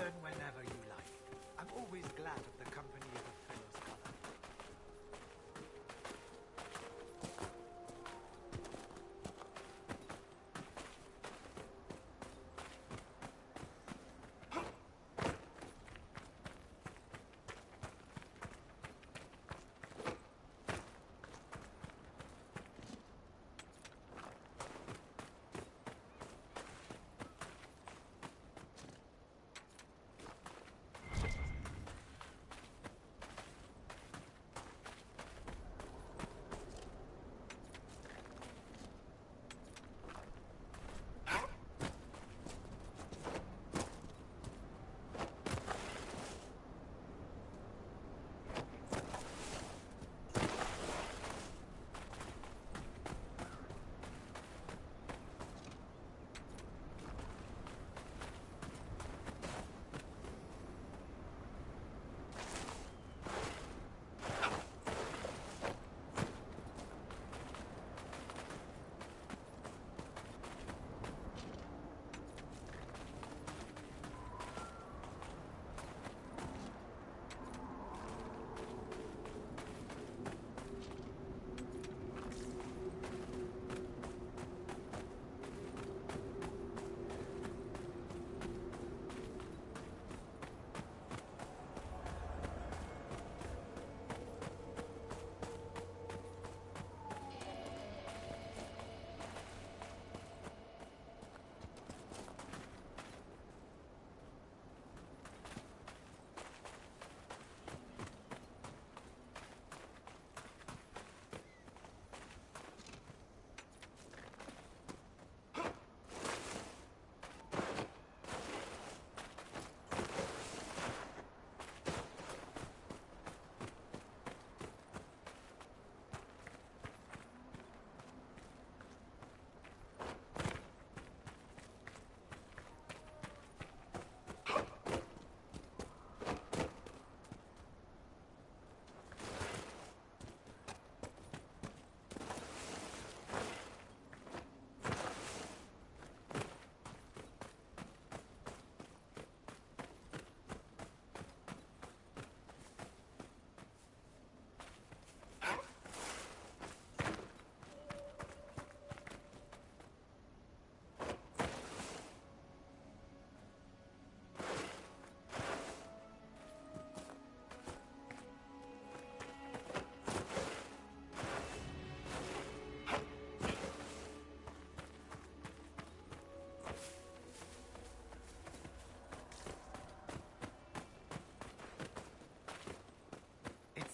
Return whenever you like. I'm always glad of the company of a fellow's color.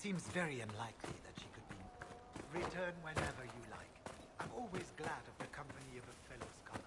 Seems very unlikely that she could be. Return whenever you like. I'm always glad of the company of a fellow's color.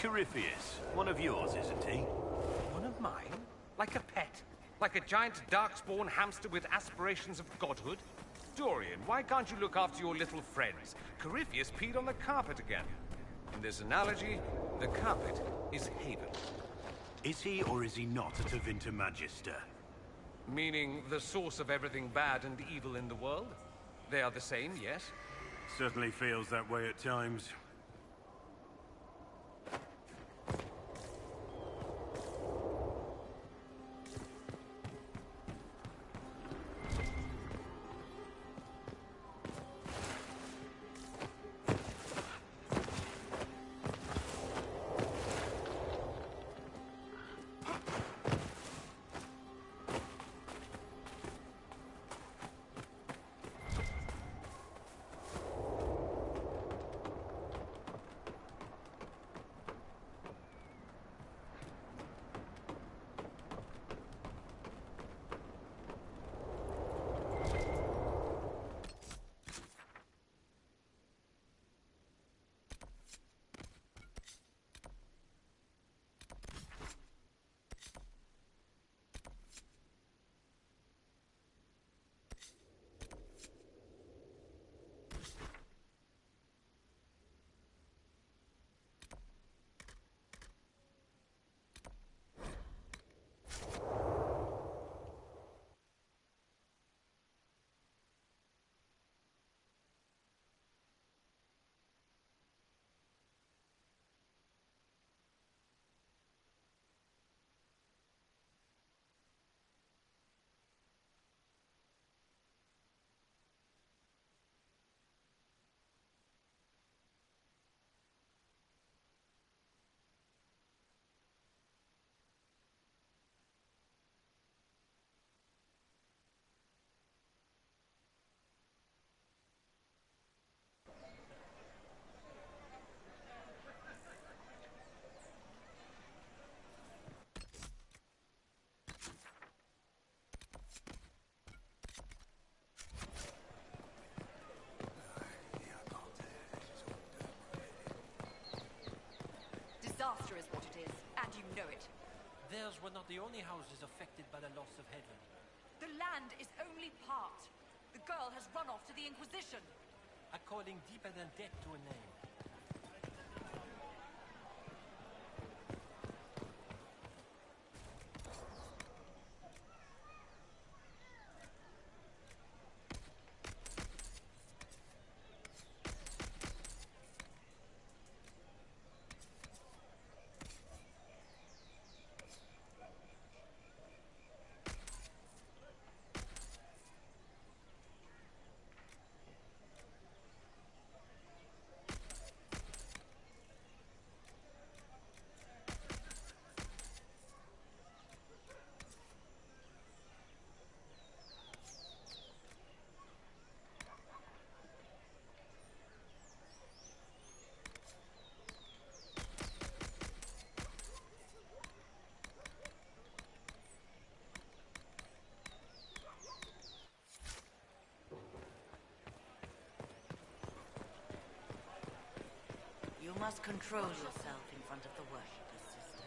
Corypheus, one of yours, isn't he? One of mine? Like a pet? Like a giant darkspawn hamster with aspirations of godhood? Dorian, why can't you look after your little friends? Corypheus peed on the carpet again. In this analogy, the carpet is Haven. Is he or is he not a Tevinter Magister? Meaning the source of everything bad and evil in the world? They are the same, yes? Certainly feels that way at times. Disaster is what it is, and you know it. Theirs were not the only houses affected by the loss of Heaven. The land is only part. The girl has run off to the Inquisition. A calling deeper than death to a name. You must control yourself in front of the worshippers, sister.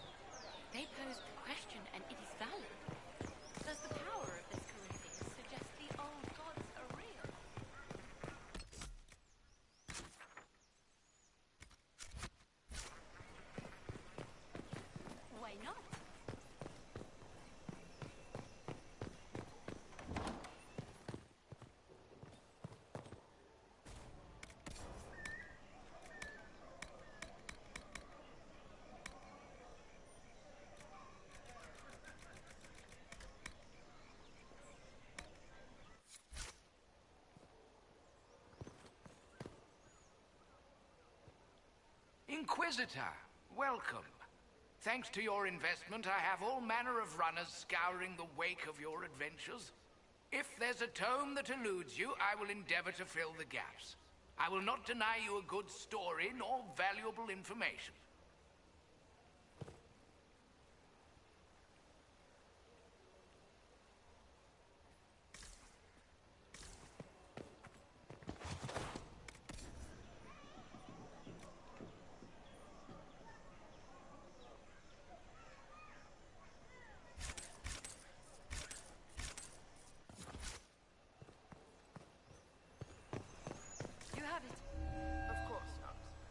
They pose the question, and it is valid. Does the power of this Corinthians suggest the old gods are real? Why not? Inquisitor, welcome. Thanks to your investment, I have all manner of runners scouring the wake of your adventures. If there's a tome that eludes you, I will endeavor to fill the gaps. I will not deny you a good story nor valuable information.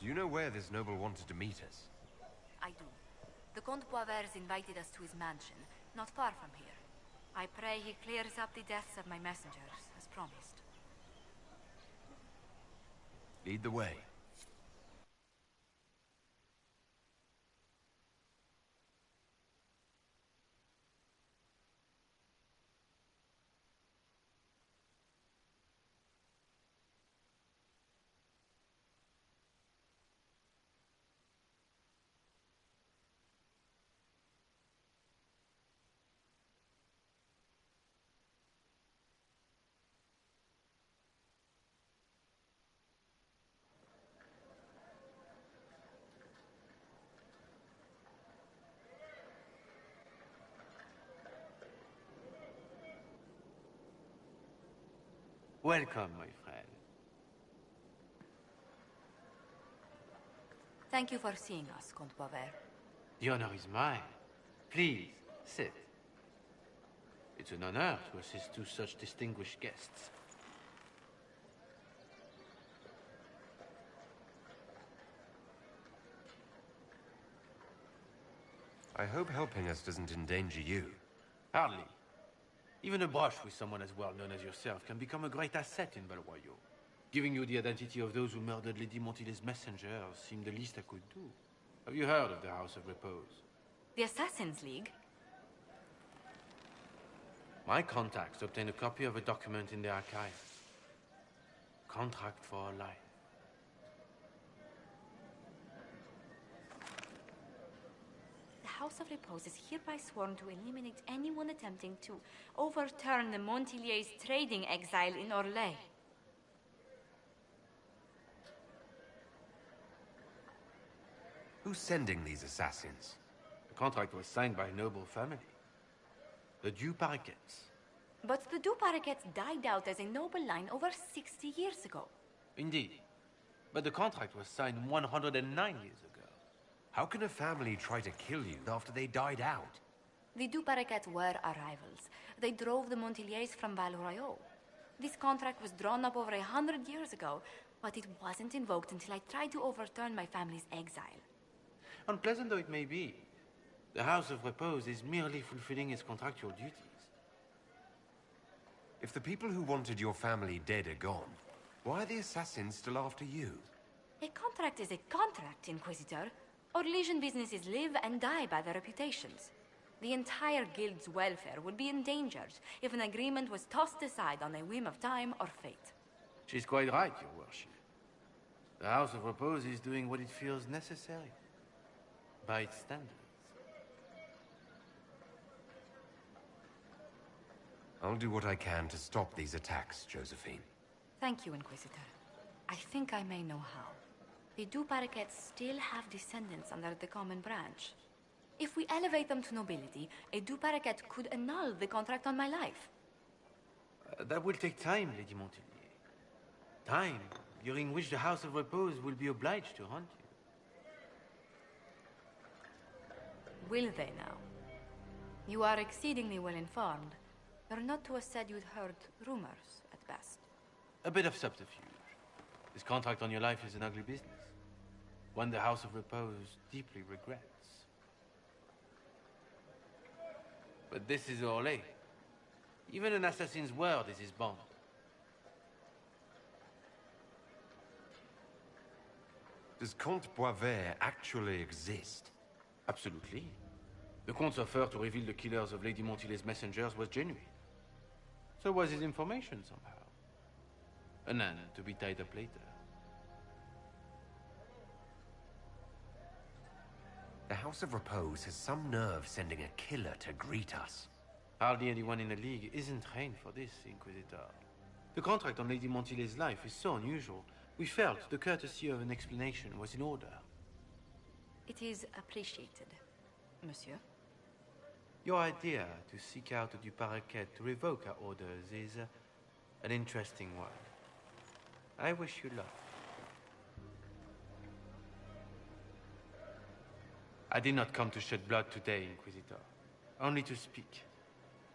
Do you know where this noble wanted to meet us? I do. The Comte Poivers invited us to his mansion, not far from here. I pray he clears up the deaths of my messengers, as promised. Lead the way. Welcome, my friend. Thank you for seeing us, Comte Poivers. The honor is mine. Please, sit. It's an honor to assist two such distinguished guests. I hope helping us doesn't endanger you. Hardly. Even a brush with someone as well known as yourself can become a great asset in Val Royal. Giving you the identity of those who murdered Lady Montile's messengers seemed the least I could do. Have you heard of the House of Repose? The Assassin's League? My contacts obtained a copy of a document in the archive. Contract for a life. The House of Repose is hereby sworn to eliminate anyone attempting to overturn the Montiliers' trading exile in Orlais. Who's sending these assassins? The contract was signed by a noble family. The Du Paraquets. But the Du Paraquets died out as a noble line over 60 years ago. Indeed. But the contract was signed 109 years ago. How can a family try to kill you after they died out? The Du Paraquets were our rivals. They drove the Montiliers from Val Royal. This contract was drawn up over 100 years ago, but it wasn't invoked until I tried to overturn my family's exile. Unpleasant though it may be, the House of Repose is merely fulfilling its contractual duties. If the people who wanted your family dead are gone, why are the assassins still after you? A contract is a contract, Inquisitor. Orlesian businesses live and die by their reputations. The entire guild's welfare would be endangered if an agreement was tossed aside on a whim of time or fate. She's quite right, Your Worship. The House of Repose is doing what it feels necessary, by its standards. I'll do what I can to stop these attacks, Josephine. Thank you, Inquisitor. I think I may know how. The Du Paraquets still have descendants under the common branch. If we elevate them to nobility, a Du Paraquet could annul the contract on my life. That will take time, Lady Montilier. Time during which the House of Repose will be obliged to hunt you. Will they now? You are exceedingly well informed. You're not to have said you'd heard rumors, at best. A bit of subterfuge. This contract on your life is an ugly business. One the House of Repose deeply regrets. But this is Orlais. Even an assassin's word is his bond. Does Comte Poivers actually exist? Absolutely. The Comte's offer to reveal the killers of Lady Montile's messengers was genuine. So was his information somehow. An end to be tied up later. The House of Repose has some nerve sending a killer to greet us. Hardly anyone in the League isn't trained for this, Inquisitor. The contract on Lady Montile's life is so unusual, we felt the courtesy of an explanation was in order. It is appreciated, monsieur. Your idea to seek out the Du Paraquet to revoke our orders is an interesting one. I wish you luck. I did not come to shed blood today, Inquisitor. Only to speak.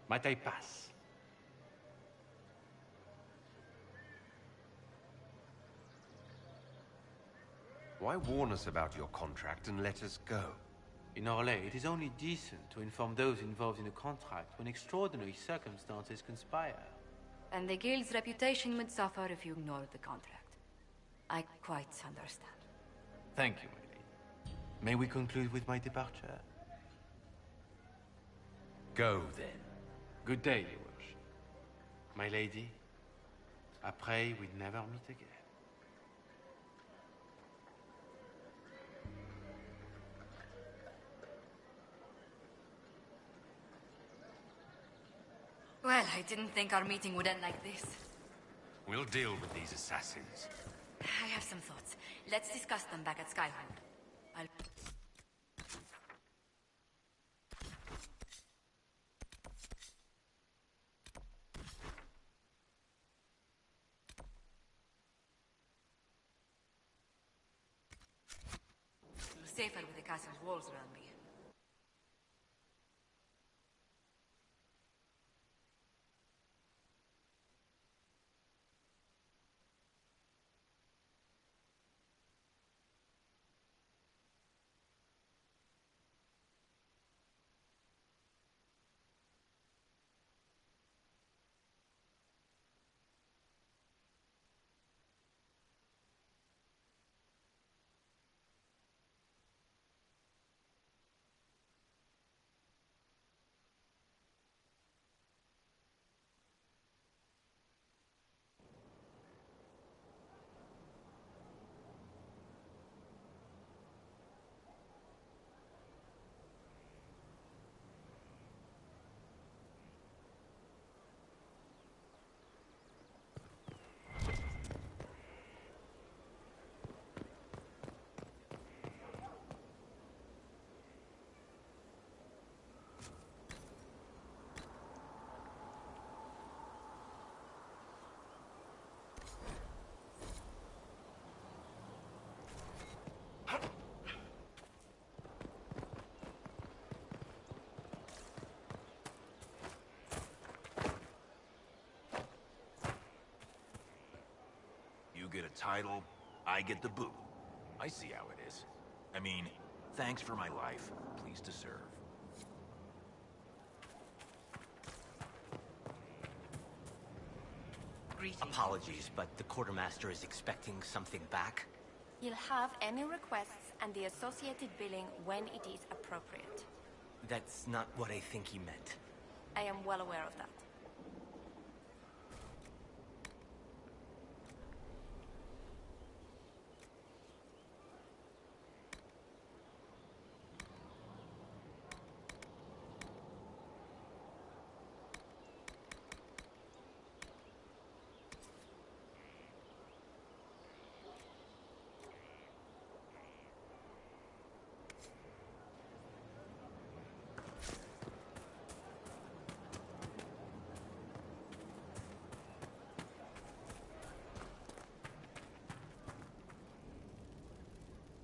Might I pass? Why warn us about your contract and let us go? In Orlais, it is only decent to inform those involved in a contract when extraordinary circumstances conspire. And the guild's reputation would suffer if you ignored the contract. I quite understand. Thank you, my lady. May we conclude with my departure? Go, then. Good day, your worship. My lady, I pray we'd never meet again. Well, I didn't think our meeting would end like this. We'll deal with these assassins. I have some thoughts. Let's discuss them back at Skyhold. I'll... Safer with the castle's walls around me. You get a title, I get the boot. I see how it is. I mean, thanks for my life. Pleased to serve. Apologies, but the quartermaster is expecting something back. You'll have any requests and the associated billing when it is appropriate. That's not what I think he meant. I am well aware of that.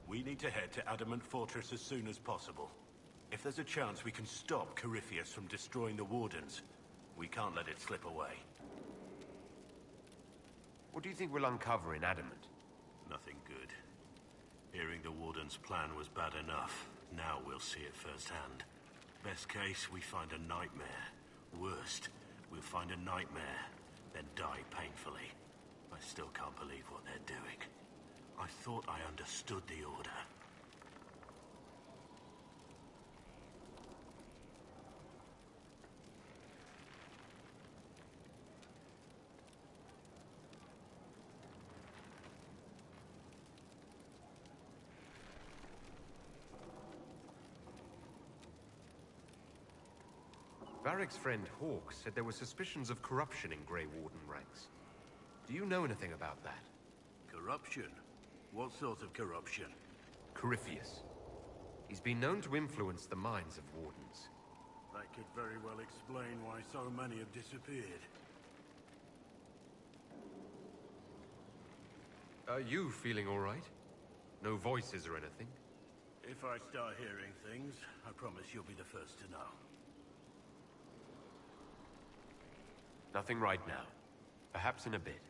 We need to head to Adamant Fortress as soon as possible. If there's a chance we can stop Corypheus from destroying the Wardens, we can't let it slip away. What do you think we'll uncover in Adamant? Nothing good. Hearing the Warden's plan was bad enough. Now we'll see it firsthand. Best case, we find a nightmare. Worst, we'll find a nightmare, then die painfully. I still can't believe what they're doing. I thought I understood the order. Varric's friend Hawk said there were suspicions of corruption in Grey Warden ranks. Do you know anything about that? Corruption? What sort of corruption? Corypheus. He's been known to influence the minds of Wardens. That could very well explain why so many have disappeared. Are you feeling all right? No voices or anything? If I start hearing things, I promise you'll be the first to know. Nothing right now. Perhaps in a bit.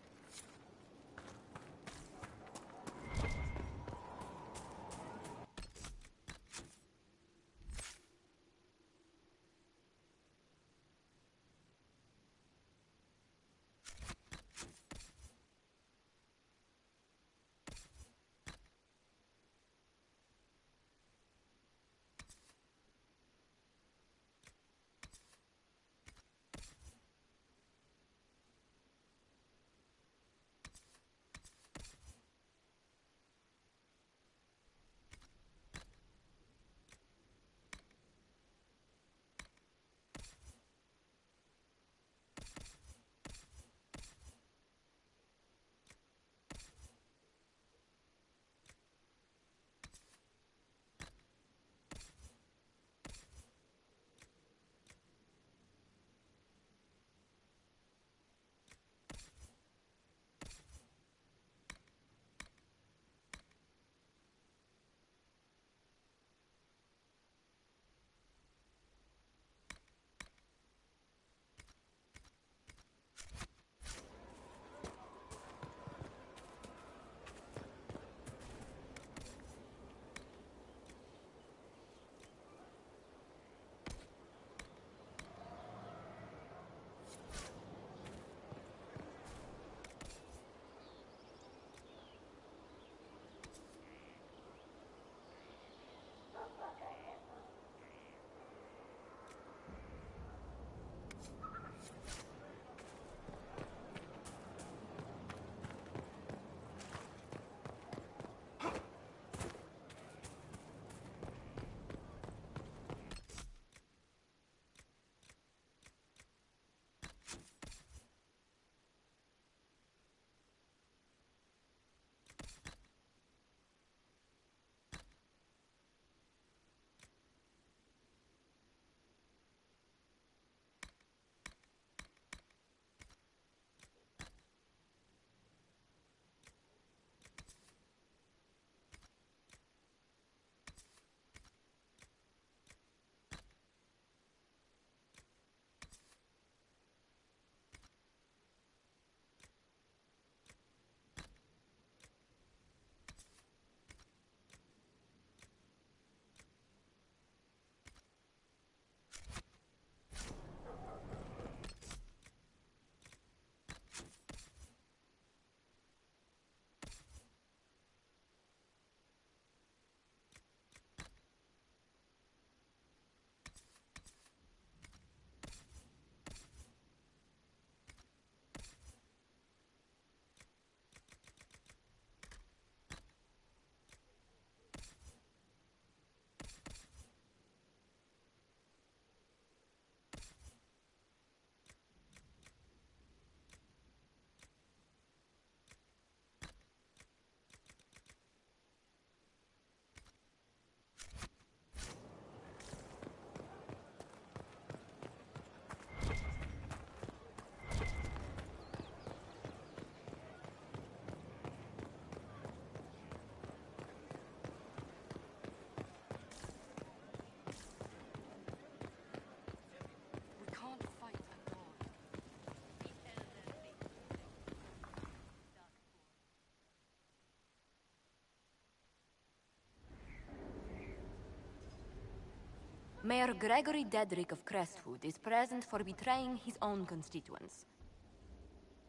Mayor Gregory Dedrick of Crestwood is present for betraying his own constituents.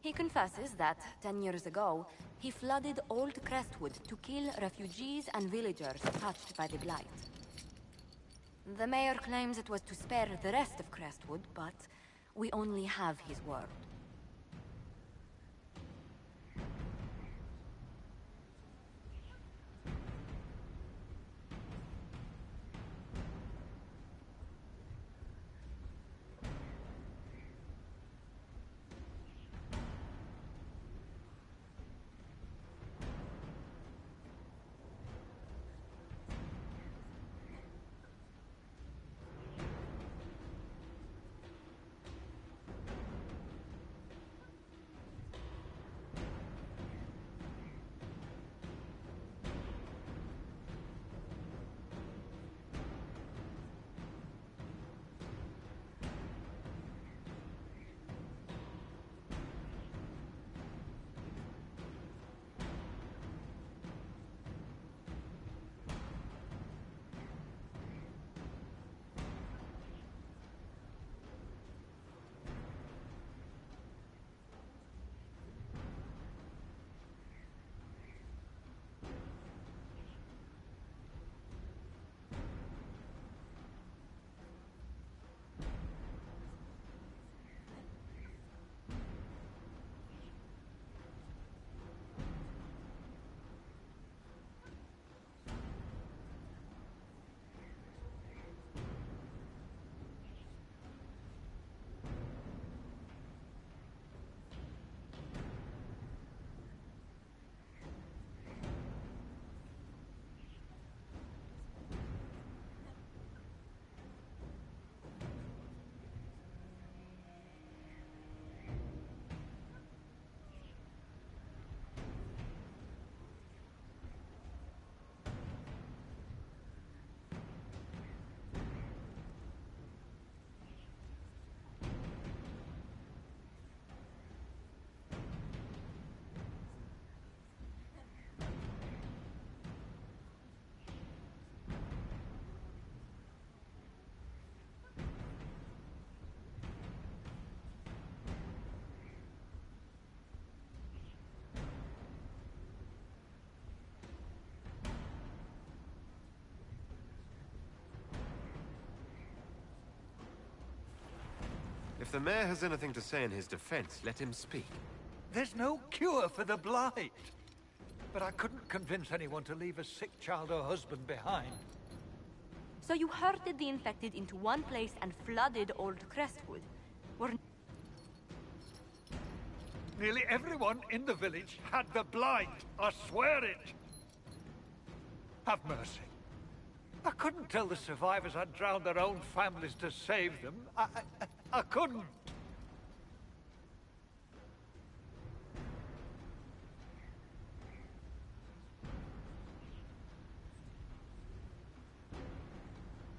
He confesses that, 10 years ago, he flooded Old Crestwood to kill refugees and villagers touched by the Blight. The mayor claims it was to spare the rest of Crestwood, but we only have his word. If the mayor has anything to say in his defense, let him speak. There's no cure for the Blight. But I couldn't convince anyone to leave a sick child or husband behind. So you herded the infected into one place and flooded Old Crestwood. Nearly everyone in the village had the Blight. I swear it. Have mercy. I couldn't tell the survivors I'd drowned their own families to save them. I couldn't.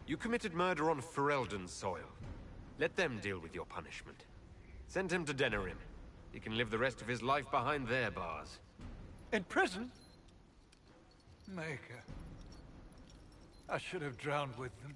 You committed murder on Ferelden's soil. Let them deal with your punishment. Send him to Denerim. He can live the rest of his life behind their bars. In prison? Maker. I should have drowned with them.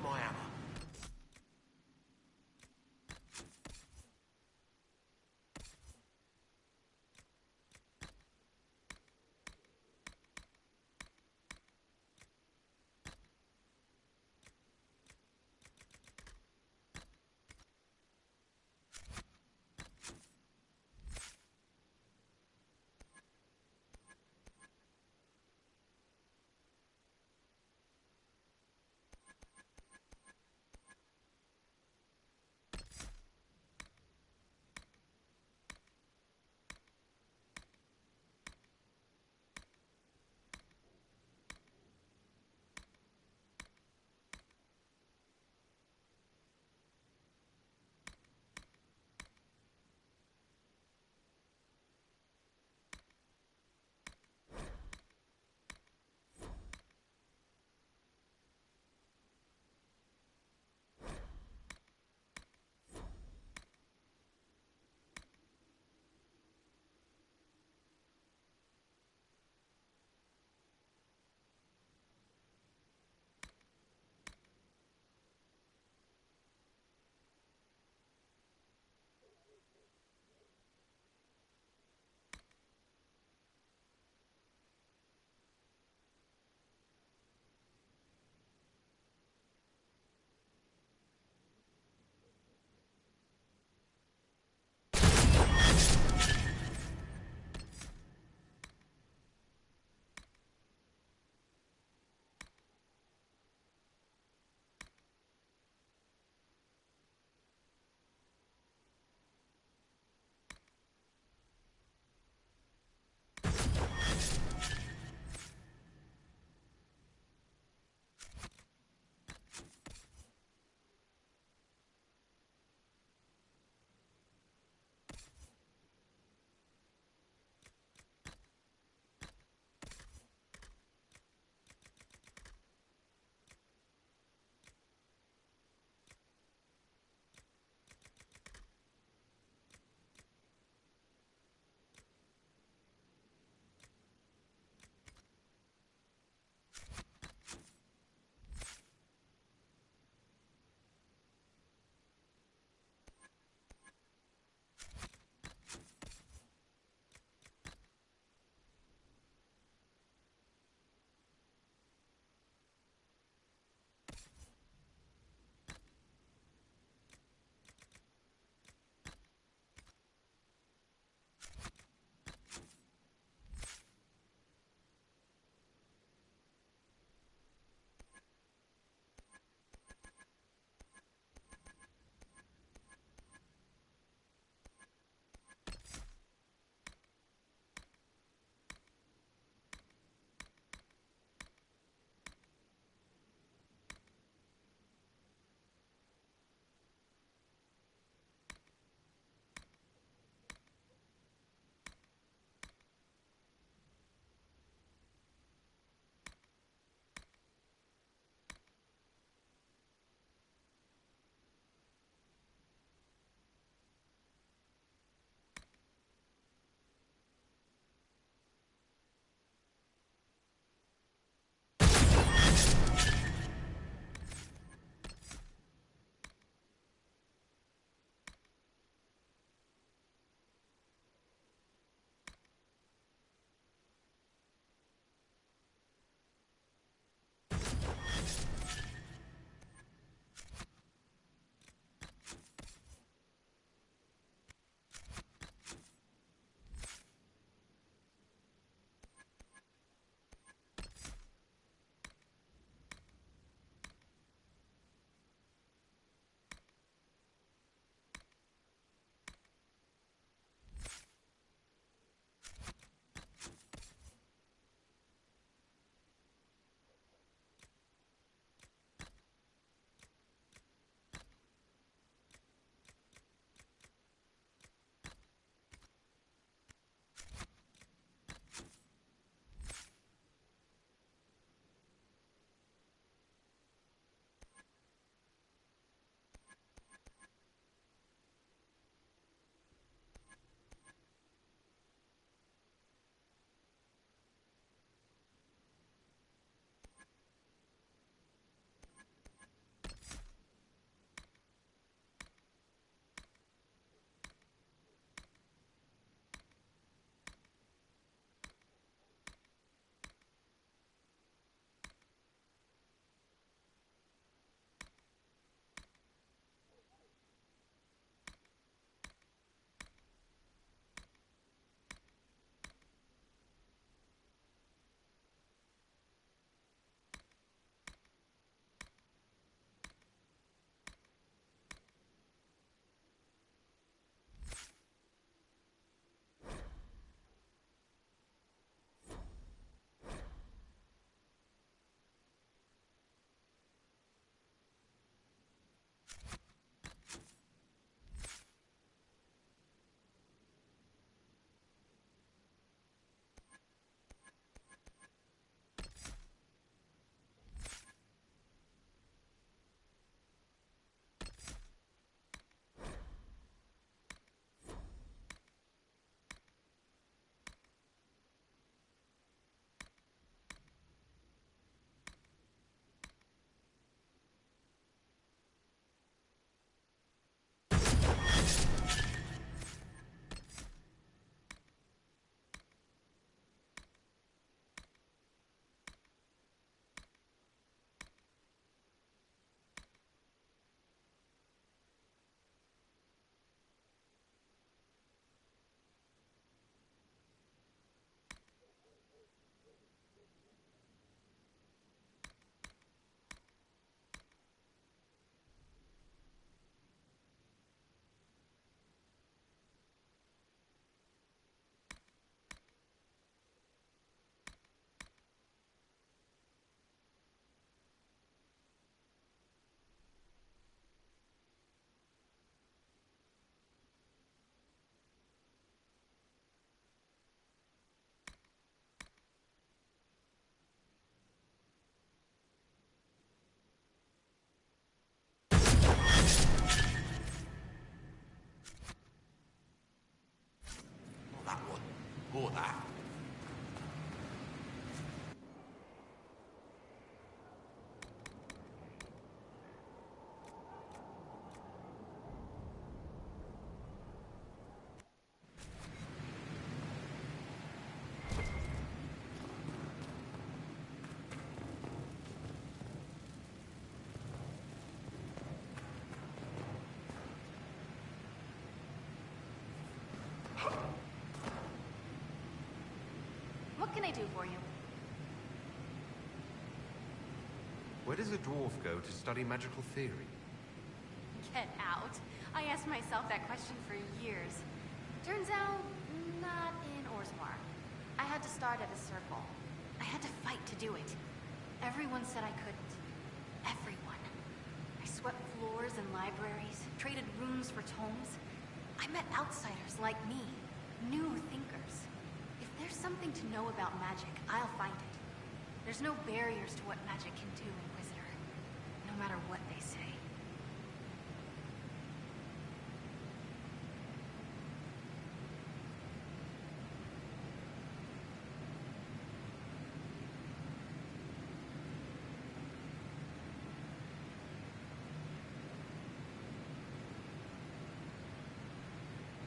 my hammer? can I do for you? Where does a dwarf go to study magical theory? Get out. I asked myself that question for years. Turns out, not in Orsmar. I had to start at a circle. I had to fight to do it. Everyone said I couldn't. Everyone. I swept floors in libraries, traded rooms for tomes. I met outsiders like me, new thinkers. If there's something to know about magic, I'll find it. There's no barriers to what magic can do, Inquisitor. No matter what they say.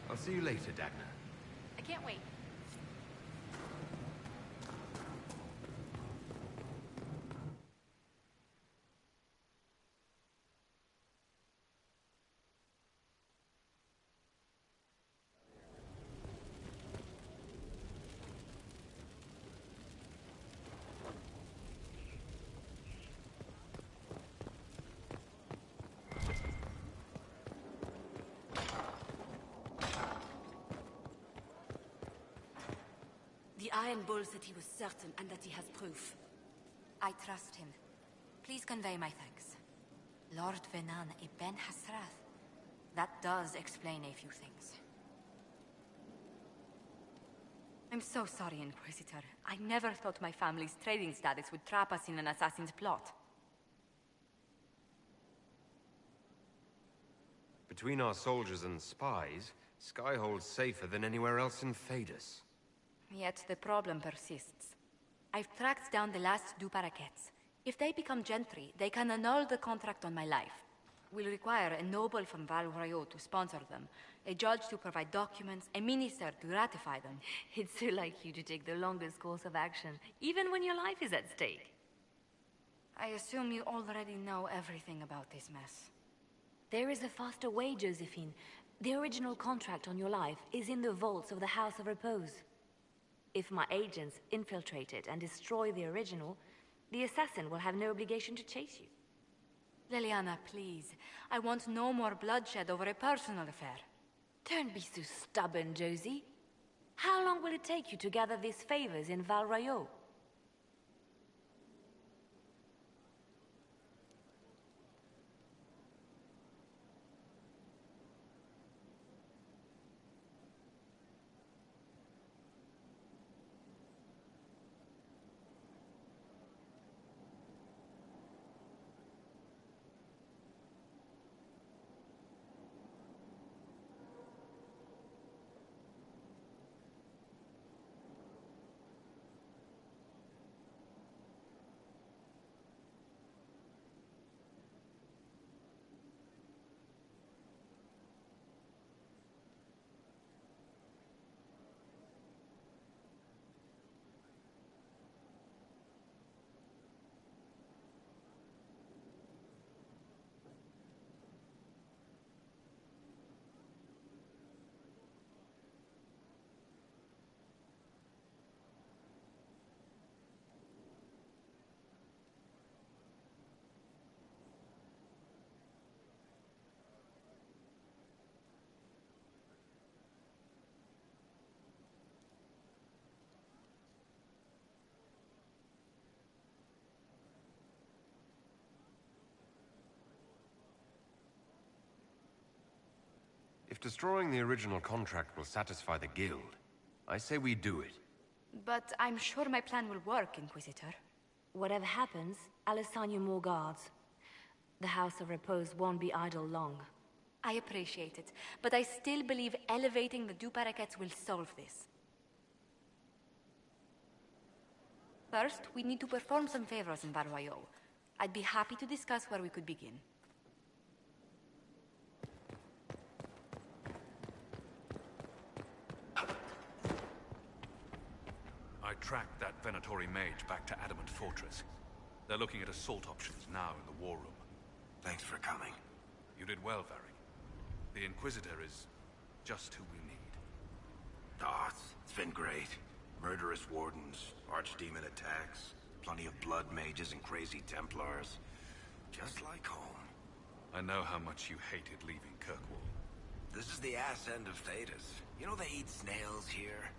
I'll see you later, Dagna. I can't wait. The Iron Bull said he was certain and that he has proof. I trust him. Please convey my thanks. Lord Venan et Ben Hasrath. That does explain a few things. I'm so sorry, Inquisitor. I never thought my family's trading status would trap us in an assassin's plot. Between our soldiers and spies, Skyhold's safer than anywhere else in Phaedus. Yet the problem persists. I've tracked down the last du Paraquets. If they become gentry, they can annul the contract on my life. We'll require a noble from Val Royeaux to sponsor them, a judge to provide documents, a minister to ratify them. It's so like you to take the longest course of action, even when your life is at stake. I assume you already know everything about this mess. There is a faster way, Josephine. The original contract on your life is in the vaults of the House of Repose. If my agents infiltrate it and destroy the original, the assassin will have no obligation to chase you. Liliana, please. I want no more bloodshed over a personal affair. Don't be so stubborn, Josie. How long will it take you to gather these favors in Val Royeaux? If destroying the original contract will satisfy the Guild, I say we do it. But I'm sure my plan will work, Inquisitor. Whatever happens, I'll assign you more guards. The House of Repose won't be idle long. I appreciate it, but I still believe elevating the du Paraquets will solve this. First, we need to perform some favors in Val Royeaux. I'd be happy to discuss where we could begin. I tracked that Venatori mage back to Adamant Fortress. They're looking at assault options now in the war room. Thanks for coming. You did well, Varric. The Inquisitor is just who we need. Oh, it's been great. Murderous wardens, archdemon attacks, plenty of blood mages and crazy Templars. Just like home. I know how much you hated leaving Kirkwall. This is the ass end of Thedas. You know they eat snails here?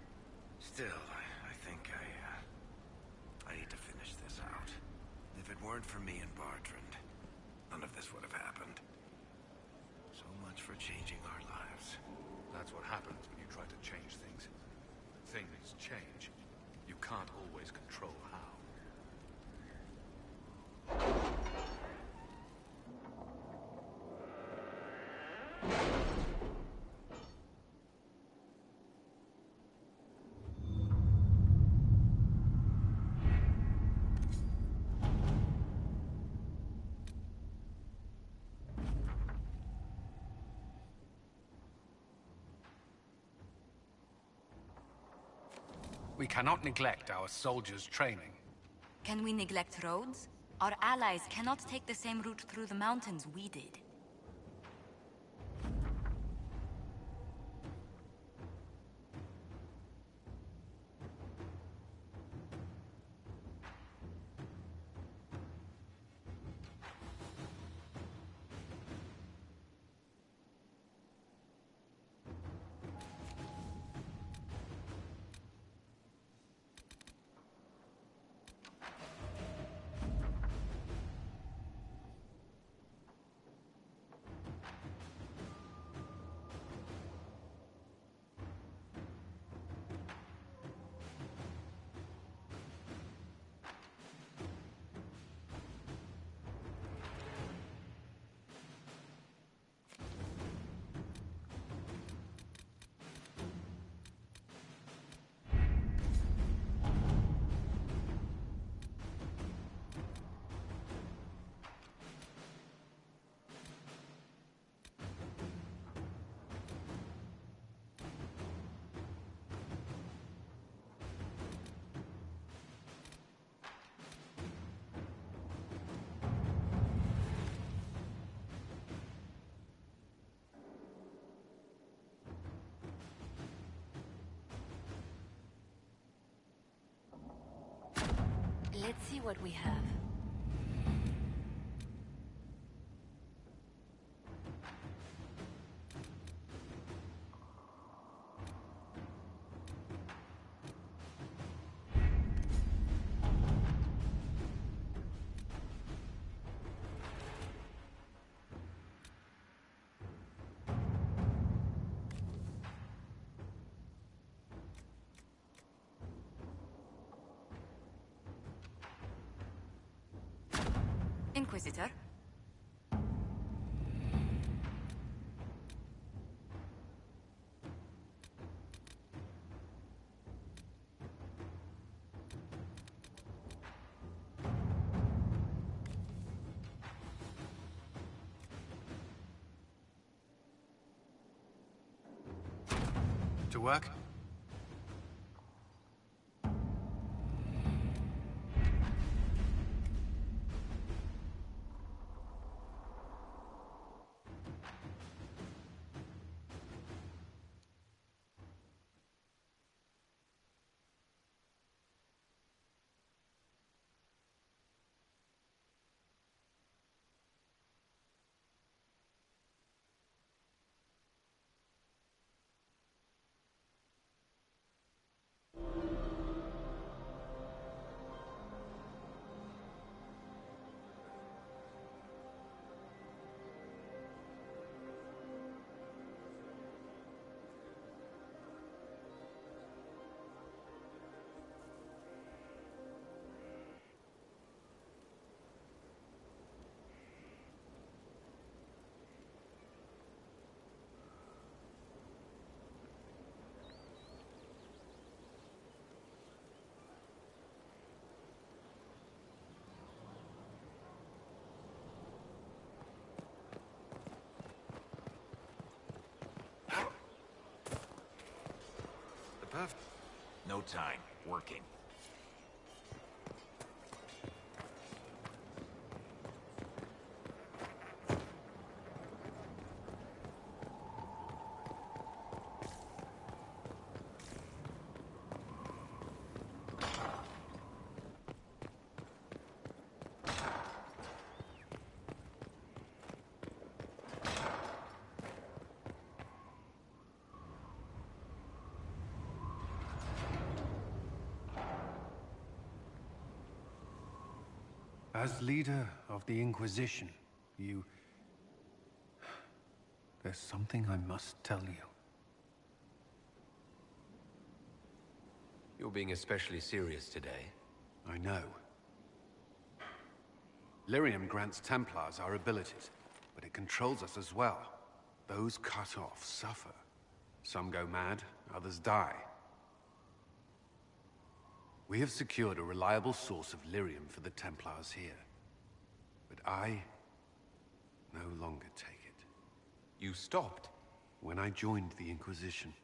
Still, I think I need to finish this out. If it weren't for me and Bartrand, none of this would have happened. So much for changing our lives. That's what happens when you try to change things. Things change. You can't always control how. We cannot neglect our soldiers' training. Can we neglect roads? Our allies cannot take the same route through the mountains we did. Let's see what we have. Inquisitor? To work? No time. Working. As leader of the Inquisition, you... There's something I must tell you. You're being especially serious today. I know. Lyrium grants Templars our abilities, but it controls us as well. Those cut off suffer. Some go mad, others die. We have secured a reliable source of lyrium for the Templars here. But I no longer take it. You stopped? When I joined the Inquisition.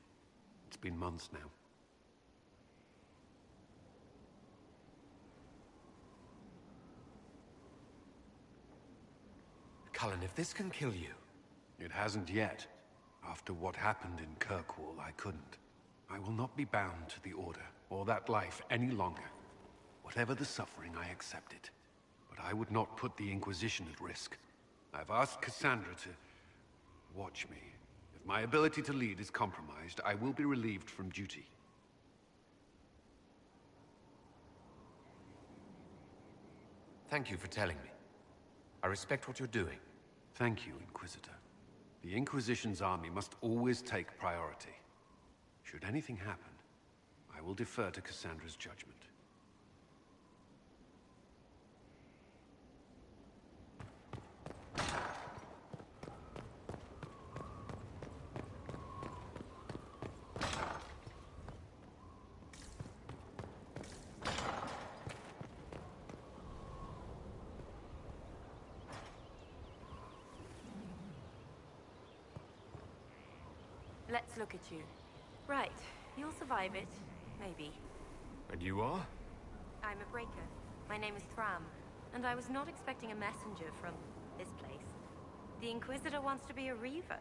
It's been months now. Cullen, if this can kill you... It hasn't yet. After what happened in Kirkwall, I couldn't. I will not be bound to the Order, or that life any longer. Whatever the suffering, I accept it. But I would not put the Inquisition at risk. I've asked Cassandra to... watch me. If my ability to lead is compromised, I will be relieved from duty. Thank you for telling me. I respect what you're doing. Thank you, Inquisitor. The Inquisition's army must always take priority. Should anything happen, I will defer to Cassandra's judgment. Let's look at you. Right. You'll survive it. Maybe. And you are? I'm a breaker. My name is Thram, and I was not expecting a messenger from this place. The Inquisitor wants to be a Reaver.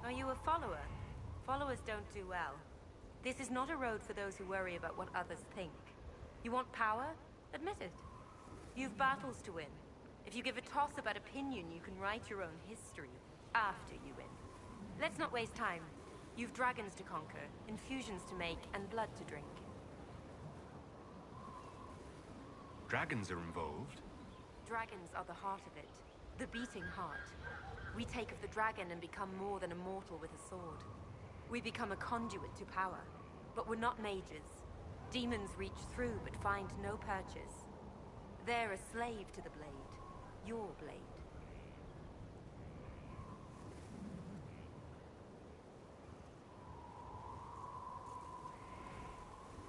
Are you a follower? Followers don't do well. This is not a road for those who worry about what others think. You want power? Admit it. You've battles to win. If you give a toss about opinion, you can write your own history after you win. Let's not waste time. You've dragons to conquer, infusions to make, and blood to drink. Dragons are involved? Dragons are the heart of it. The beating heart. We take of the dragon and become more than a mortal with a sword. We become a conduit to power. But we're not mages. Demons reach through but find no purchase. They're a slave to the blade. Your blade.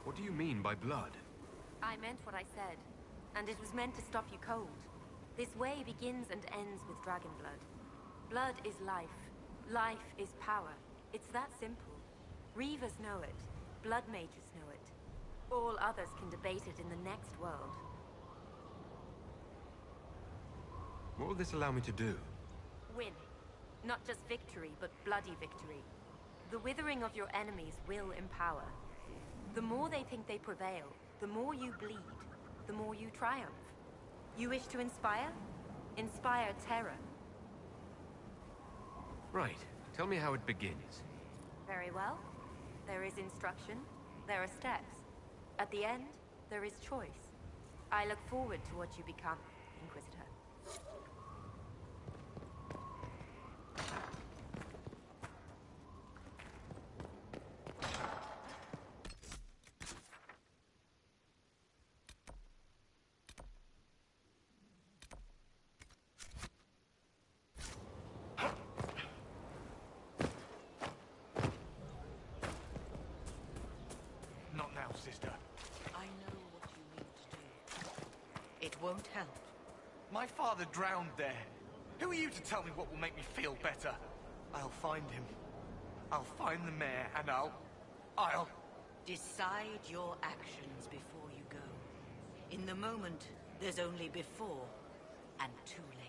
What do you mean by blood? I meant what I said, and it was meant to stop you cold. This way begins and ends with dragon blood. Blood is life. Life is power. It's that simple. Reavers know it. Blood mages know it. All others can debate it in the next world. What will this allow me to do? Win. Not just victory, but bloody victory. The withering of your enemies will empower. The more they think they prevail, the more you bleed, the more you triumph. You wish to inspire? Inspire terror. Right. Tell me how it begins. Very well. There is instruction. There are steps. At the end, there is choice. I look forward to what you become, Inquisitor. Sister. I know what you need to do. It won't help. My father drowned there. Who are you to tell me what will make me feel better? I'll find him. I'll find the mayor, and I'll... Decide your actions before you go. In the moment, there's only before and too late.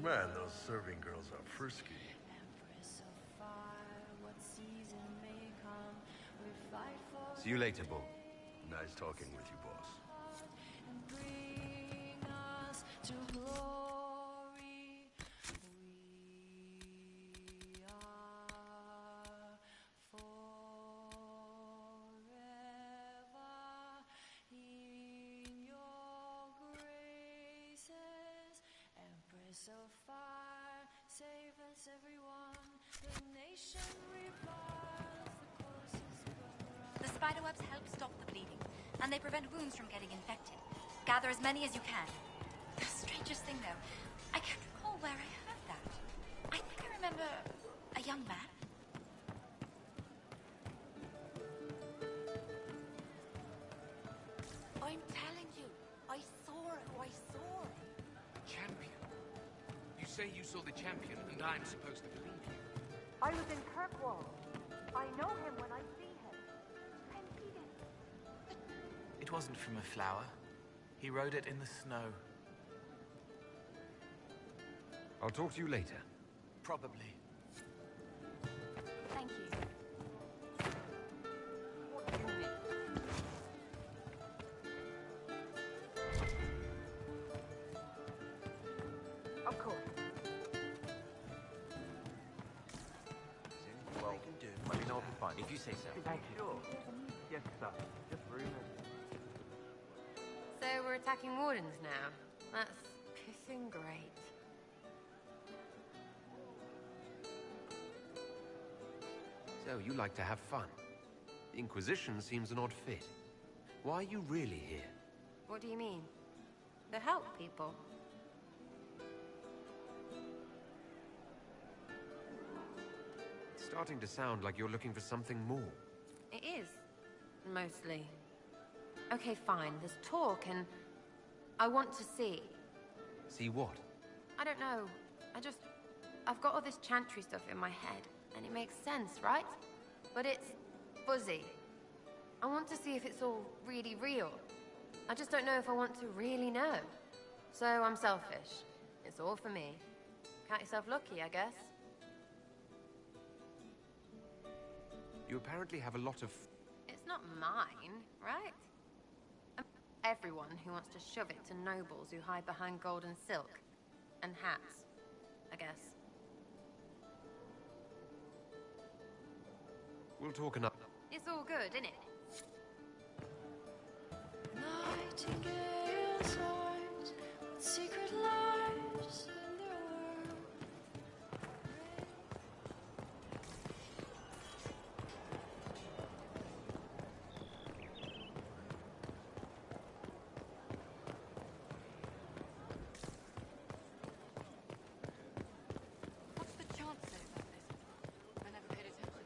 Man, those serving girls are frisky. See you later, Bull. Nice talking with you, boss. So far, save us everyone. The nation replies, the course is run. The spiderwebs help stop the bleeding, and they prevent wounds from getting infected. Gather as many as you can. The strangest thing, though, I can't recall where I heard that. I think I remember a young man. I'm telling you, I saw it. Champion? You say you saw the champion, and I'm supposed to believe you. I was in Kirkwall. I know him when I see him. And he did. It wasn't from a flower. He wrote it in the snow. I'll talk to you later. Probably. Thank you. Of course. Well, let me know if you find If you say so. Thank you. Sure. Yes, sir. Just rumors. So we're attacking wardens now. That's pissing great. So, you like to have fun. The Inquisition seems an odd fit. Why are you really here? What do you mean? To help people. It's starting to sound like you're looking for something more. It is. Mostly. Okay, fine. There's talk and... I want to see. See what? I don't know. I've got all this chantry stuff in my head, and it makes sense, right? But it's fuzzy. I want to see if it's all really real. I just don't know if I want to really know. So I'm selfish. It's all for me. Count yourself lucky, I guess. You apparently have a lot of... It's not mine, right? Everyone who wants to shove it to nobles who hide behind gold and silk. And hats, I guess. We'll talk another... It's all good, isn't it? Nightingale's heart, what secret lies in their world? What's the chant say about this? I never paid attention.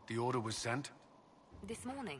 The order was sent? This morning.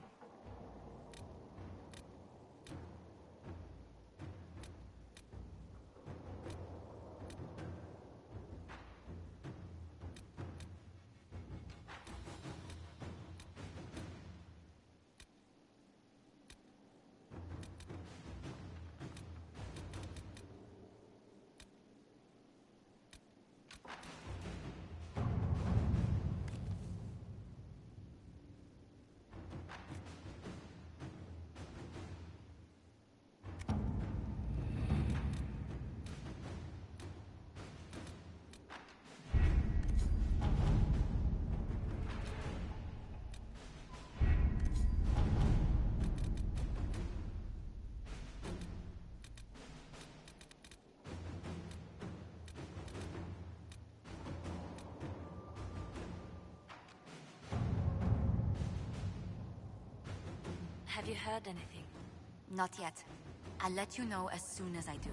Have you heard anything? Not yet. I'll let you know as soon as I do.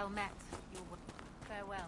Well met. Farewell.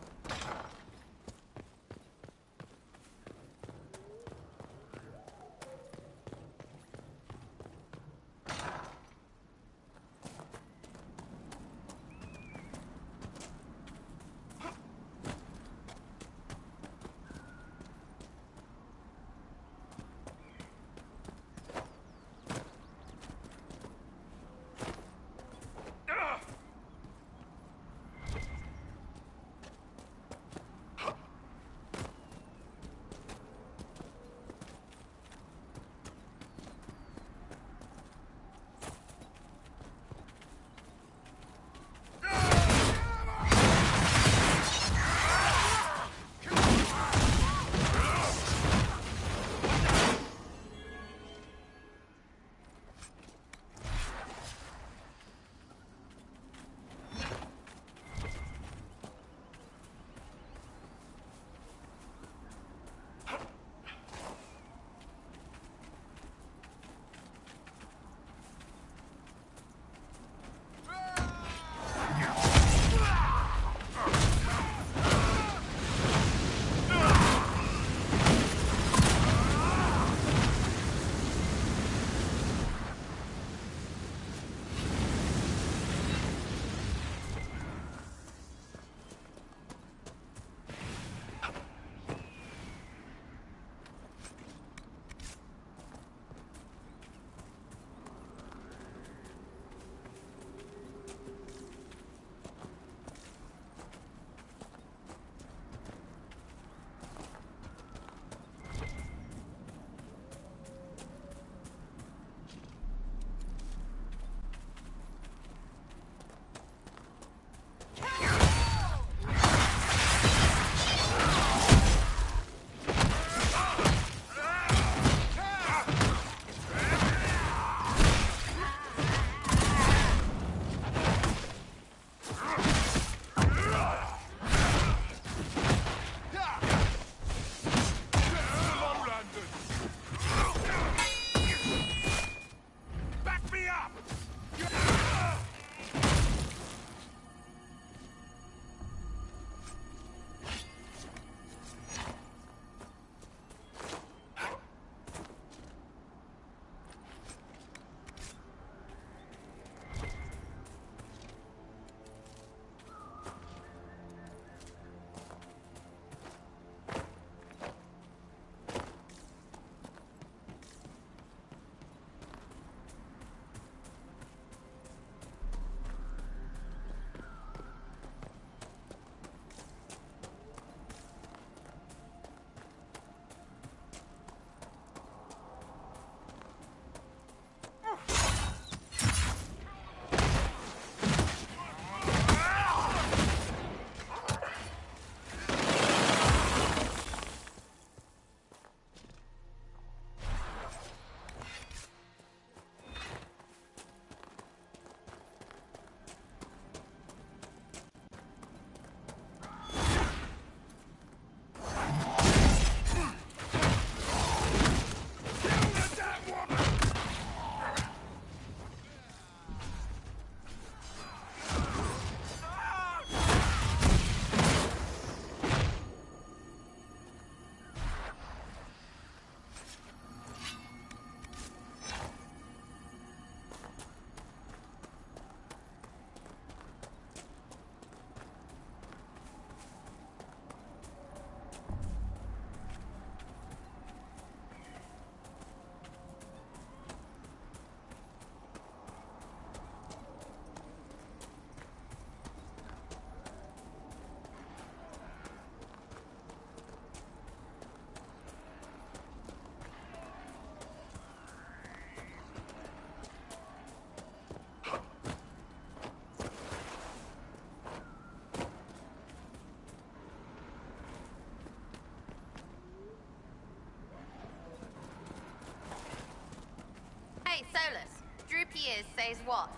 Hey, Solus. Droopy ears says what?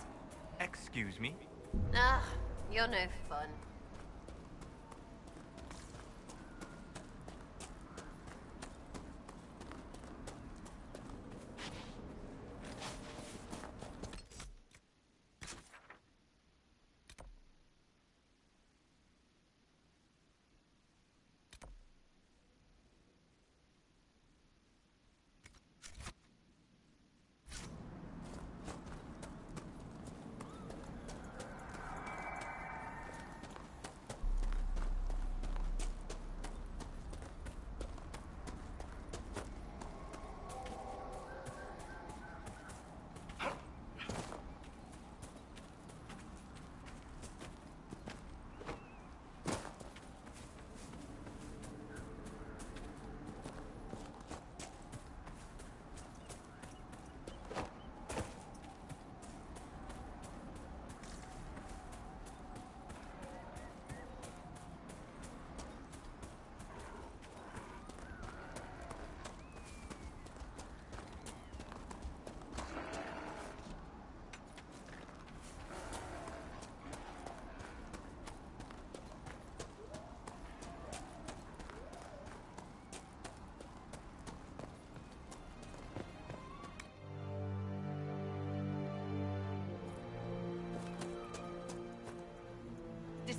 Excuse me? Ugh, you're no fun.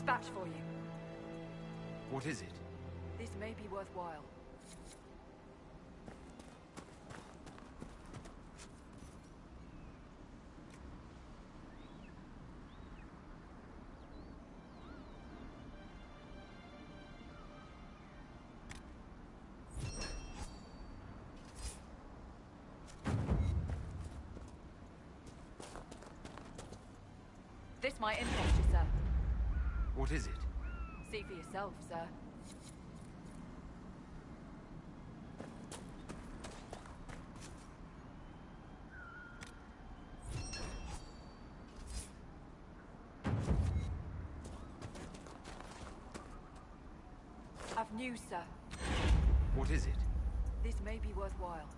dispatch for you. What is it? This may be worthwhile. This might interest you, sir. What is it? See for yourself, sir. I've news, sir. What is it? This may be worthwhile.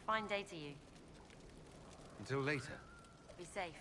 Fine day to you. Until later. Be safe.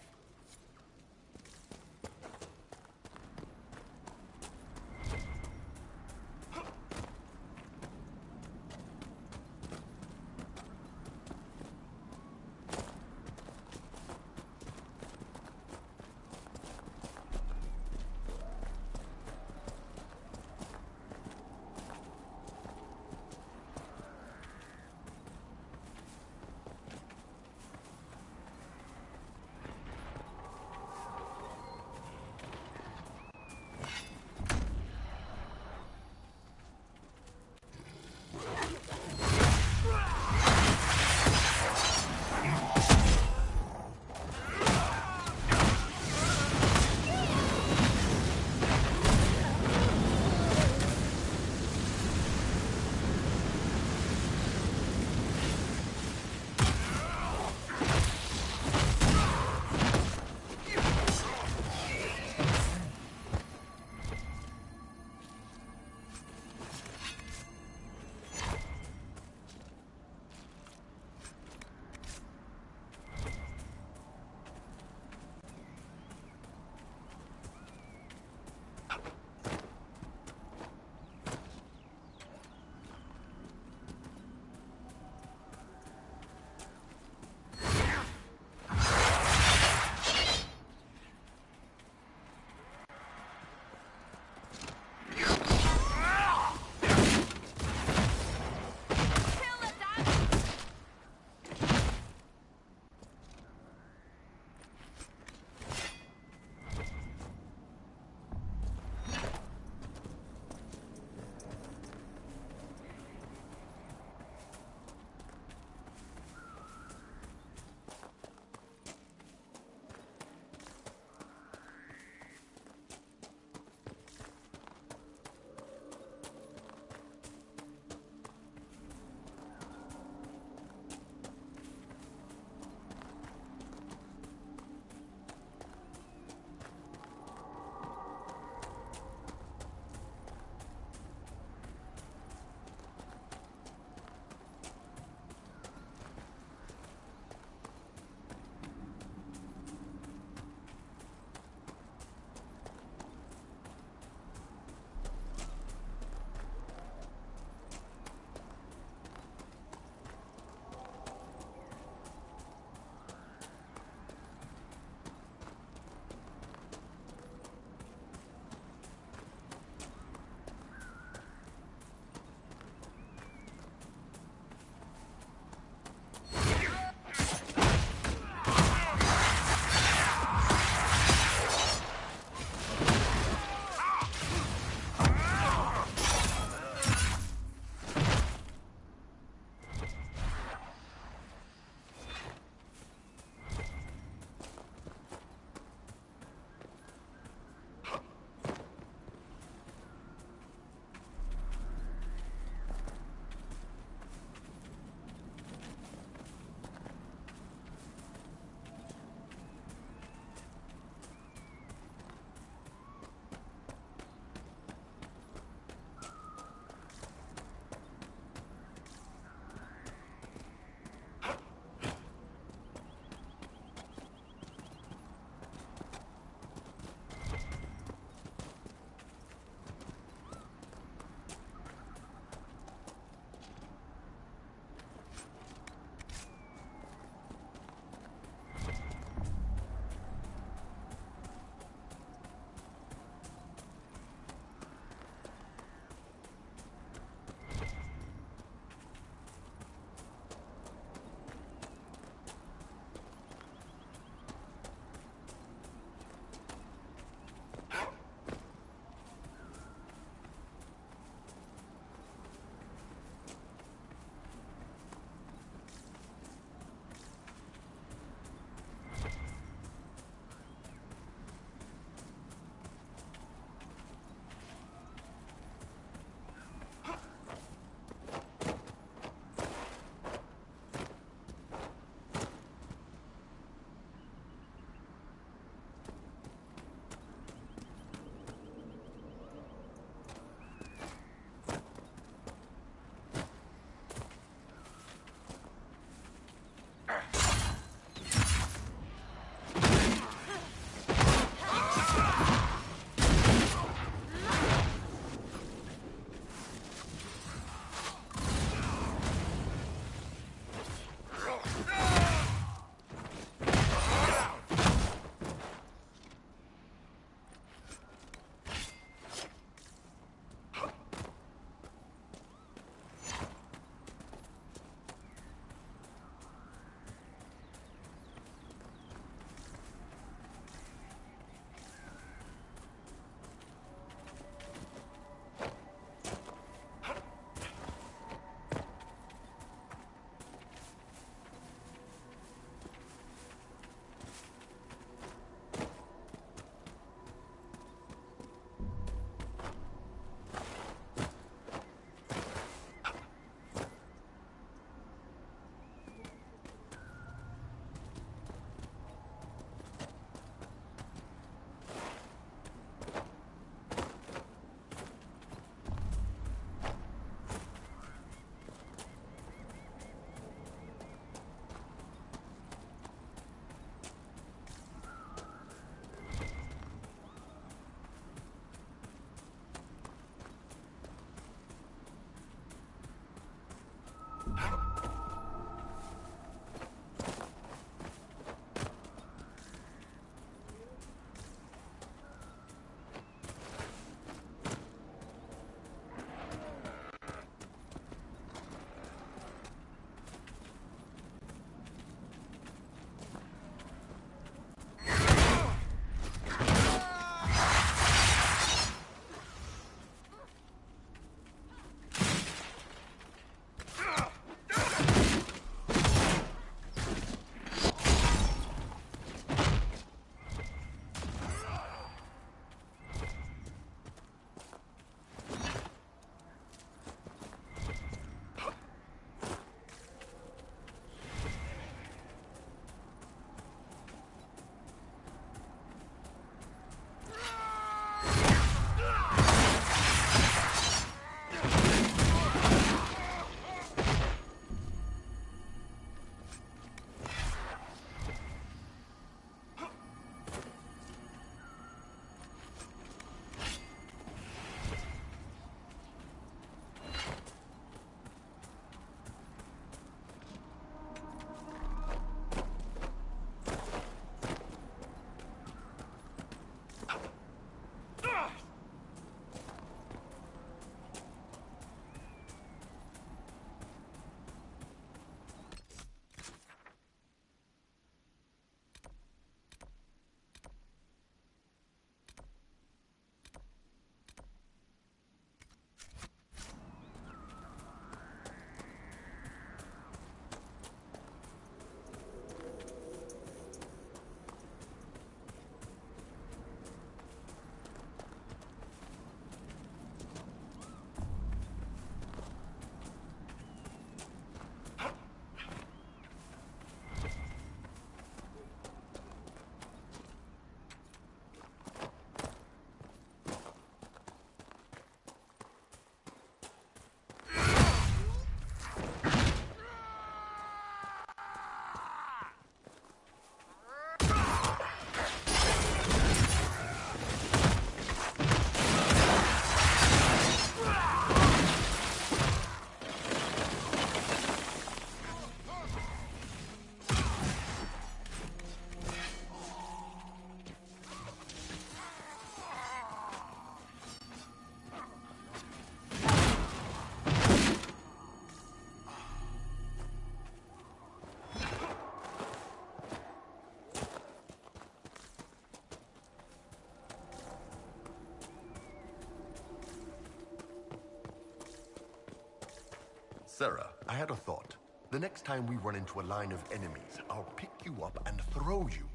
Sarah, I had a thought. The next time we run into a line of enemies, I'll pick you up and throw you.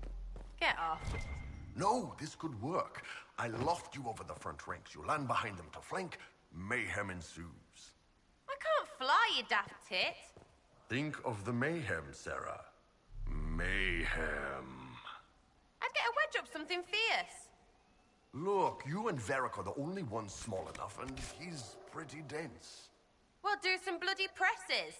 Get off. No, this could work. I loft you over the front ranks. You land behind them to flank. Mayhem ensues. I can't fly, you daft tit. Think of the mayhem, Sarah. Mayhem. I'd get a wedge up something fierce. Look, you and Varric are the only ones small enough, and he's pretty dense. We'll do some bloody presses.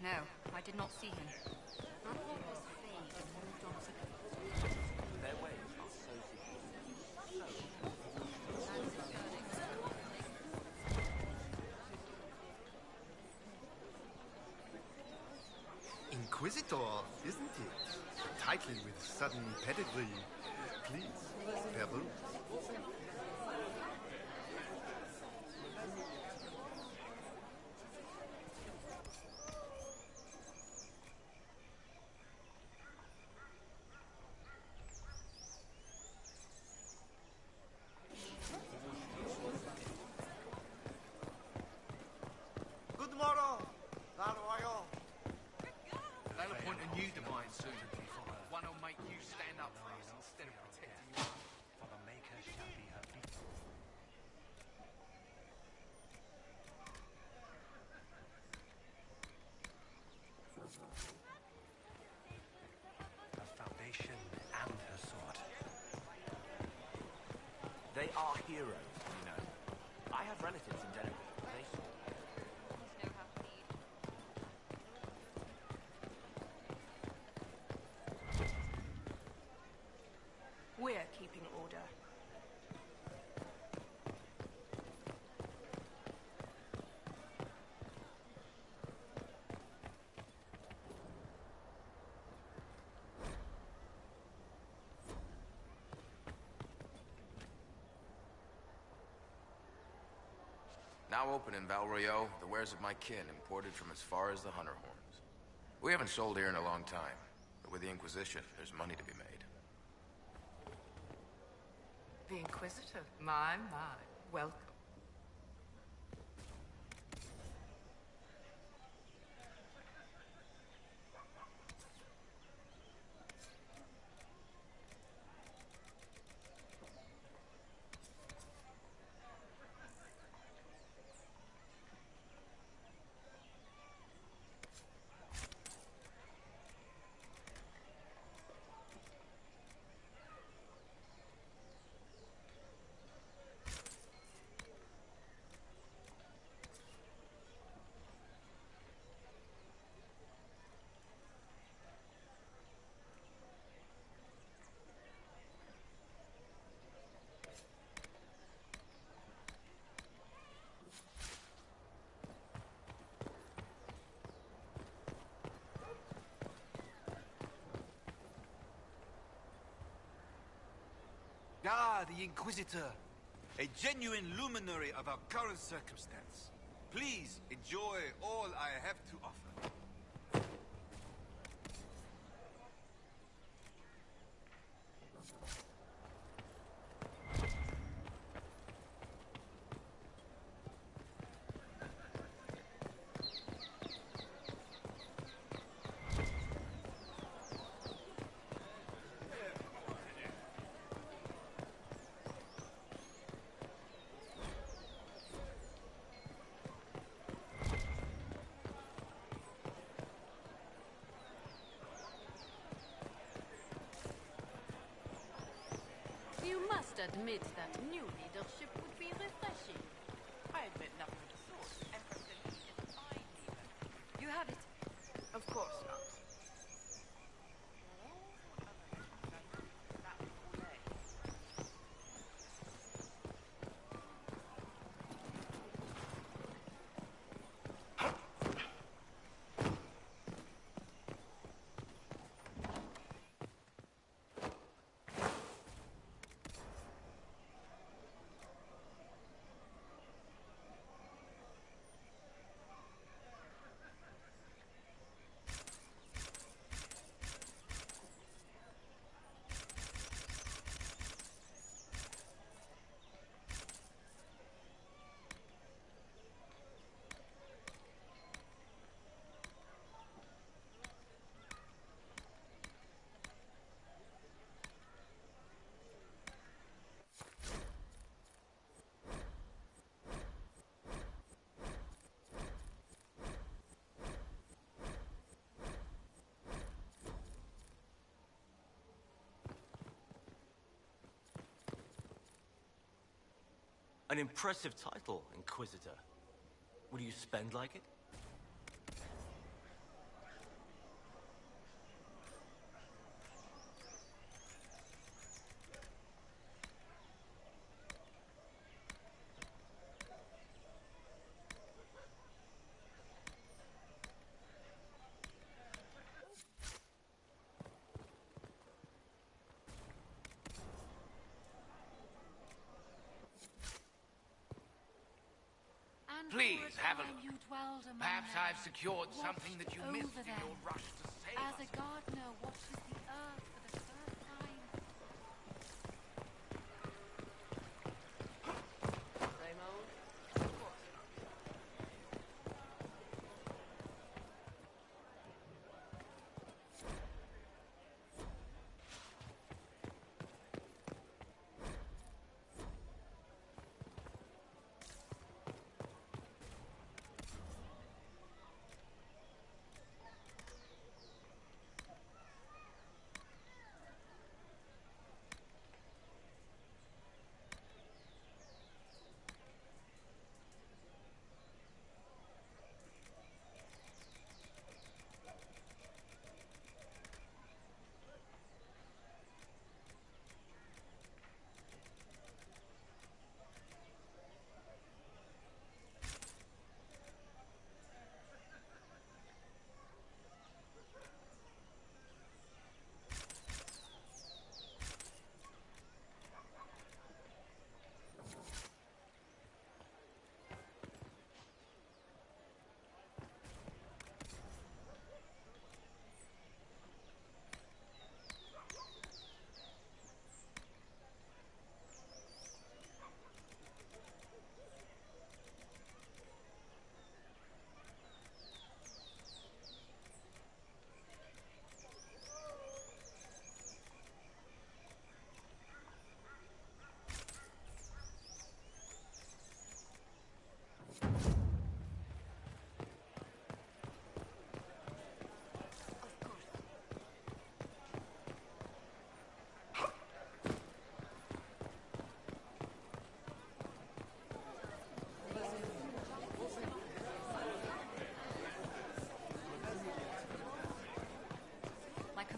No, I did not see him. Thornwolf was fake and moved on to... Their ways are so Inquisitor, isn't it? A title with sudden pedigree. Please, Peru. Good morrow. How are you? They'll appoint a new divine soon. One who'll make you stand up for us instead of pretending you are. Her foundation and her sword. They are heroes, you know. I have relatives in Denver. They saw. We're keeping order. Now open in Valrio, the wares of my kin imported from as far as the Hunter Horns. We haven't sold here in a long time, but with the Inquisition, there's money to be made. The Inquisitor. My. Welcome. Ah, the Inquisitor. A genuine luminary of our current circumstance. Please enjoy all I have to offer. You must admit that new leadership would be refreshing. I admit nothing of the sort. Empress Sophie is a fine leader. You have it. Of course not. An impressive title, Inquisitor. Would you spend like it? Please, have a look. Perhaps I've secured something that you missed in your rush to save As us. a gardener watches the earth for the first time. Same old? Of course not.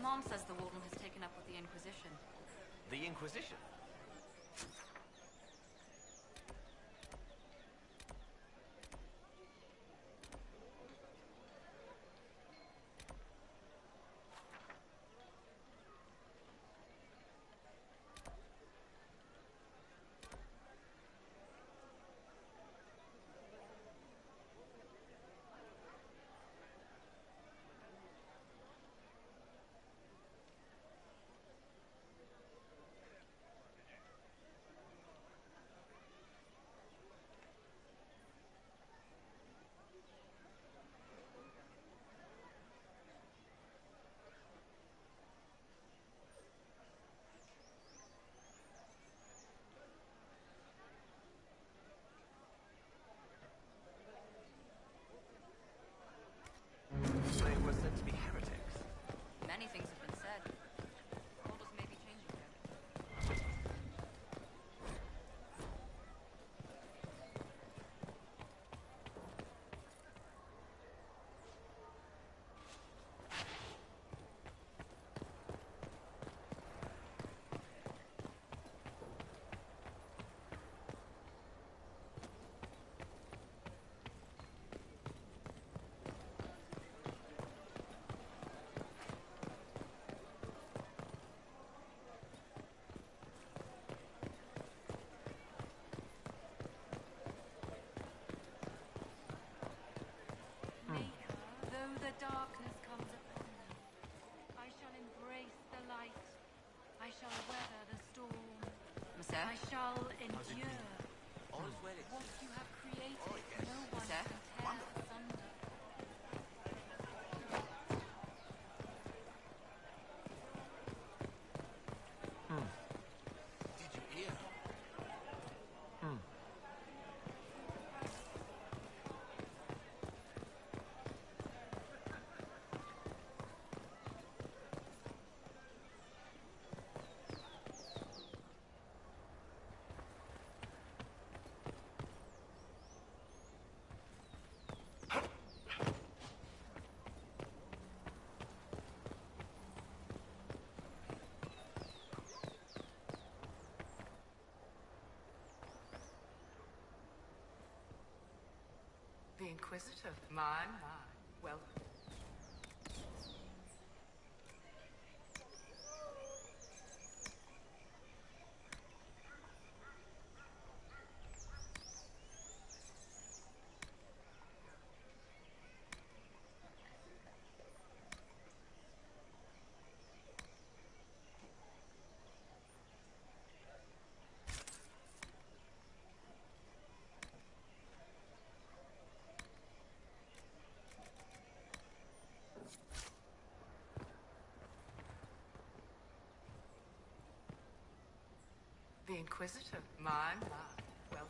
Mom says the Warden has taken up with the Inquisition. The Inquisition? They were said to be heretics. Many things have been said. Orders may be changing though. Though the darkness comes upon me, I shall embrace the light. I shall weather the storm. Monsieur? I shall endure. All's well, What you have created, no one Monsieur? can tear asunder. Did you hear? The Inquisitor. My. Welcome. The Inquisitor. My. Welcome.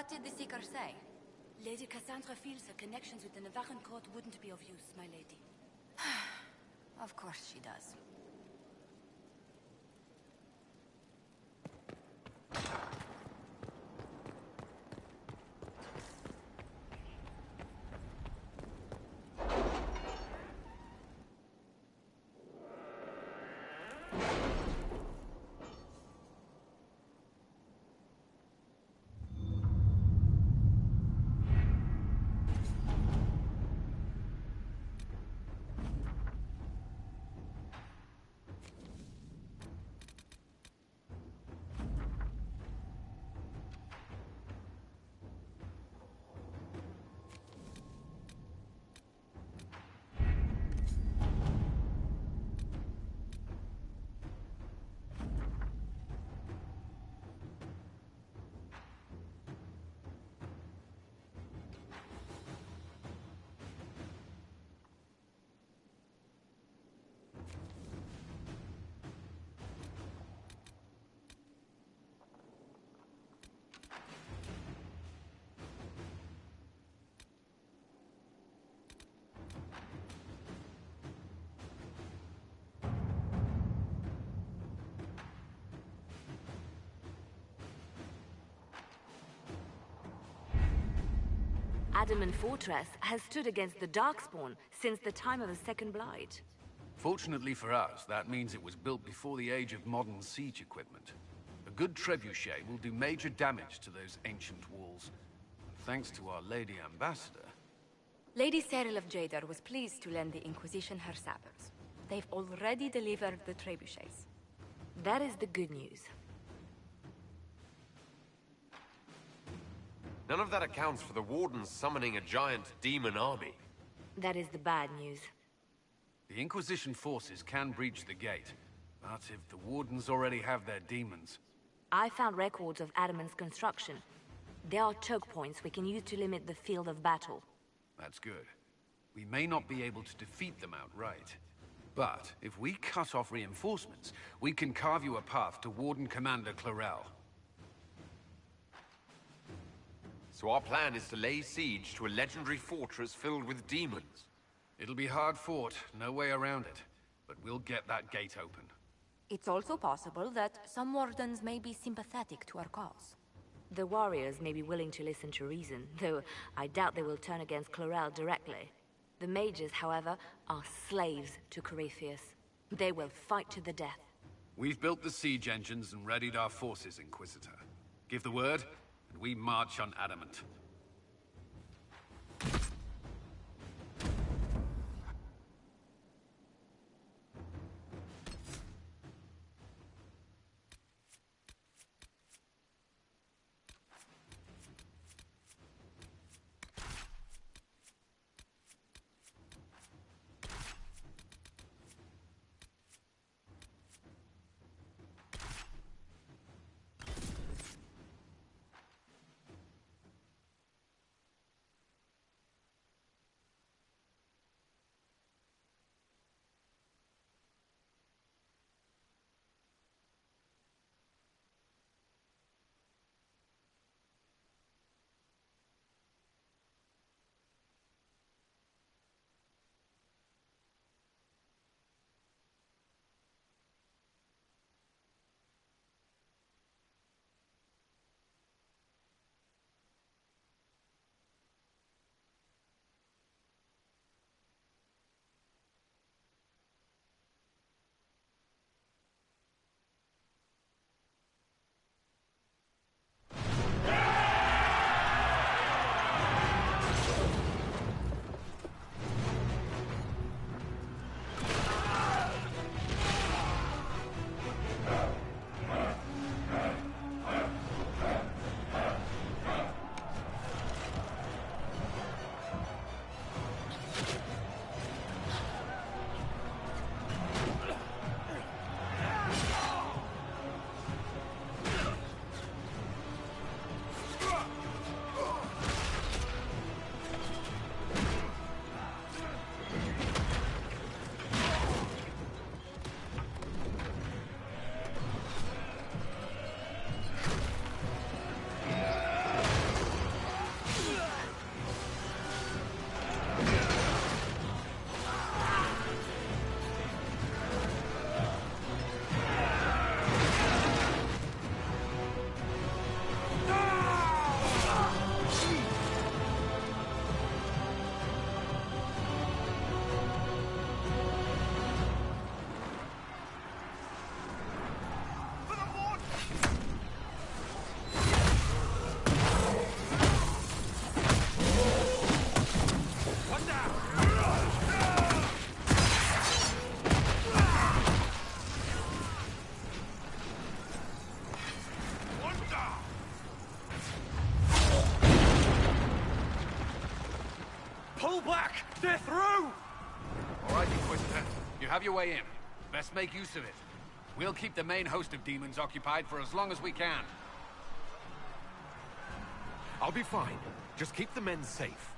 What did the Seeker say? Lady Cassandra feels her connections with the Navajan court wouldn't be of use, my lady. Of course she does. Adamant Fortress has stood against the Darkspawn since the time of the Second Blight. Fortunately for us, that means it was built before the age of modern siege equipment. A good trebuchet will do major damage to those ancient walls. Thanks to our Lady Ambassador... Lady Cyril of Jadar was pleased to lend the Inquisition her sabers. They've already delivered the trebuchets. That is the good news. None of that accounts for the Wardens summoning a giant demon army. That is the bad news. The Inquisition forces can breach the gate, but if the Wardens already have their demons... I found records of Adamant's construction. There are choke points we can use to limit the field of battle. That's good. We may not be able to defeat them outright. But if we cut off reinforcements, we can carve you a path to Warden Commander Clarel. So our plan is to lay siege to a legendary fortress filled with demons. It'll be hard fought, no way around it. But we'll get that gate open. It's also possible that some Wardens may be sympathetic to our cause. The warriors may be willing to listen to reason, though I doubt they will turn against Clarel directly. The mages, however, are slaves to Corypheus. They will fight to the death. We've built the siege engines and readied our forces, Inquisitor. Give the word, and we march on Adamant. Pull back! They're through! All right, Inquisitor. You have your way in. Best make use of it. We'll keep the main host of demons occupied for as long as we can. I'll be fine. Just keep the men safe.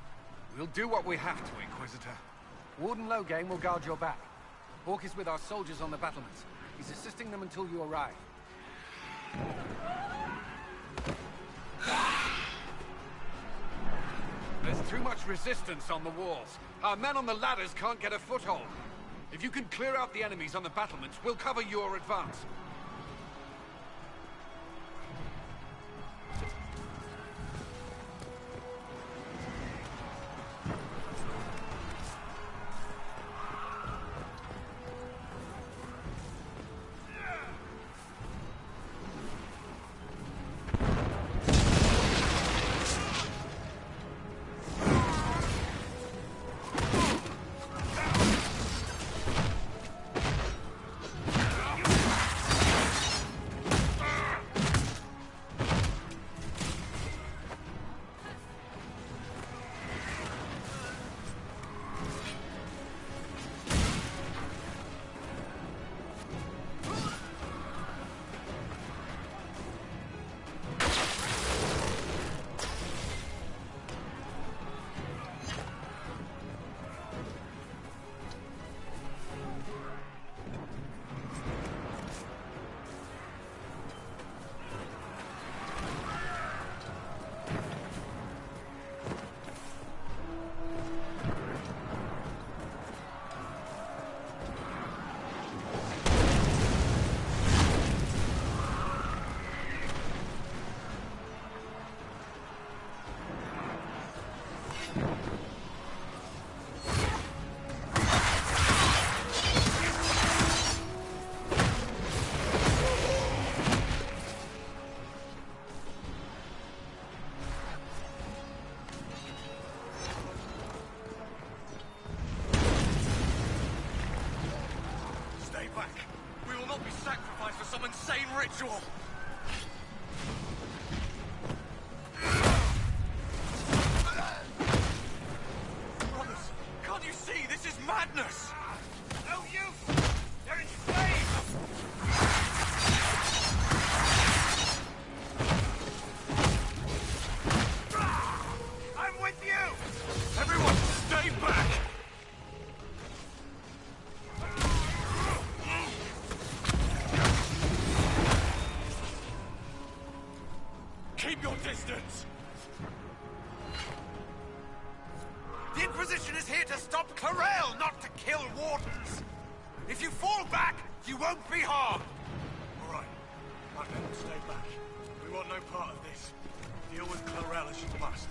We'll do what we have to, Inquisitor. Warden Loghain will guard your back. Hawk is with our soldiers on the battlements. He's assisting them until you arrive. There's too much resistance on the walls. Our men on the ladders can't get a foothold. If you can clear out the enemies on the battlements, we'll cover your advance. Ritual! Brothers, can't you see? This is madness! No use! They're in flames! I'm with you! Everyone, stay back! Keep your distance! The Inquisition is here to stop Clarel, not to kill wardens! If you fall back, you won't be harmed! All right. My men, stay back. We want no part of this. Deal with Clarel as you must.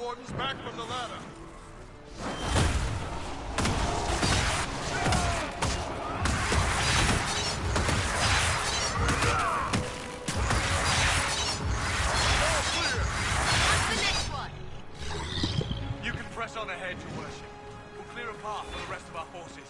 wardens back from the ladder. You can press on ahead, Your Worship. We'll clear a path for the rest of our forces.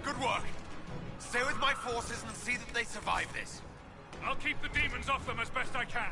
Good work. Stay with my forces and see that they survive this. I'll keep the demons off them as best I can.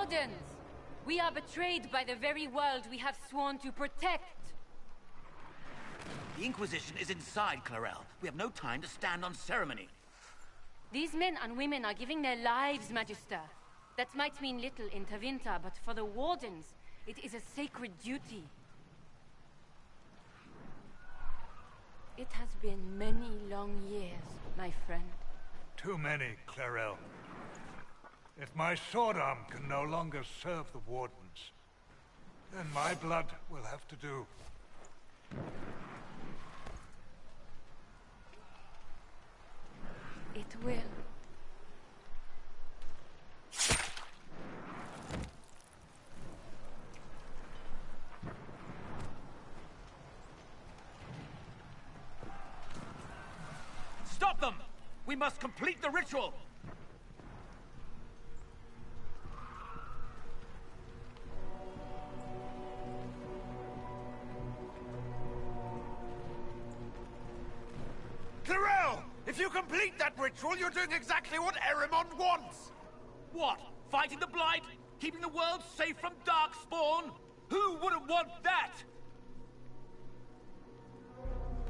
Wardens! We are betrayed by the very world we have sworn to protect. The Inquisition is inside, Clarel. We have no time to stand on ceremony. These men and women are giving their lives, Magister. That might mean little in Tevinter, but for the Wardens, it is a sacred duty. It has been many long years, my friend. Too many, Clarel. If my sword arm can no longer serve the Wardens, then my blood will have to do. It will. Stop them! We must complete the ritual! Clarel! If you complete that ritual, you're doing exactly what Erimond wants! What? Fighting the Blight? Keeping the world safe from Darkspawn? Who wouldn't want that?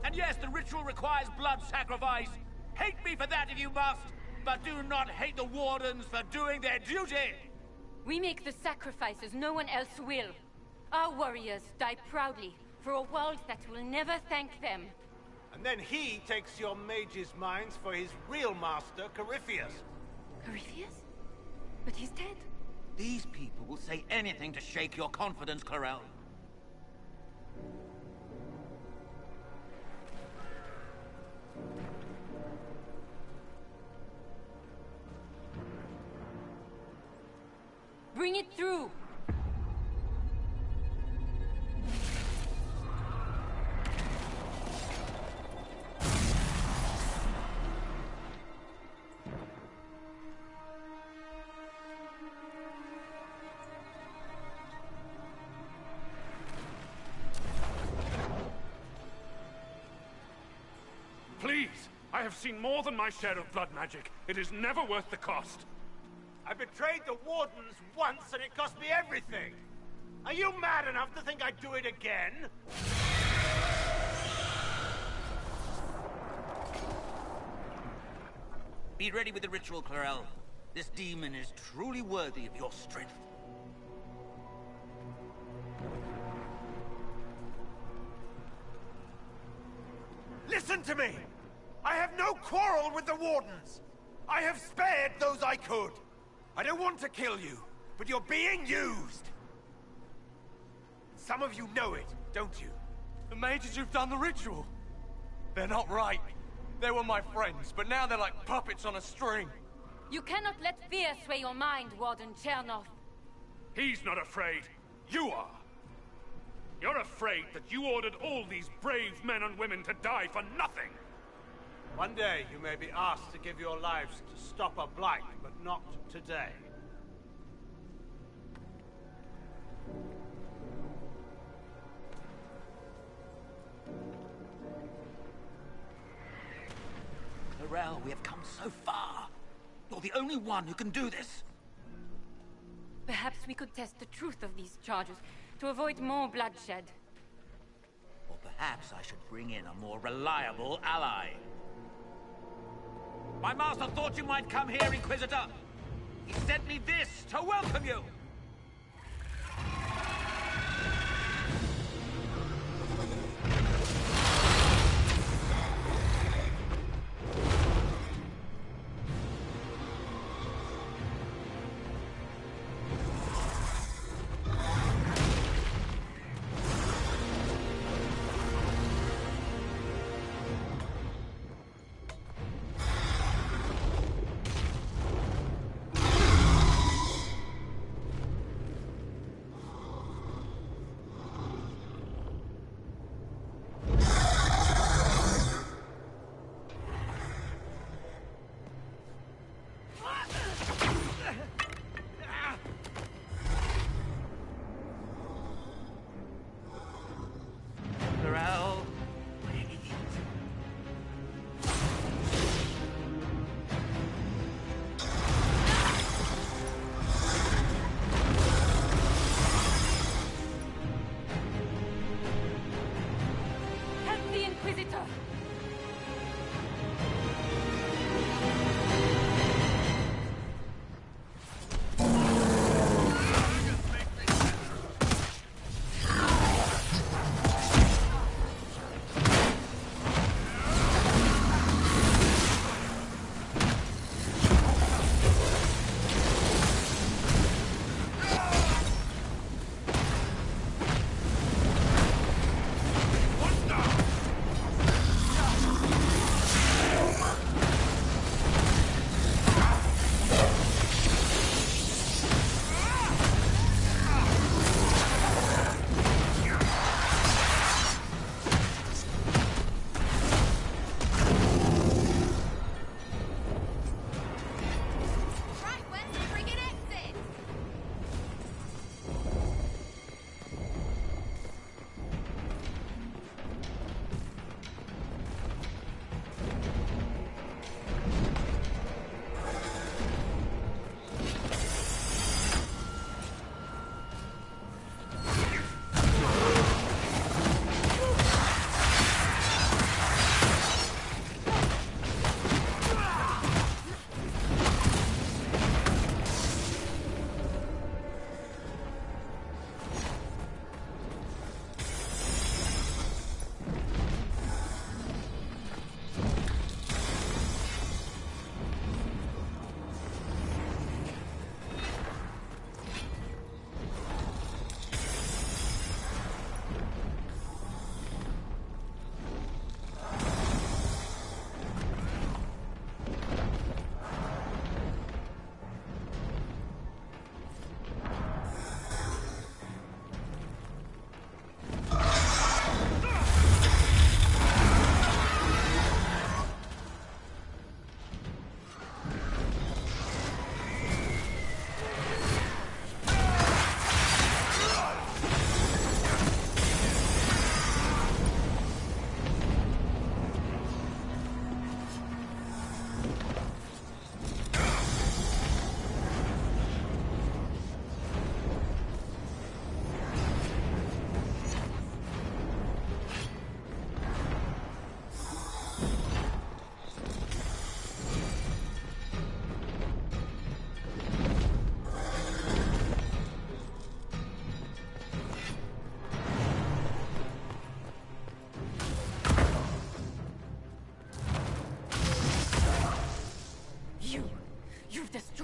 And yes, the ritual requires blood sacrifice. Hate me for that if you must, but do not hate the Wardens for doing their duty! We make the sacrifices no one else will. Our warriors die proudly for a world that will never thank them. And then he takes your mage's minds for his real master, Corypheus. Corypheus? But he's dead. These people will say anything to shake your confidence, Clarel. Bring it through! Please! I have seen more than my share of blood magic. It is never worth the cost. I betrayed the Wardens once and it cost me everything. Are you mad enough to think I'd do it again? Be ready with the ritual, Clarel. This demon is truly worthy of your strength. Listen to me! I have no quarrel with the Wardens! I have spared those I could! I don't want to kill you, but you're being used! Some of you know it, don't you? The mages who've done the ritual. They're not right. They were my friends, but now they're like puppets on a string. You cannot let fear sway your mind, Warden Chernov. He's not afraid. You are. You're afraid that you ordered all these brave men and women to die for nothing. One day you may be asked to give your lives to stop a blight, but not today. Clarel, we have come so far. You're the only one who can do this. Perhaps we could test the truth of these charges to avoid more bloodshed. Or perhaps I should bring in a more reliable ally. My master thought you might come here, Inquisitor. He sent me this to welcome you.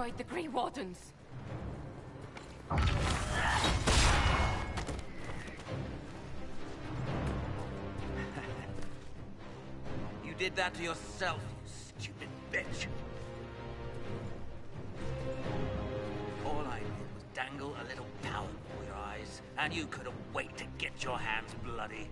destroyed the Grey Wardens. You did that to yourself, you stupid bitch. All I did was dangle a little power before your eyes, and you couldn't wait to get your hands bloody.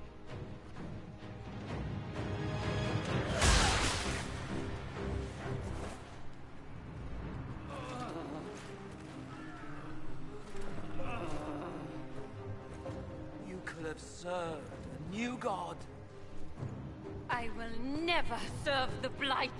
You could have served a new god. I will never serve the Blight.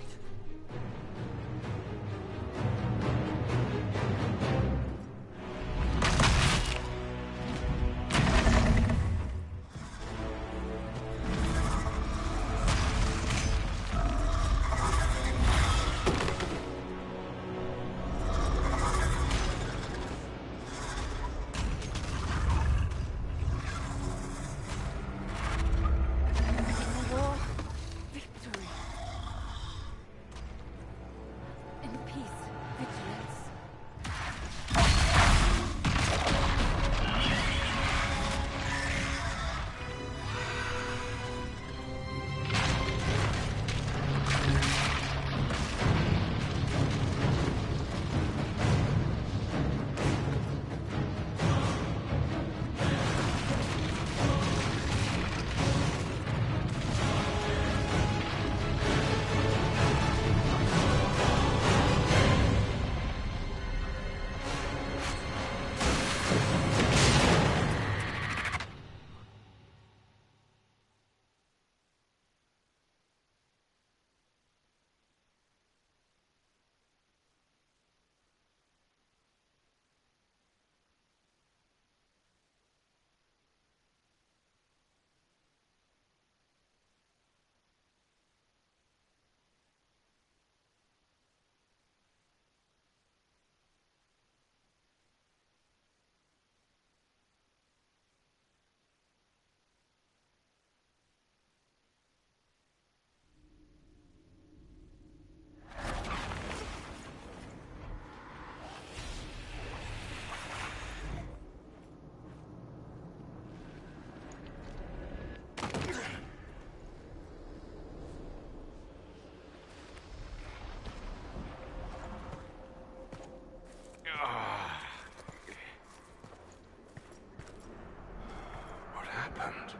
What happened?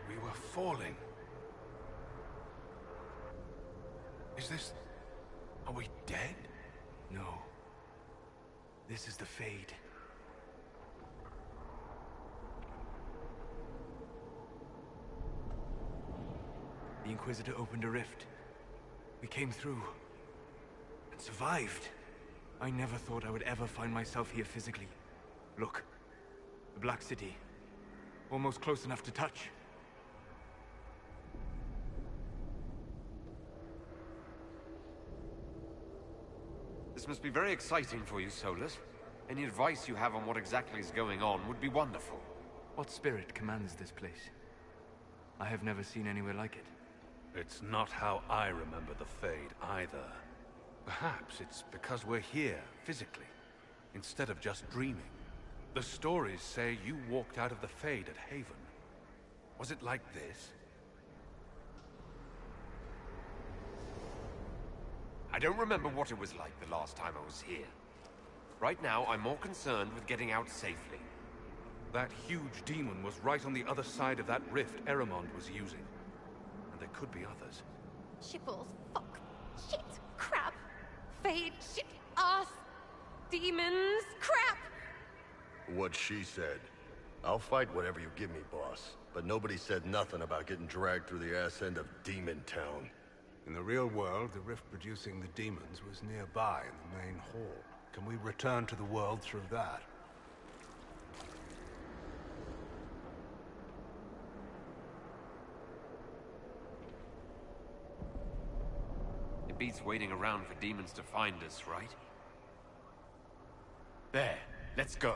We were falling. Is this... Are we dead? No. This is the Fade. The Inquisitor opened a rift. We came through. And survived. I never thought I would ever find myself here physically. Look. The Black City. Almost close enough to touch. This must be very exciting for you, Solus. Any advice you have on what exactly is going on would be wonderful. What spirit commands this place? I have never seen anywhere like it. It's not how I remember the Fade, either. Perhaps it's because we're here, physically, instead of just dreaming. The stories say you walked out of the Fade at Haven. Was it like this? I don't remember what it was like the last time I was here. Right now, I'm more concerned with getting out safely. That huge demon was right on the other side of that rift Eramond was using. And there could be others. Shitballs, fuck, shit, crap, Fade, shit, ass, demons, crap! What she said. I'll fight whatever you give me, boss. But nobody said nothing about getting dragged through the ass end of Demon Town. In the real world, the rift producing the demons was nearby in the main hall. Can we return to the world through that? It beats waiting around for demons to find us, right? There, let's go.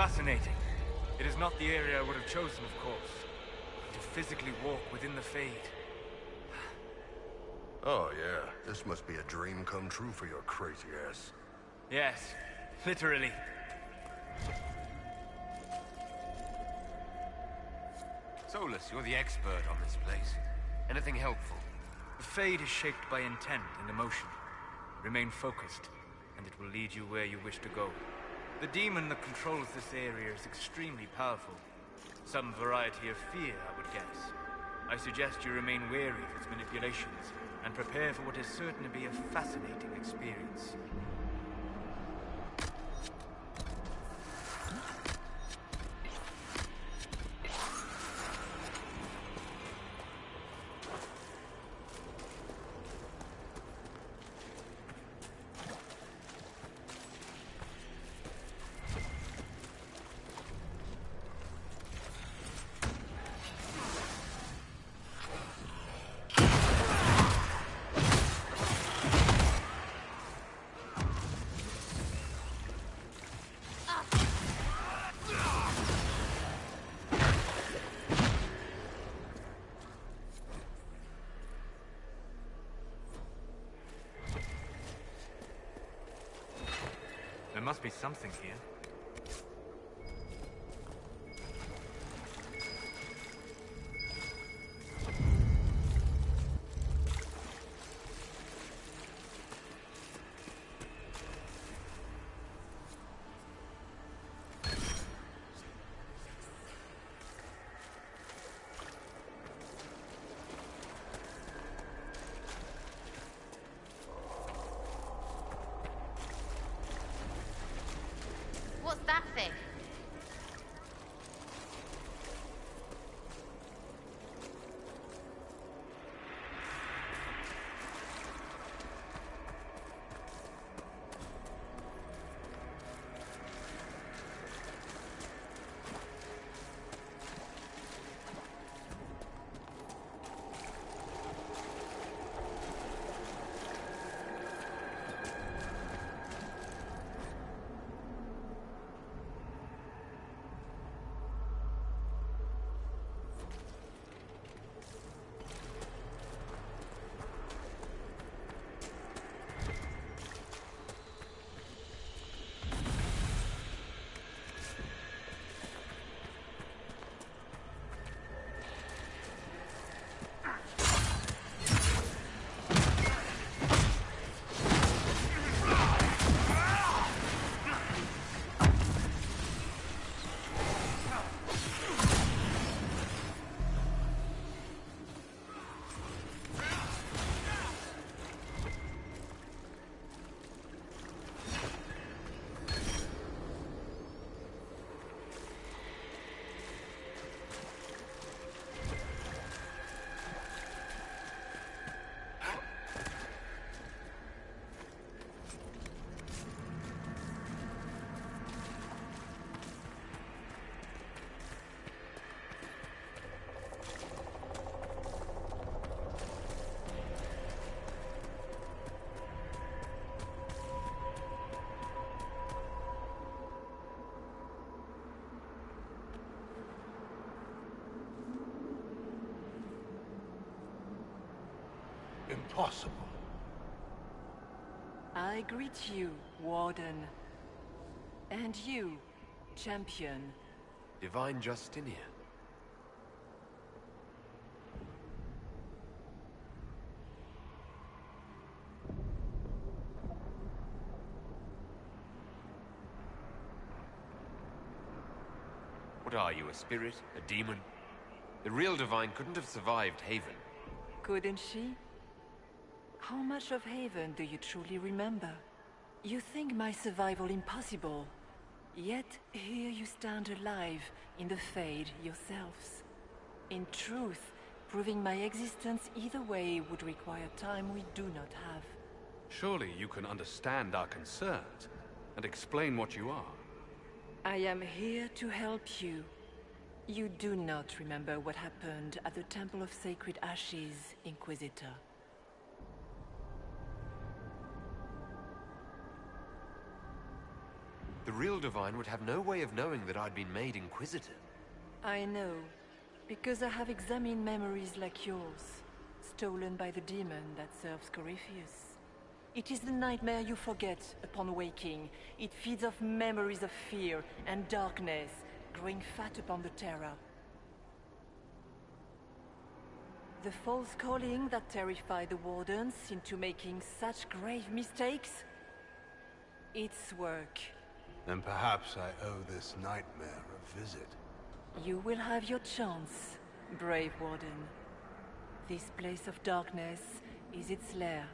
Fascinating. It is not the area I would have chosen, of course. To physically walk within the Fade. Oh, yeah. This must be a dream come true for your crazy ass. Yes, literally. Solus, you're the expert on this place. Anything helpful? The Fade is shaped by intent and emotion. Remain focused, and it will lead you where you wish to go. The demon that controls this area is extremely powerful. Some variety of fear, I would guess. I suggest you remain wary of its manipulations, and prepare for what is certain to be a fascinating experience. There must be something here. What's that thing? Impossible. I greet you, Warden. And you, Champion. Divine Justinian. What are you, a spirit? A demon? The real Divine couldn't have survived Haven. Couldn't she? How much of Haven do you truly remember? You think my survival impossible, yet here you stand alive in the Fade yourselves. In truth, proving my existence either way would require time we do not have. Surely you can understand our concerns and explain what you are. I am here to help you. You do not remember what happened at the Temple of Sacred Ashes, Inquisitor. The real Divine would have no way of knowing that I'd been made Inquisitor. I know, because I have examined memories like yours, stolen by the demon that serves Corypheus. It is the nightmare you forget upon waking. It feeds off memories of fear and darkness, growing fat upon the terror. The false calling that terrified the Wardens into making such grave mistakes? It's work. And perhaps I owe this nightmare a visit. You will have your chance, brave Warden. This place of darkness is its lair.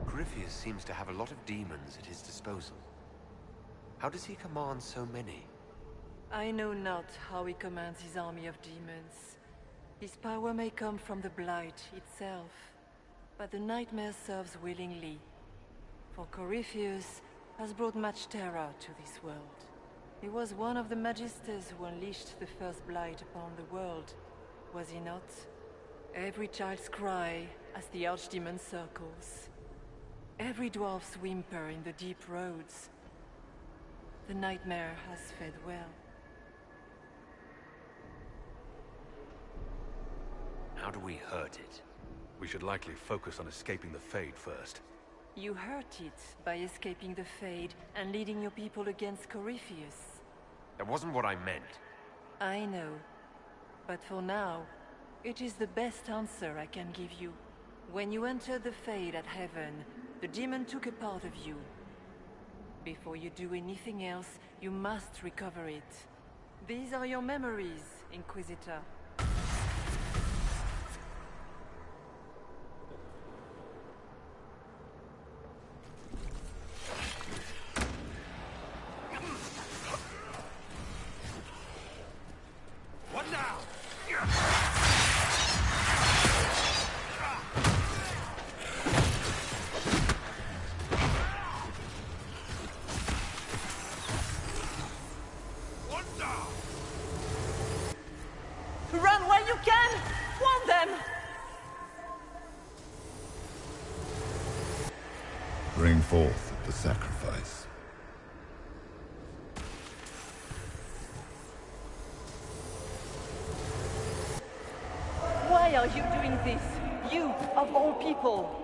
Corypheus seems to have a lot of demons at his disposal. How does he command so many? I know not how he commands his army of demons. His power may come from the Blight itself, but the nightmare serves willingly. For Corypheus has brought much terror to this world. He was one of the Magisters who unleashed the first Blight upon the world, was he not? Every child's cry as the Archdemon circles. Every dwarf's whimper in the deep roads. The nightmare has fed well. How do we hurt it? We should likely focus on escaping the Fade first. You hurt it by escaping the Fade and leading your people against Corypheus. That wasn't what I meant. I know. But for now, it is the best answer I can give you. When you entered the Fade at Heaven, the demon took a part of you. Before you do anything else, you must recover it. These are your memories, Inquisitor. What now? Run where you can! Warn them! Bring forth the sacrifice. Why are you doing this? You, of all people!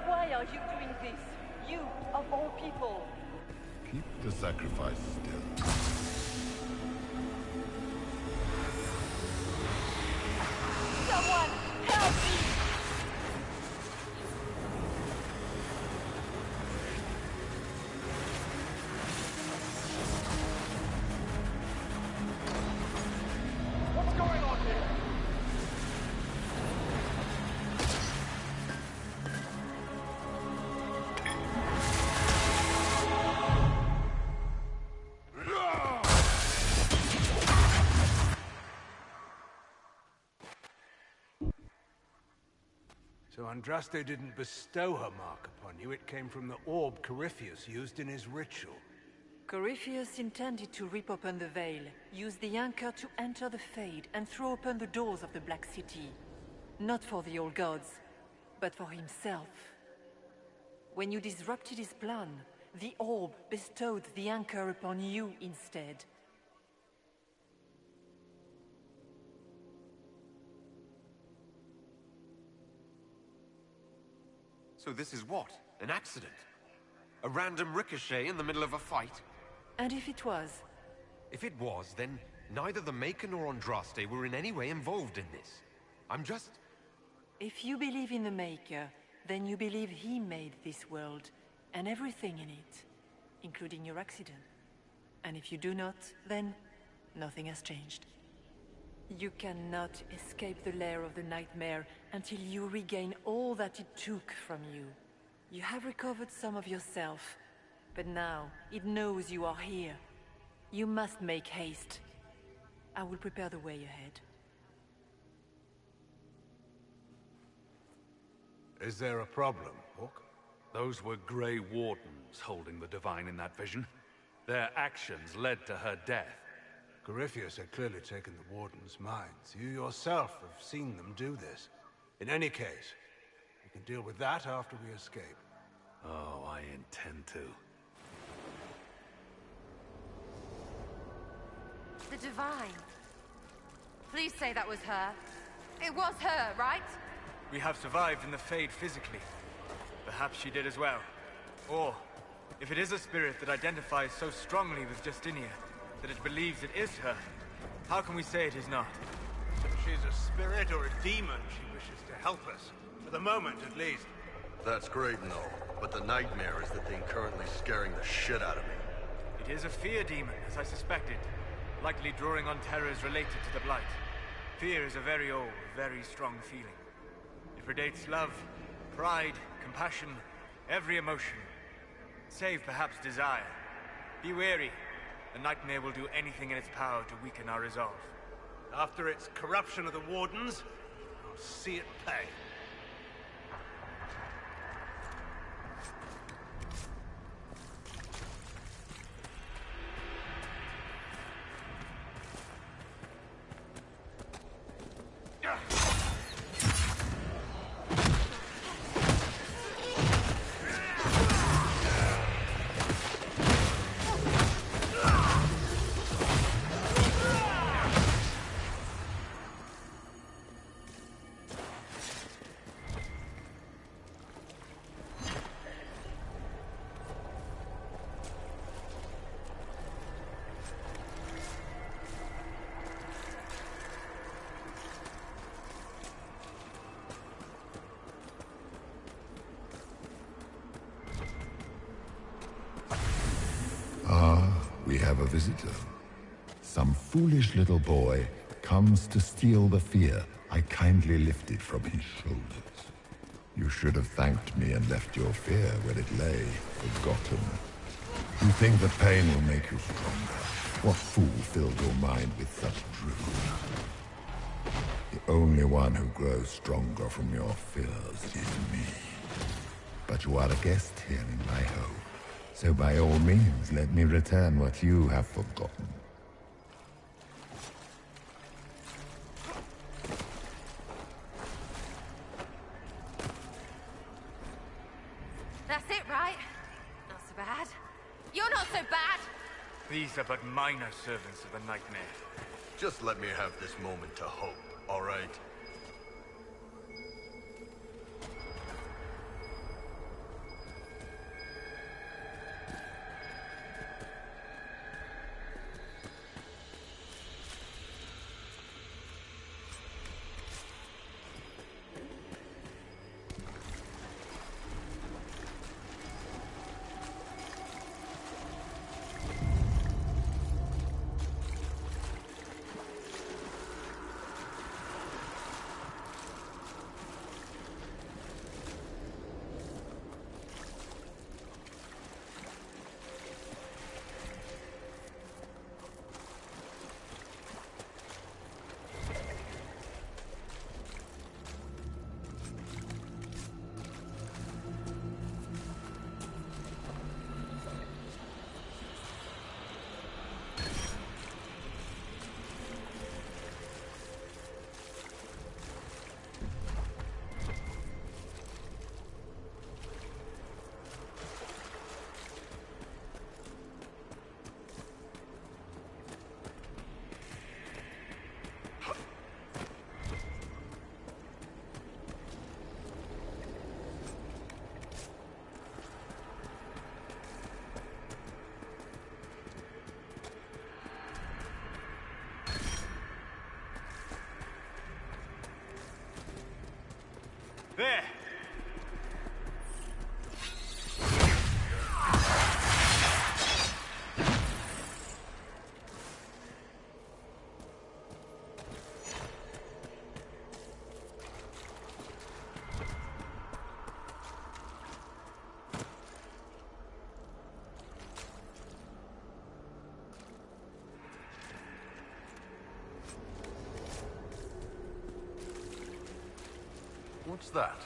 Why are you doing this? You, of all people! Keep the sacrifice still. Someone, help me! What's going on here? So Andraste didn't bestow her mark upon you, it came from the orb Corypheus used in his ritual. Corypheus intended to rip open the veil, use the anchor to enter the Fade, and throw open the doors of the Black City. Not for the old gods, but for himself. When you disrupted his plan, the orb bestowed the anchor upon you instead. So this is what? An accident? A random ricochet in the middle of a fight? And if it was? If it was, then neither the Maker nor Andraste were in any way involved in this. I'm just... If you believe in the Maker, then you believe he made this world. and everything in it, including your accident. And if you do not, then nothing has changed. You cannot escape the lair of the nightmare until you regain all that it took from you. You have recovered some of yourself, but now it knows you are here. You must make haste. I will prepare the way ahead. Is there a problem, Hawk? Those were Grey Wardens holding the Divine in that vision. Their actions led to her death. Corypheus had clearly taken the Warden's minds. You yourself have seen them do this. In any case, we can deal with that after we escape. Oh, I intend to. The Divine. Please say that was her. It was her, right? We have survived in the Fade physically. Perhaps she did as well. Or, if it is a spirit that identifies so strongly with Justinia, that it believes it is her, how can we say it is not? If she's a spirit or a demon, she wishes to help us. For the moment, at least. That's great and all, but the nightmare is the thing currently scaring the shit out of me. It is a fear demon, as I suspected, likely drawing on terrors related to the Blight. Fear is a very old, very strong feeling. It predates love, pride, compassion, every emotion, save perhaps desire. Be wary. The nightmare will do anything in its power to weaken our resolve. After its corruption of the Wardens, I'll see it pay. We have a visitor. Some foolish little boy comes to steal the fear I kindly lifted from his shoulders. You should have thanked me and left your fear where it lay, forgotten. You think that pain will make you stronger? What fool filled your mind with such dreams? The only one who grows stronger from your fears is me. But you are a guest here in my home. So by all means, let me return what you have forgotten. That's it, right? Not so bad. You're not so bad! These are but minor servants of the nightmare. Just let me have this moment to hope, all right? What's that?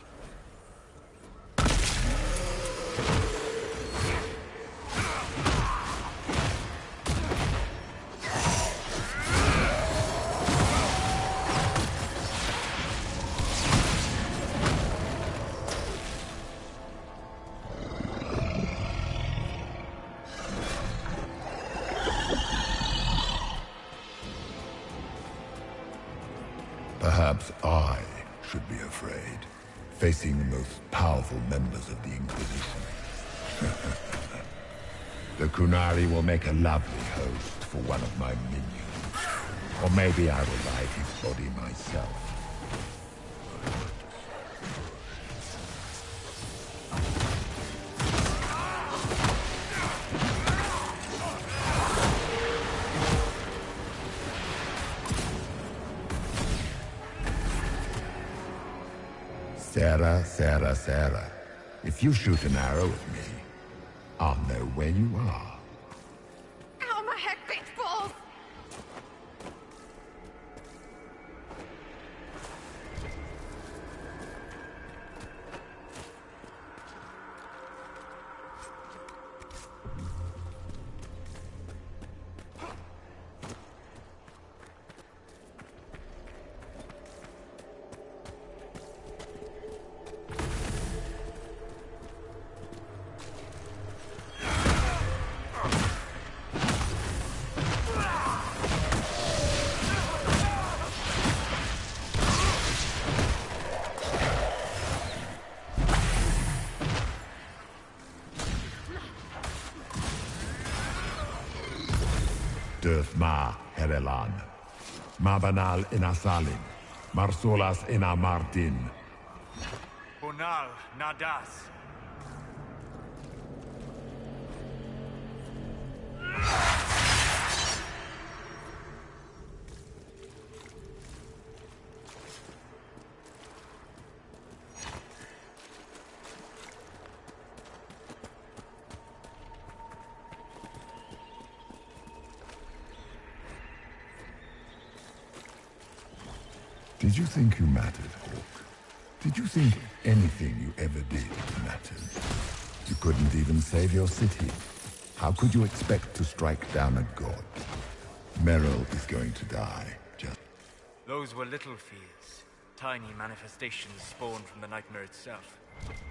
Perhaps I should be afraid, facing the most powerful members of the Inquisition. The Kunari will make a lovely host for one of my minions. Or maybe I will ride his body myself. Sarah. If you shoot an arrow at me, I'll know where you are. Ow, my head, bitch balls! Ma Herelan, Mabanal Inasalin, Marsolas Ina Martin. Bonal Nadas. Did you think you mattered, Hawk? Did you think anything you ever did mattered? You couldn't even save your city. How could you expect to strike down a god? Meryl is going to die, just... Those were little fears. Tiny manifestations spawned from the nightmare itself.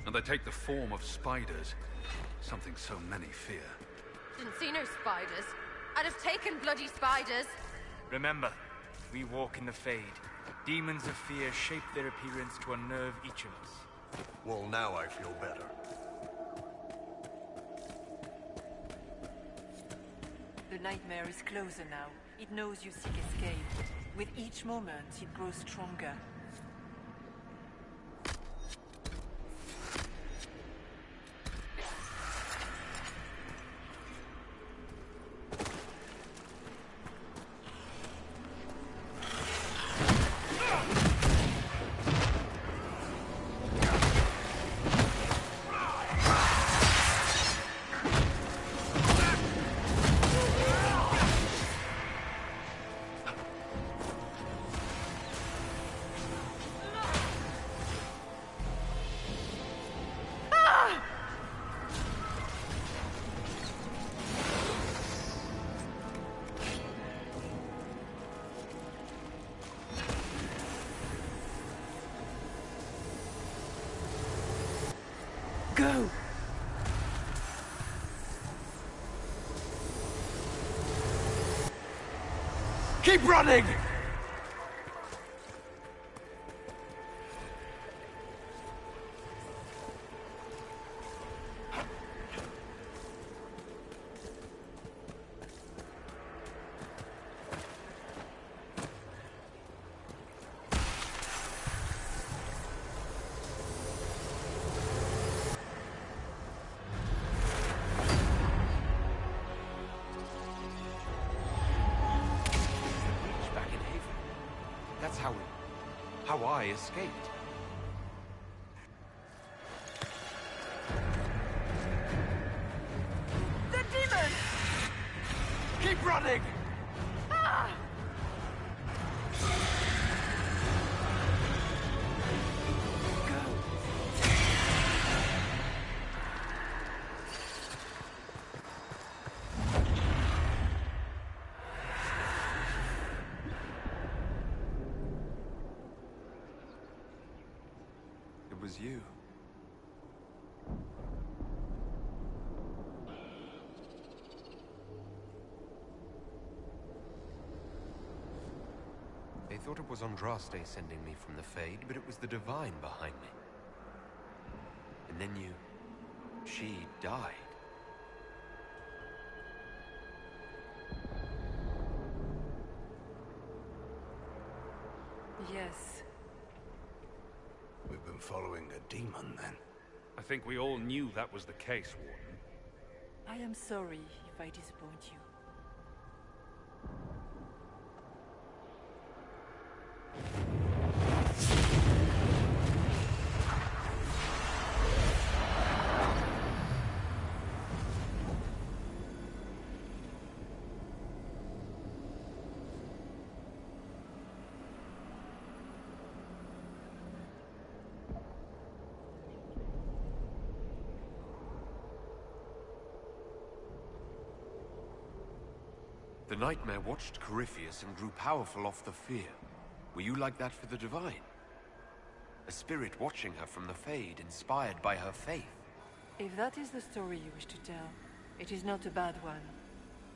And they take the form of spiders. Something so many fear. Didn't see no spiders. I'd have taken bloody spiders. Remember, we walk in the Fade. Demons of fear shape their appearance to unnerve each of us. Well, now I feel better. The nightmare is closer now. It knows you seek escape. With each moment, it grows stronger. Go! Keep running! How I escaped. The demon! Keep running! Ah! Go! was you. They thought it was Andraste sending me from the Fade, but it was the Divine behind me. And then she died. Yes. We've been following a demon, then. I think we all knew that was the case, Warden. I am sorry if I disappoint you. The Nightmare watched Corypheus and grew powerful off the fear. Were you like that for the Divine? A spirit watching her from the Fade, inspired by her faith. If that is the story you wish to tell, it is not a bad one.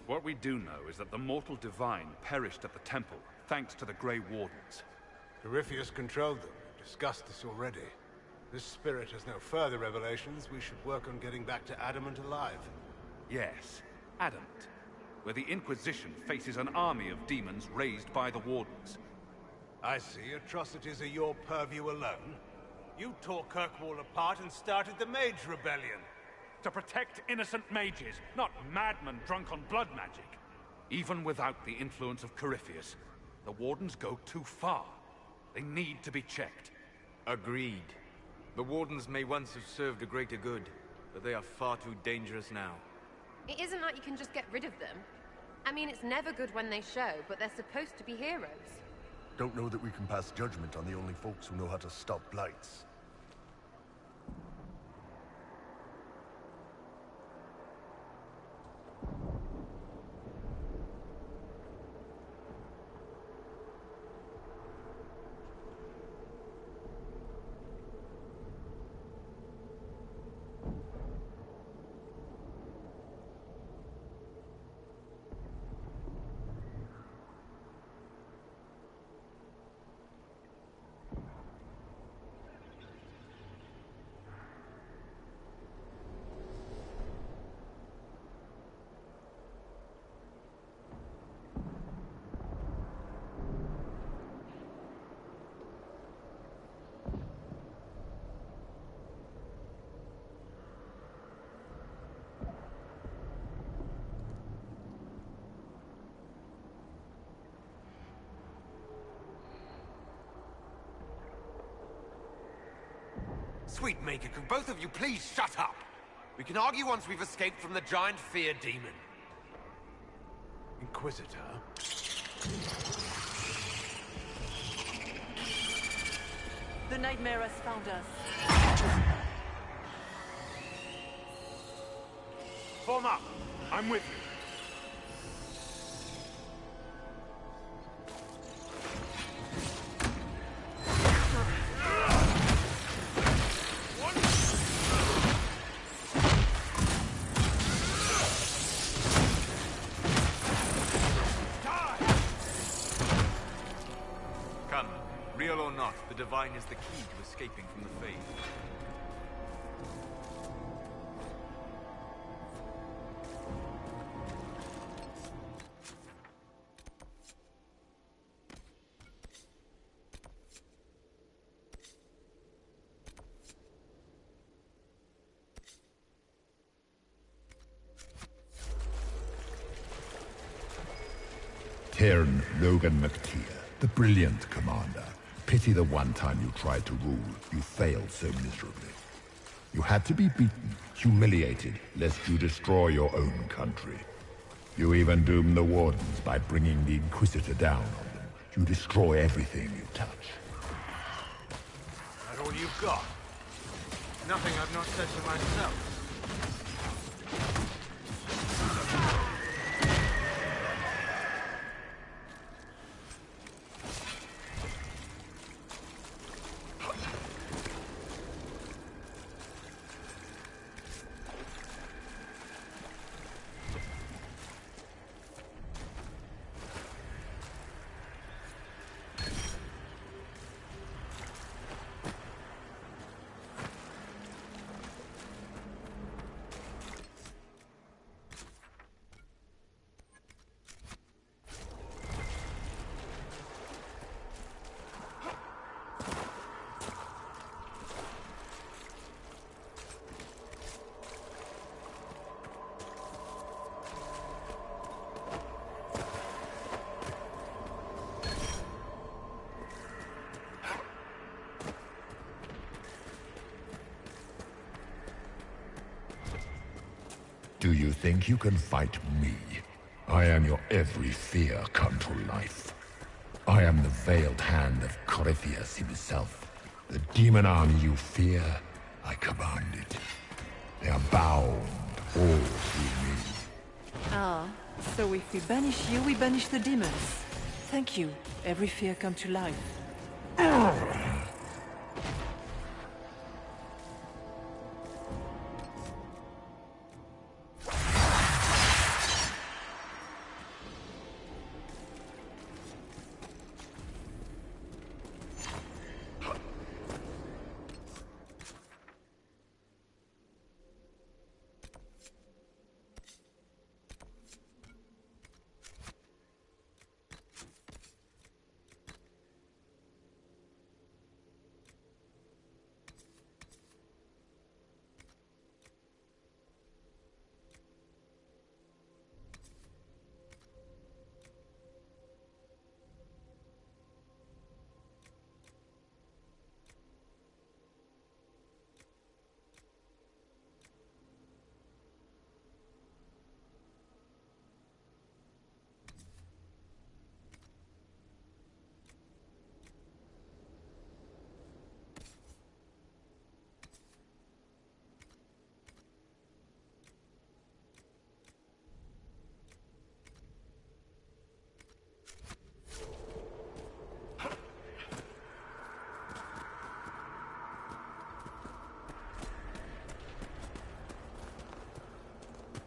What we do know is that the mortal Divine perished at the temple, thanks to the Grey Wardens. Corypheus controlled them. We discussed this already. This spirit has no further revelations. We should work on getting back to Adamant alive. Yes, Adamant, where the Inquisition faces an army of demons raised by the Wardens. I see. Atrocities are your purview alone. You tore Kirkwall apart and started the Mage Rebellion. To protect innocent mages, not madmen drunk on blood magic. Even without the influence of Corypheus, the Wardens go too far. They need to be checked. Agreed. The Wardens may once have served a greater good, but they are far too dangerous now. It isn't like you can just get rid of them. I mean, it's never good when they show, but they're supposed to be heroes. Don't know that we can pass judgment on the only folks who know how to stop blights. Sweet Maker, could both of you please shut up? We can argue once we've escaped from the giant fear demon. Inquisitor? The Nightmare has found us. Form up! I'm with you. Real or not, the Divine is the key to escaping from the Fade. Cairn Logan McTeer, the brilliant commander. Pity the one time you tried to rule, you failed so miserably. You had to be beaten, humiliated, lest you destroy your own country. You even doomed the Wardens by bringing the Inquisitor down on them. You destroy everything you touch. That all you've got? Nothing I've not said to myself. You think you can fight me? I am your every fear come to life. I am the veiled hand of Corypheus himself. The demon army you fear, I command it. They are bound all through me. Ah, so if we banish you, we banish the demons. Thank you. Every fear come to life.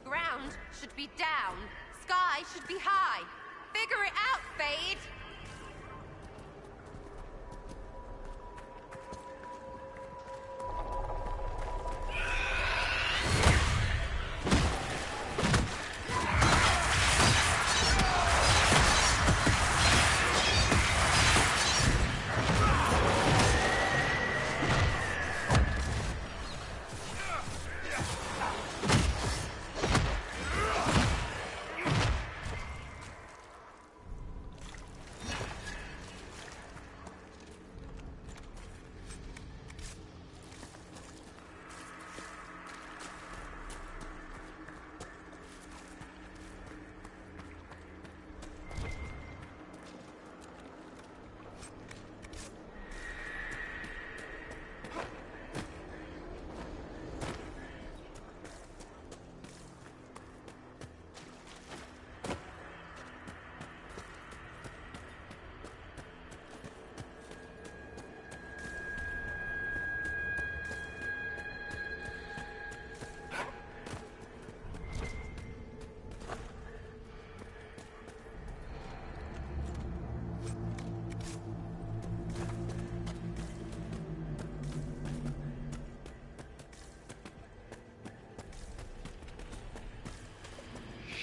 Ground should be down. Sky should be high. Figure it out, Fade!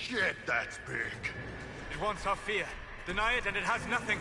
Shit, that's big. It wants our fear. Deny it and it has nothing.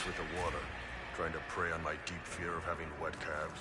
with the water, trying to prey on my deep fear of having wet calves.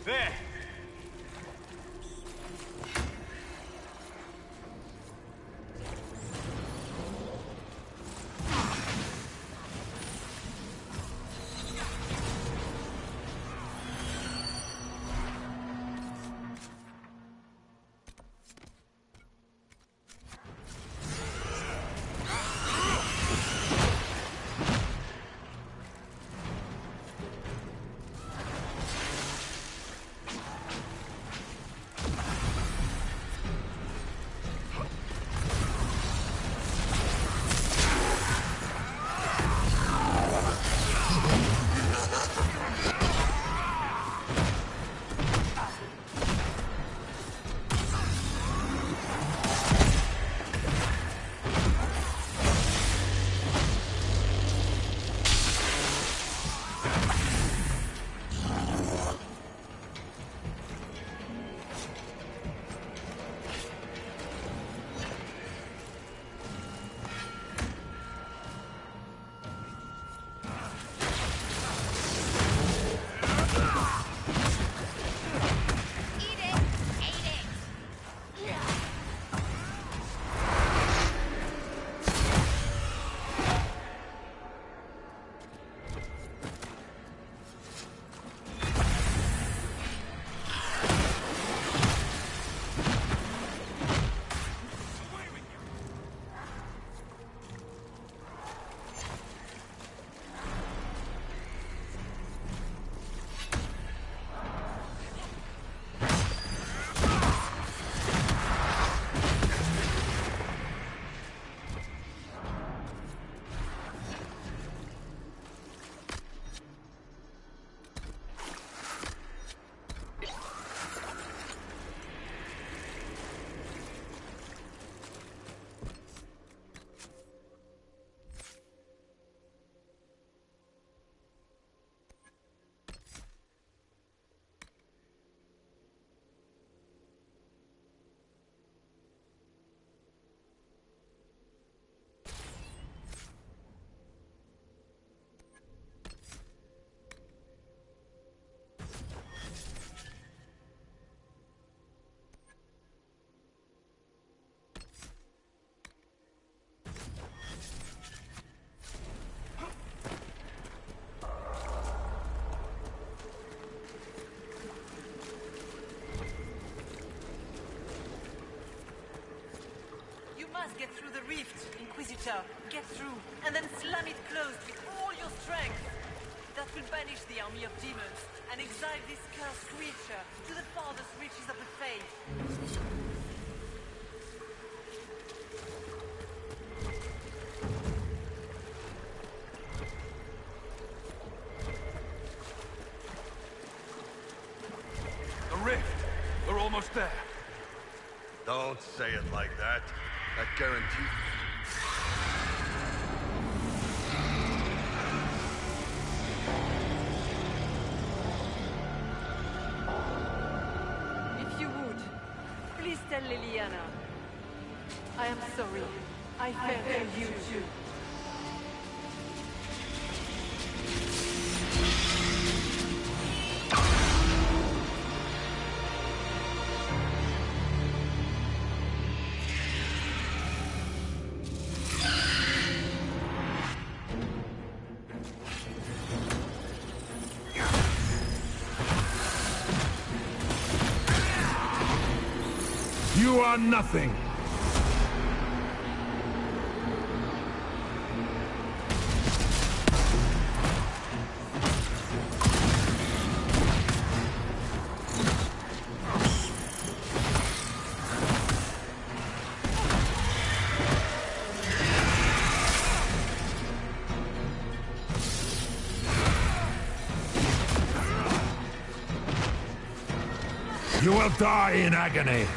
There! rift, Inquisitor. Get through, and then slam it closed with all your strength. That will banish the army of demons and exile this cursed creature to the farthest reaches of the faith. The rift! We're almost there. Don't say it like that. That guarantee... If you would, please tell Liliana. I am sorry. I failed for you too. You are nothing! You will die in agony!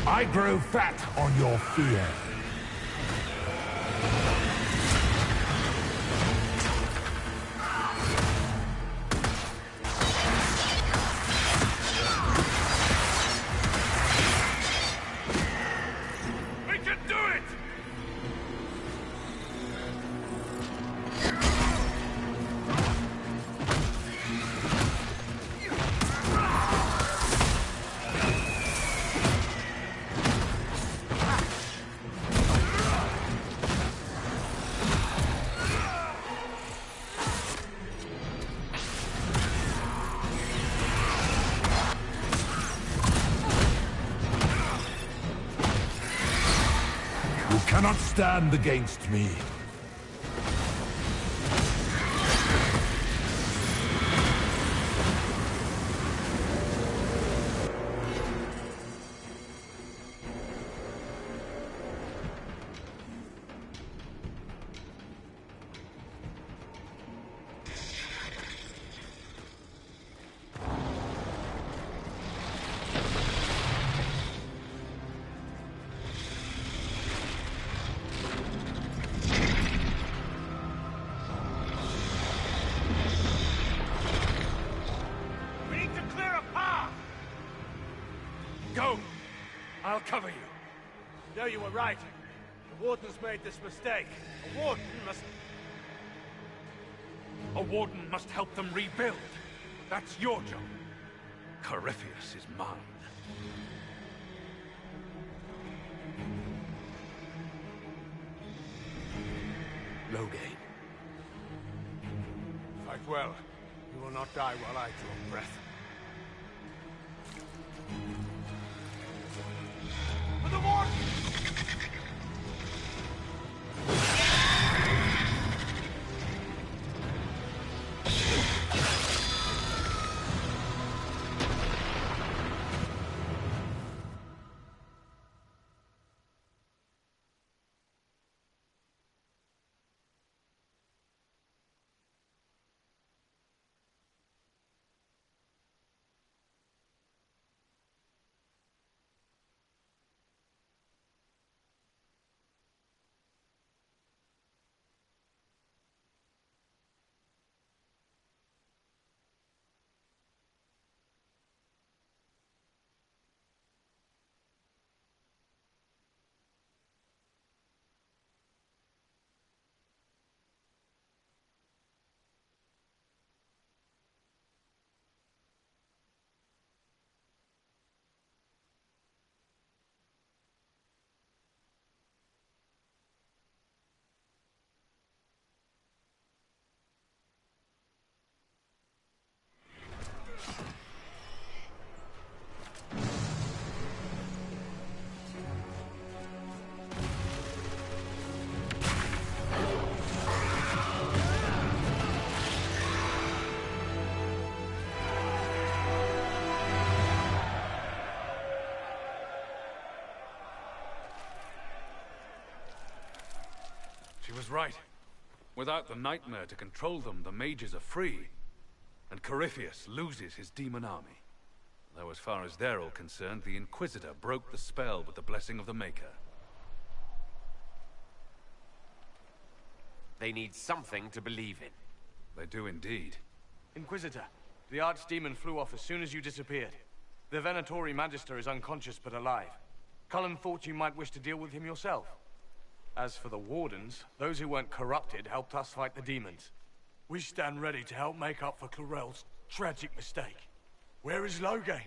I grow fat on your fear. We can do it! You cannot stand against me. Go! I'll cover you. No, you were right. The Warden's made this mistake. A Warden must... A Warden must help them rebuild. That's your job. Corypheus is mine. Loghain. Fight well. You will not die while I draw breath. For the Warden! was right. Without the nightmare to control them, the mages are free. And Corypheus loses his demon army. Though as far as they're all concerned, the Inquisitor broke the spell with the blessing of the Maker. They need something to believe in. They do indeed. Inquisitor, the Archdemon flew off as soon as you disappeared. The Venatori Magister is unconscious but alive. Cullen thought you might wish to deal with him yourself. As for the Wardens, those who weren't corrupted helped us fight the demons. We stand ready to help make up for Clarel's tragic mistake. Where is Loghain?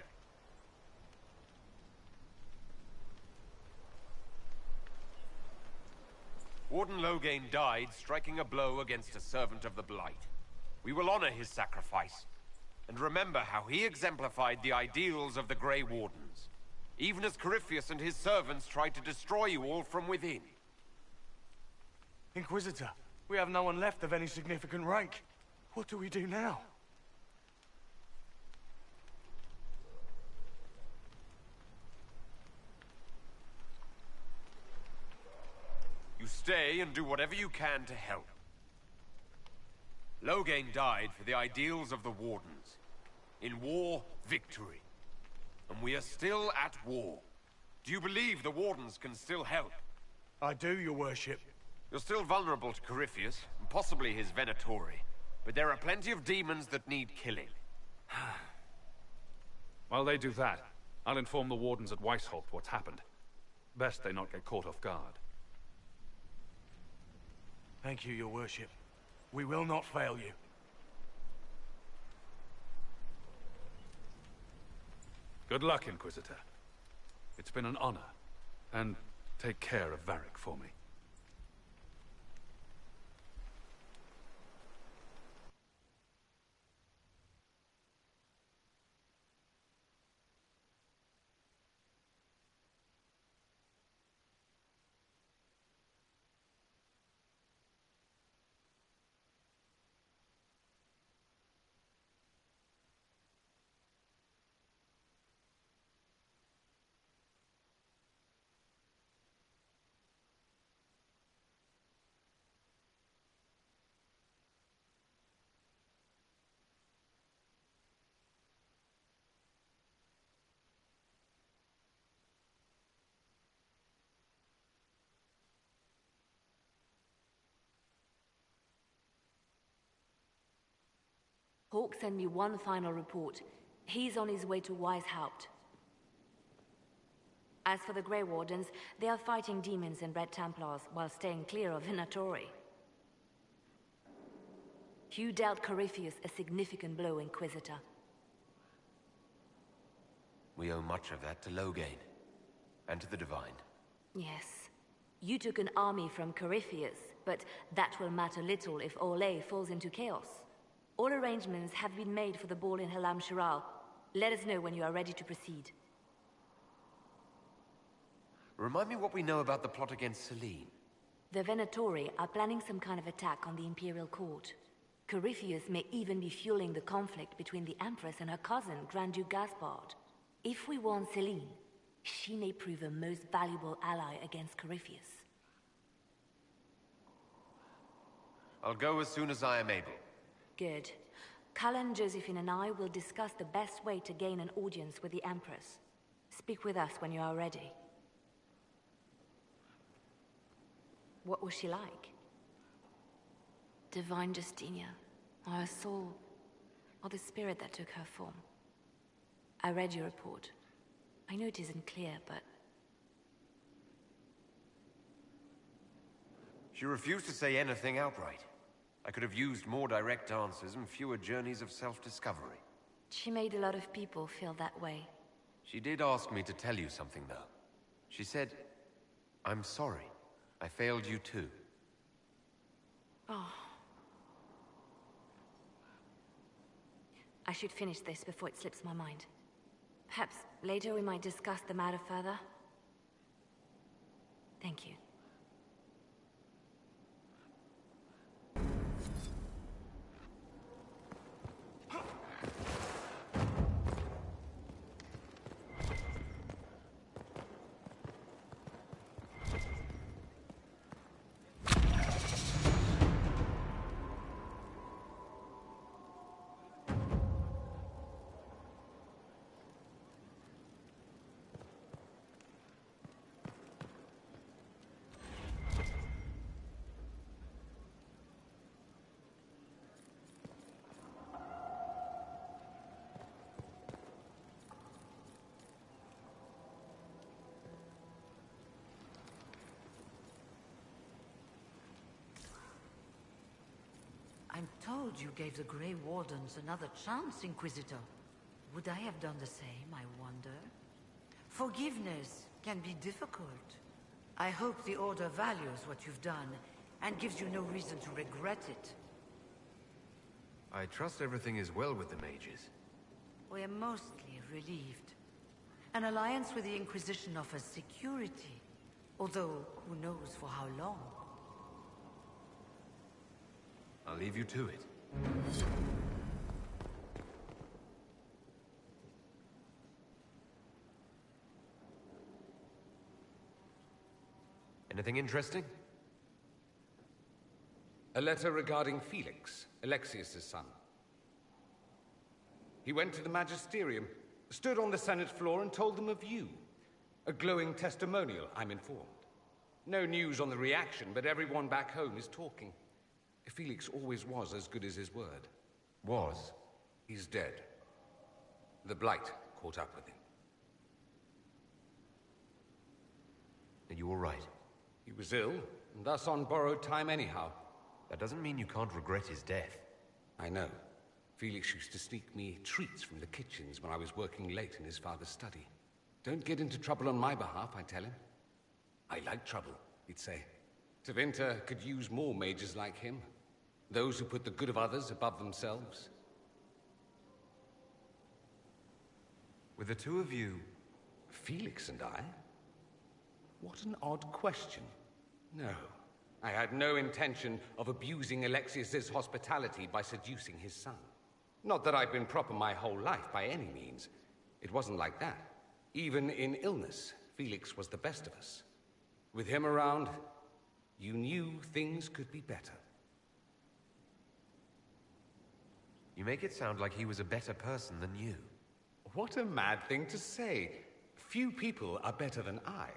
Warden Loghain died striking a blow against a servant of the Blight. We will honor his sacrifice, and remember how he exemplified the ideals of the Grey Wardens, even as Corypheus and his servants tried to destroy you all from within. Inquisitor, we have no one left of any significant rank. What do we do now? You stay and do whatever you can to help. Loghain died for the ideals of the Wardens. In war, victory. And we are still at war. Do you believe the Wardens can still help? I do, your worship. You're still vulnerable to Corypheus, and possibly his Venatori. But there are plenty of demons that need killing. While they do that, I'll inform the Wardens at Weishaupt what's happened. Best they not get caught off guard. Thank you, your worship. We will not fail you. Good luck, Inquisitor. It's been an honor. And take care of Varric for me. Hawk sent me one final report. He's on his way to Weishaupt. As for the Grey Wardens, they are fighting demons and Red Templars while staying clear of Venatori. You dealt Corypheus a significant blow, Inquisitor. We owe much of that to Loghain, and to the Divine. Yes. You took an army from Corypheus, but that will matter little if Orlais falls into chaos. All arrangements have been made for the ball in Halam Shiral. Let us know when you are ready to proceed. Remind me what we know about the plot against Selene. The Venatori are planning some kind of attack on the Imperial Court. Corypheus may even be fueling the conflict between the Empress and her cousin, Grand Duke Gaspard. If we warn Selene, she may prove a most valuable ally against Corypheus. I'll go as soon as I am able. Good. Cullen, Josephine and I will discuss the best way to gain an audience with the Empress. Speak with us when you are ready. What was she like? Divine Justinia, or her soul, or the spirit that took her form. I read your report. I know it isn't clear, but... She refused to say anything outright. I could have used more direct answers and fewer journeys of self-discovery. She made a lot of people feel that way. She did ask me to tell you something, though. She said, "I'm sorry. I failed you too." Oh. I should finish this before it slips my mind. Perhaps later we might discuss the matter further. Thank you. told you gave the Grey Wardens another chance, Inquisitor. Would I have done the same, I wonder? Forgiveness can be difficult. I hope the Order values what you've done and gives you no reason to regret it. I trust everything is well with the mages. We're mostly relieved. An alliance with the Inquisition offers security, although who knows for how long. I'll leave you to it. Anything interesting? A letter regarding Felix, Alexius's son. He went to the Magisterium, stood on the Senate floor and told them of you. A glowing testimonial, I'm informed. No news on the reaction, but everyone back home is talking. Felix always was as good as his word. Was? He's dead. The Blight caught up with him. Are you all right? He was ill, and thus on borrowed time anyhow. That doesn't mean you can't regret his death. I know. Felix used to sneak me treats from the kitchens when I was working late in his father's study. Don't get into trouble on my behalf, I tell him. I like trouble, he'd say. Tevinter could use more mages like him. Those who put the good of others above themselves. With the two of you... Felix and I? What an odd question. No, I had no intention of abusing Alexius's hospitality by seducing his son. Not that I've been proper my whole life, by any means. It wasn't like that. Even in illness, Felix was the best of us. With him around, you knew things could be better. You make it sound like he was a better person than you. What a mad thing to say. Few people are better than I.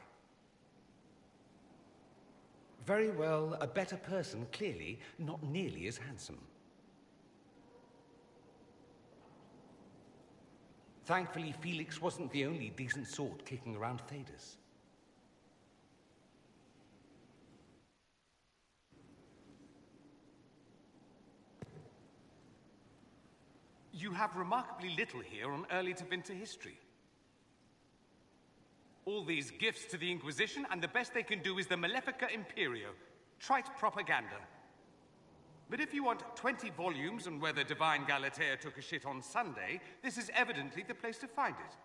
Very well, a better person, clearly, not nearly as handsome. Thankfully, Felix wasn't the only decent sort kicking around Thedas. You have remarkably little here on early Tevinter history. All these gifts to the Inquisition, and the best they can do is the Malefica Imperio. Trite propaganda. But if you want 20 volumes on whether Divine Galatea took a shit on Sunday, this is evidently the place to find it.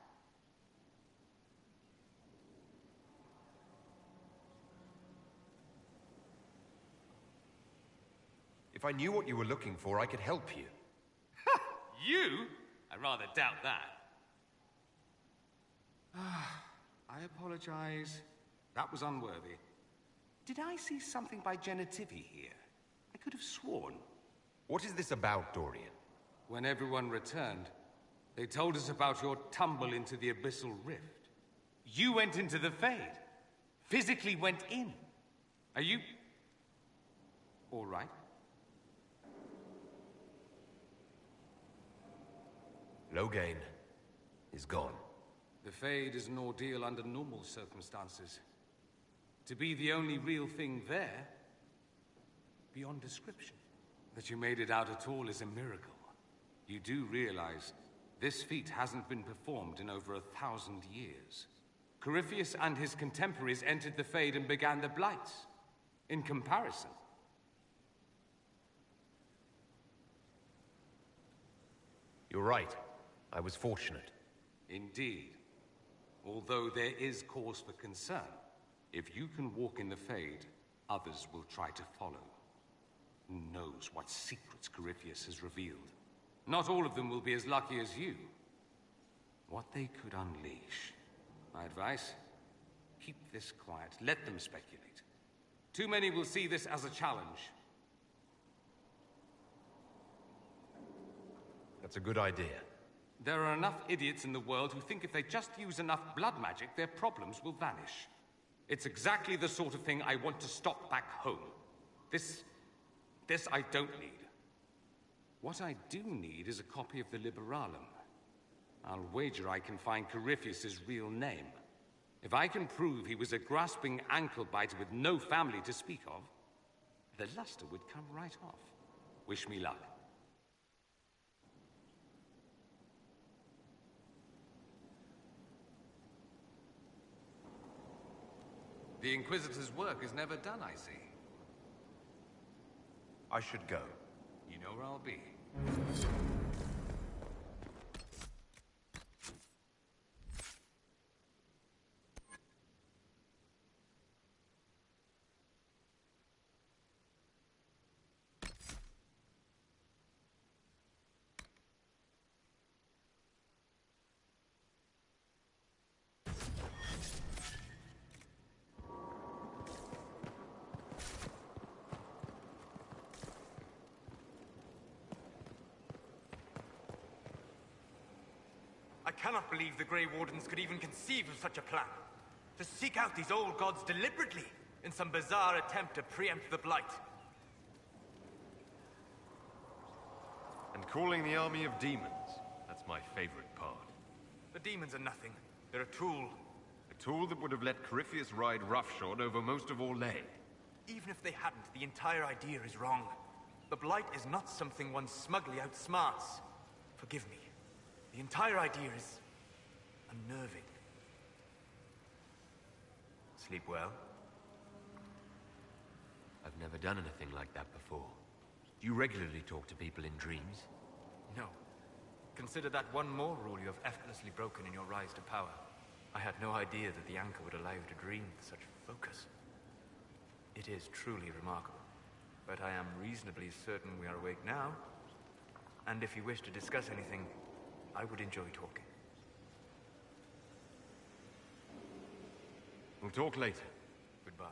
If I knew what you were looking for, I could help you. You? I rather doubt that. I apologize. That was unworthy. Did I see something by Genitivi here? I could have sworn. What is this about, Dorian? When everyone returned, they told us about your tumble into the Abyssal Rift. You went into the Fade. Physically went in. Are you... all right? Loghain is gone. The Fade is an ordeal under normal circumstances. To be the only real thing there, beyond description. That you made it out at all is a miracle. You do realize this feat hasn't been performed in over 1,000 years. Corypheus and his contemporaries entered the Fade and began the Blights. In comparison. You're right. I was fortunate. Indeed. Although there is cause for concern. If you can walk in the Fade, others will try to follow. Who knows what secrets Corypheus has revealed? Not all of them will be as lucky as you. What they could unleash. My advice? Keep this quiet. Let them speculate. Too many will see this as a challenge. That's a good idea. There are enough idiots in the world who think if they just use enough blood magic, their problems will vanish. It's exactly the sort of thing I want to stop back home. This I don't need. What I do need is a copy of the Liberalum. I'll wager I can find Corypheus's real name. If I can prove he was a grasping ankle-biter with no family to speak of, the luster would come right off. Wish me luck. The Inquisitor's work is never done, I see. I should go. You know where I'll be. I cannot believe the Grey Wardens could even conceive of such a plan. To seek out these old gods deliberately in some bizarre attempt to preempt the Blight. And calling the army of demons. That's my favorite part. The demons are nothing. They're a tool. A tool that would have let Corypheus ride roughshod over most of Orlais. Even if they hadn't, the entire idea is wrong. The Blight is not something one smugly outsmarts. Forgive me. The entire idea is unnerving. Sleep well? I've never done anything like that before. Do you regularly talk to people in dreams? No. Consider that one more rule you have effortlessly broken in your rise to power. I had no idea that the Anchor would allow you to dream with such focus. It is truly remarkable. But I am reasonably certain we are awake now. And if you wish to discuss anything, I would enjoy talking. We'll talk later. Goodbye.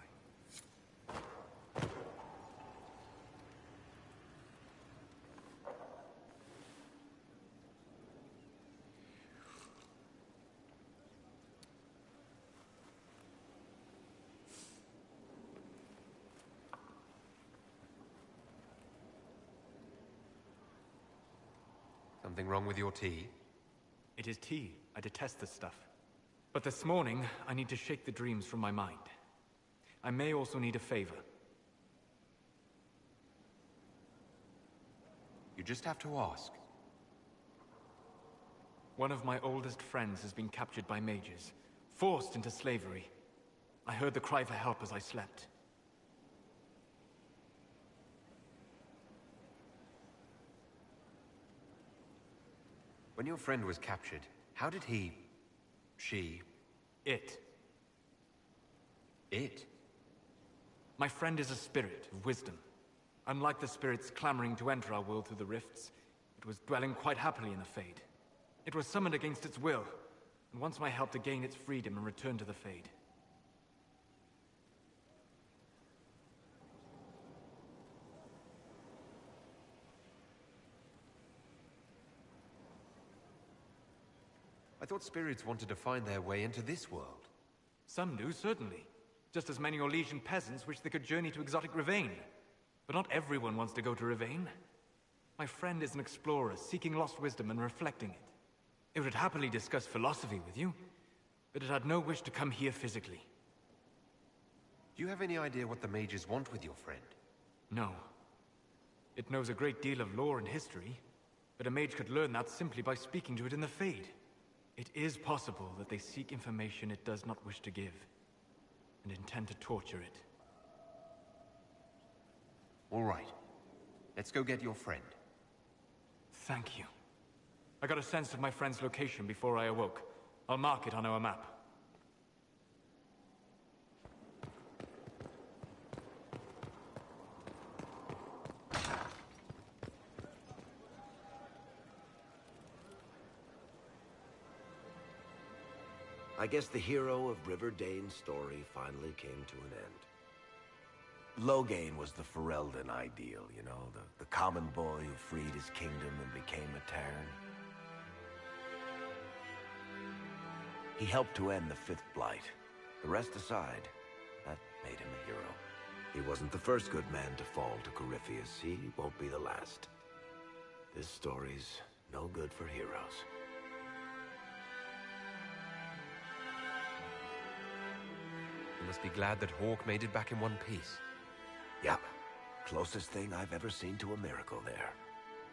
Something wrong with your tea? It is tea. I detest this stuff. But this morning, I need to shake the dreams from my mind. I may also need a favor. You just have to ask. One of my oldest friends has been captured by mages, forced into slavery. I heard the cry for help as I slept. When your friend was captured, how did she... It. It? My friend is a spirit of wisdom. Unlike the spirits clamoring to enter our world through the rifts, it was dwelling quite happily in the Fade. It was summoned against its will, and wants my help to gain its freedom and return to the Fade. I thought spirits wanted to find their way into this world. Some do, certainly. Just as many Orlesian peasants wish they could journey to exotic Rivain. But not everyone wants to go to Rivain. My friend is an explorer, seeking lost wisdom and reflecting it. It would happily discuss philosophy with you, but it had no wish to come here physically. Do you have any idea what the mages want with your friend? No. It knows a great deal of lore and history, but a mage could learn that simply by speaking to it in the Fade. It is possible that they seek information it does not wish to give, and intend to torture it. All right. Let's go get your friend. Thank you. I got a sense of my friend's location before I awoke. I'll mark it on our map. I guess the hero of River Dane's story finally came to an end. Loghain was the Ferelden ideal, you know, the common boy who freed his kingdom and became a Terran. He helped to end the Fifth Blight. The rest aside, that made him a hero. He wasn't the first good man to fall to Corypheus. He won't be the last. This story's no good for heroes. You must be glad that Hawke made it back in one piece. Yep. Closest thing I've ever seen to a miracle there.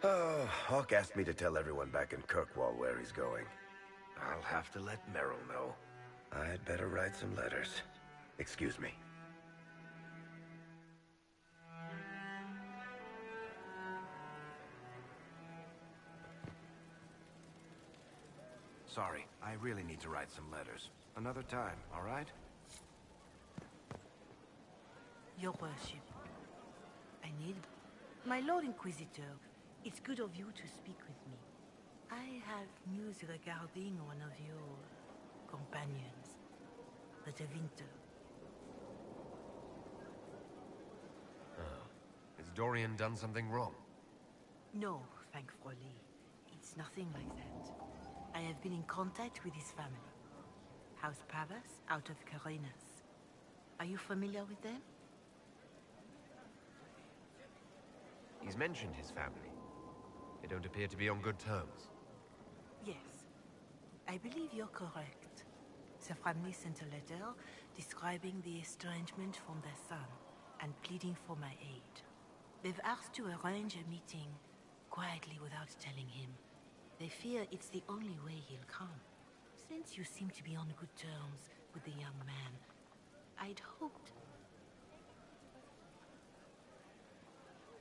Oh, Hawke asked me to tell everyone back in Kirkwall where he's going. I'll have to let Merrill know. I'd better write some letters. Excuse me. Sorry, I really need to write some letters. Another time, all right? Your worship, I need... My Lord Inquisitor, it's good of you to speak with me. I have news regarding one of your companions, the Tevinter. Has Dorian done something wrong? No, thankfully. It's nothing like that. I have been in contact with his family. House Pavas, out of Carenas. Are you familiar with them? He's mentioned his family. They don't appear to be on good terms. Yes. I believe you're correct. The family sent a letter describing the estrangement from their son and pleading for my aid. They've asked to arrange a meeting quietly without telling him. They fear it's the only way he'll come. Since you seem to be on good terms with the young man, I'd hoped...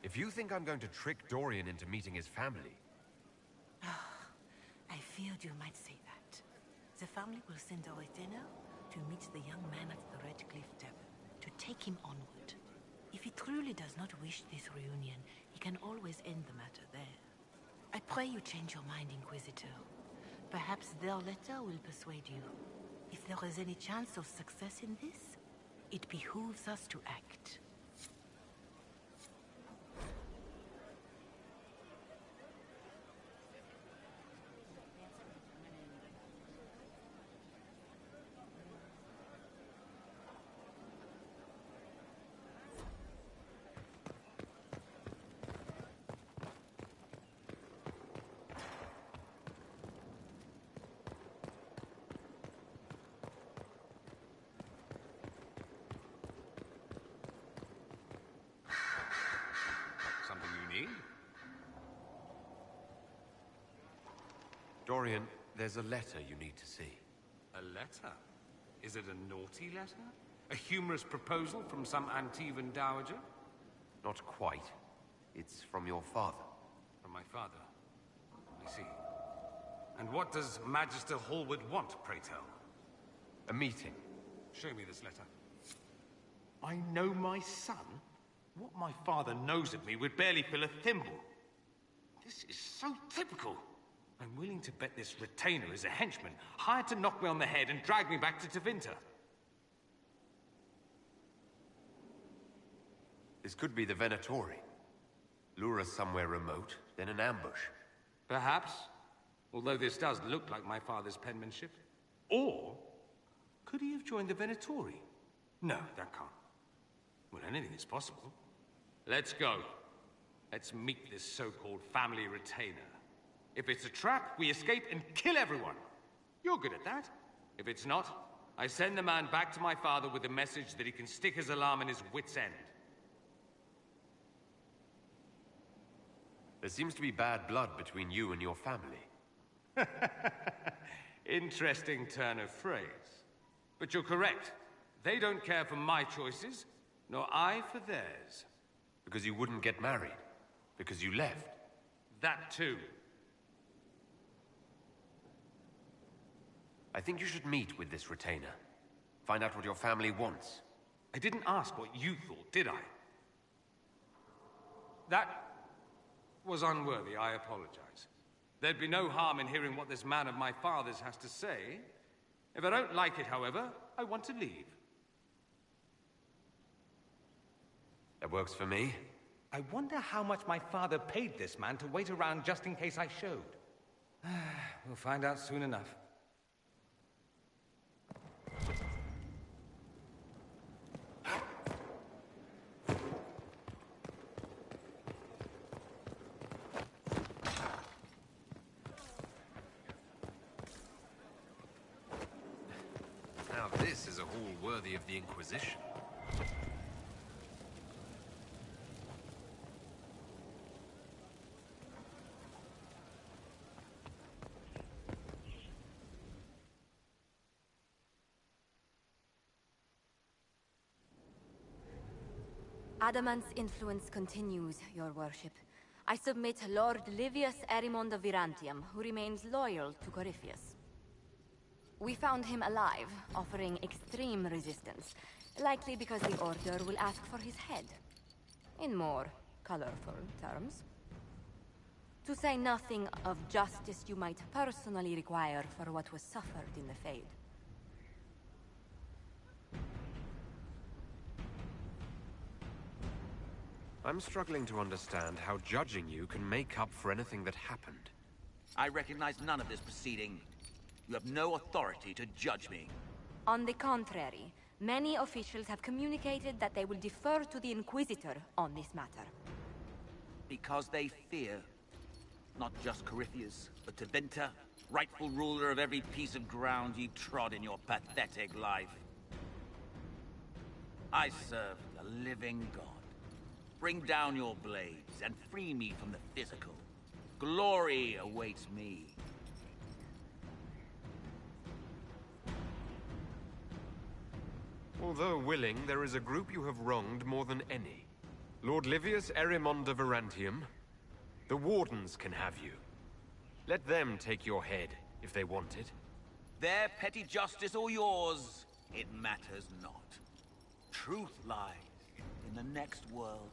If you think I'm going to trick Dorian into meeting his family... I feared you might say that. The family will send a retainer to meet the young man at the Red Cliff Tavern, to take him onward. If he truly does not wish this reunion, he can always end the matter there. I pray you change your mind, Inquisitor. Perhaps their letter will persuade you. If there is any chance of success in this, it behooves us to act. Dorian, there's a letter you need to see. A letter? Is it a naughty letter? A humorous proposal from some Antivan dowager? Not quite. It's from your father. From my father? I see. And what does Magister Hallwood want, pray tell? A meeting. Show me this letter. I know my son? What my father knows of me would barely fill a thimble. This is so typical. I'm willing to bet this retainer is a henchman, hired to knock me on the head and drag me back to Tevinter. This could be the Venatori. Lure us somewhere remote, then an ambush. Perhaps, although this does look like my father's penmanship. Or, could he have joined the Venatori? No, that can't. Well, anything is possible. Let's go. Let's meet this so-called family retainer. If it's a trap, we escape and kill everyone. You're good at that. If it's not, I send the man back to my father with a message that he can stick his alarm in his wit's end. There seems to be bad blood between you and your family. Interesting turn of phrase. But you're correct. They don't care for my choices, nor I for theirs. Because you wouldn't get married. Because you left. That too. I think you should meet with this retainer. Find out what your family wants. I didn't ask what you thought, did I? That was unworthy, I apologize. There'd be no harm in hearing what this man of my father's has to say. If I don't like it, however, I want to leave. That works for me. I wonder how much my father paid this man to wait around just in case I showed. We'll find out soon enough. Now this is a hall worthy of the Inquisition. Adamant's influence continues, your worship. I submit Lord Livius Erimond of Virantium, who remains loyal to Corypheus. We found him alive, offering extreme resistance, likely because the Order will ask for his head. In more colorful terms. To say nothing of justice you might personally require for what was suffered in the Fade. I'm struggling to understand how judging you can make up for anything that happened. I recognize none of this proceeding. You have no authority to judge me. On the contrary, many officials have communicated that they will defer to the Inquisitor on this matter. Because they fear. Not just Corypheus, but Tevinter, rightful ruler of every piece of ground you trod in your pathetic life. I serve the living God. Bring down your blades and free me from the physical. Glory awaits me. Although willing, there is a group you have wronged more than any. Lord Livius Erimond of Virantium. The Wardens can have you. Let them take your head, if they want it. Their petty justice or yours, it matters not. Truth lies in the next world.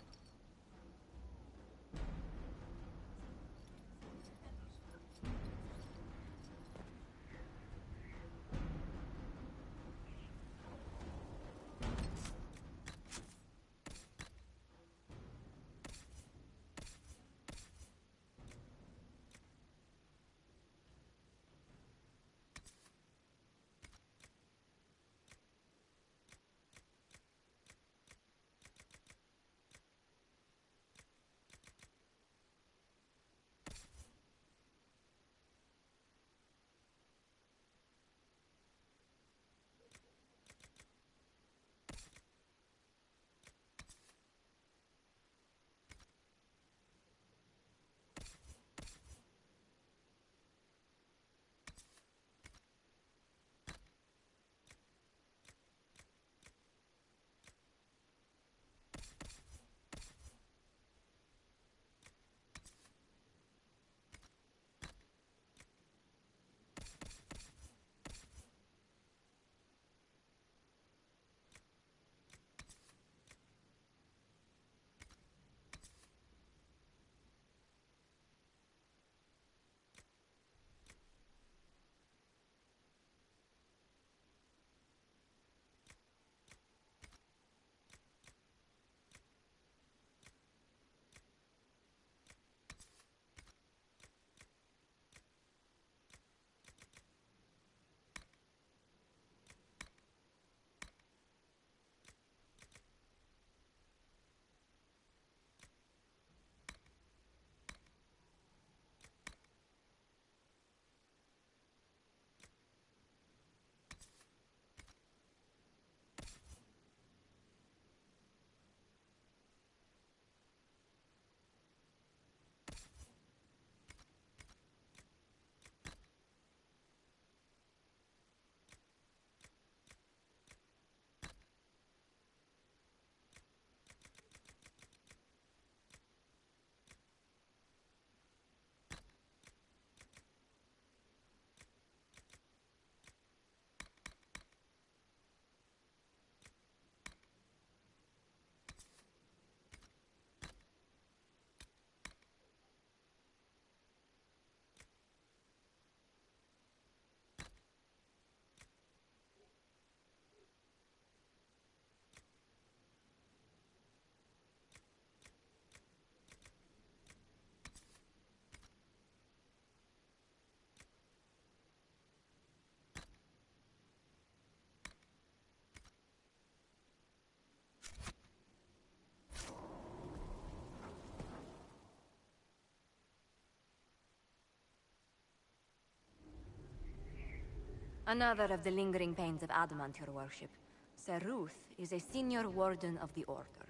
Another of the lingering pains of Adamant, your worship. Sir Ruth is a senior warden of the Order.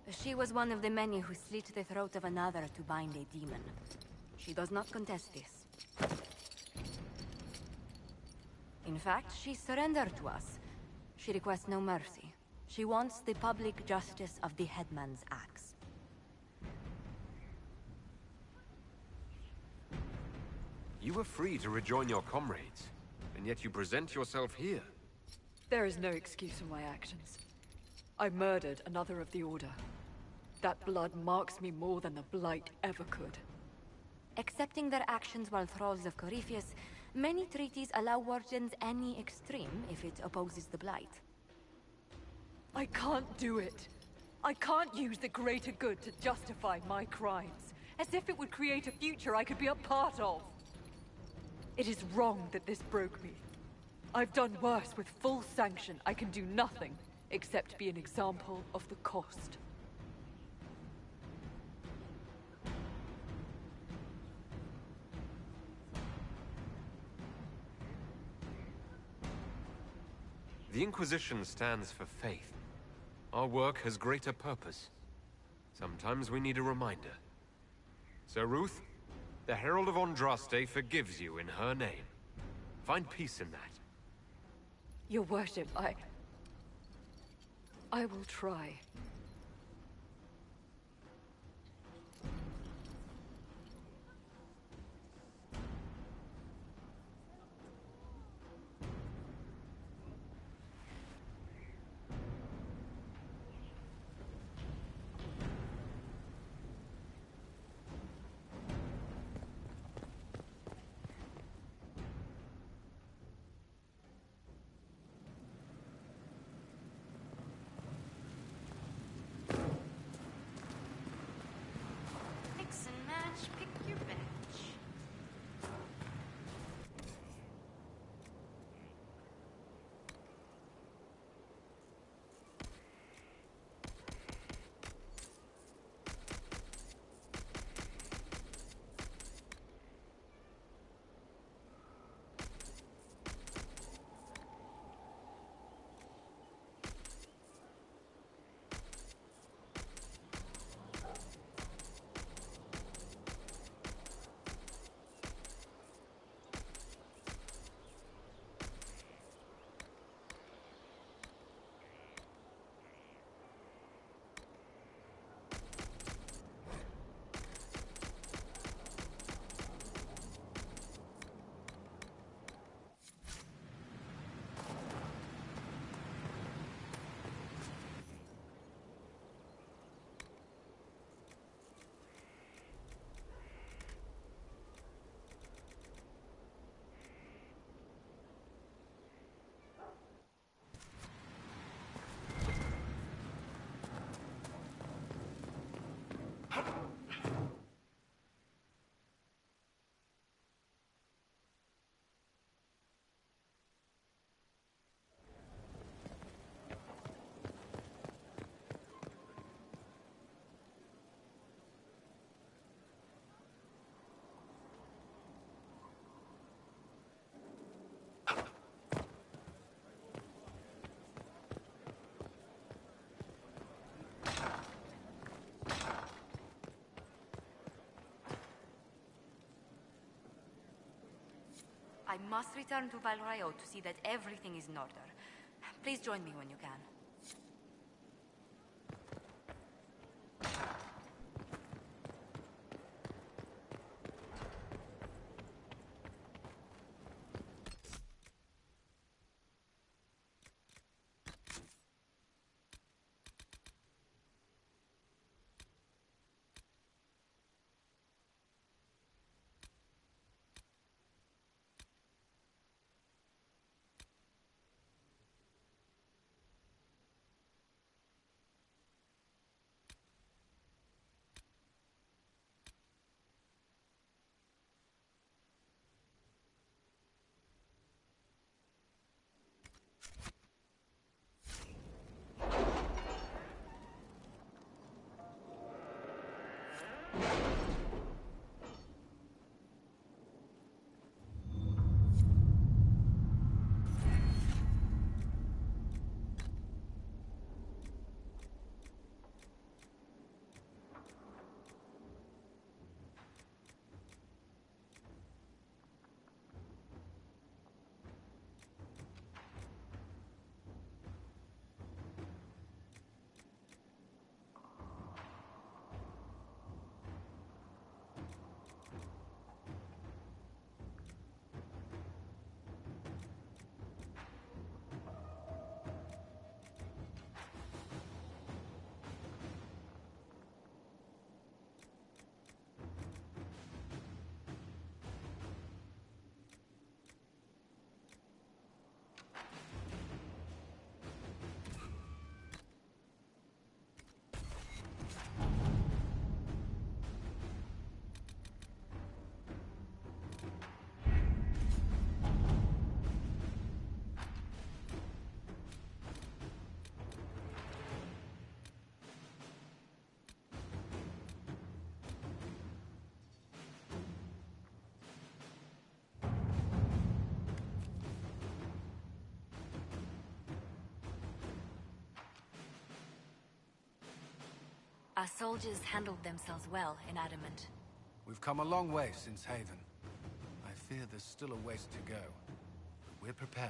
She was one of the many who slit the throat of another to bind a demon. She does not contest this. In fact, she surrendered to us. She requests no mercy. She wants the public justice of the headman's axe. You were free to rejoin your comrades, and yet you present yourself here. There is no excuse for my actions. I murdered another of the Order. That blood marks me more than the Blight ever could. Accepting their actions while thralls of Corypheus, many treaties allow wardens any extreme if it opposes the Blight. I can't do it. I can't use the greater good to justify my crimes, as if it would create a future I could be a part of. It is wrong that this broke me. I've done worse with full sanction. I can do nothing except be an example of the cost. The Inquisition stands for faith. Our work has greater purpose. Sometimes we need a reminder. So Ruth, the Herald of Andraste forgives you in her name. Find peace in that. Your worship, I will try. Mix and match, pick your batch. I must return to Val Rayo to see that everything is in order. Please join me when you can. Our soldiers handled themselves well in Adamant. We've come a long way since Haven. I fear there's still a ways to go, but we're prepared.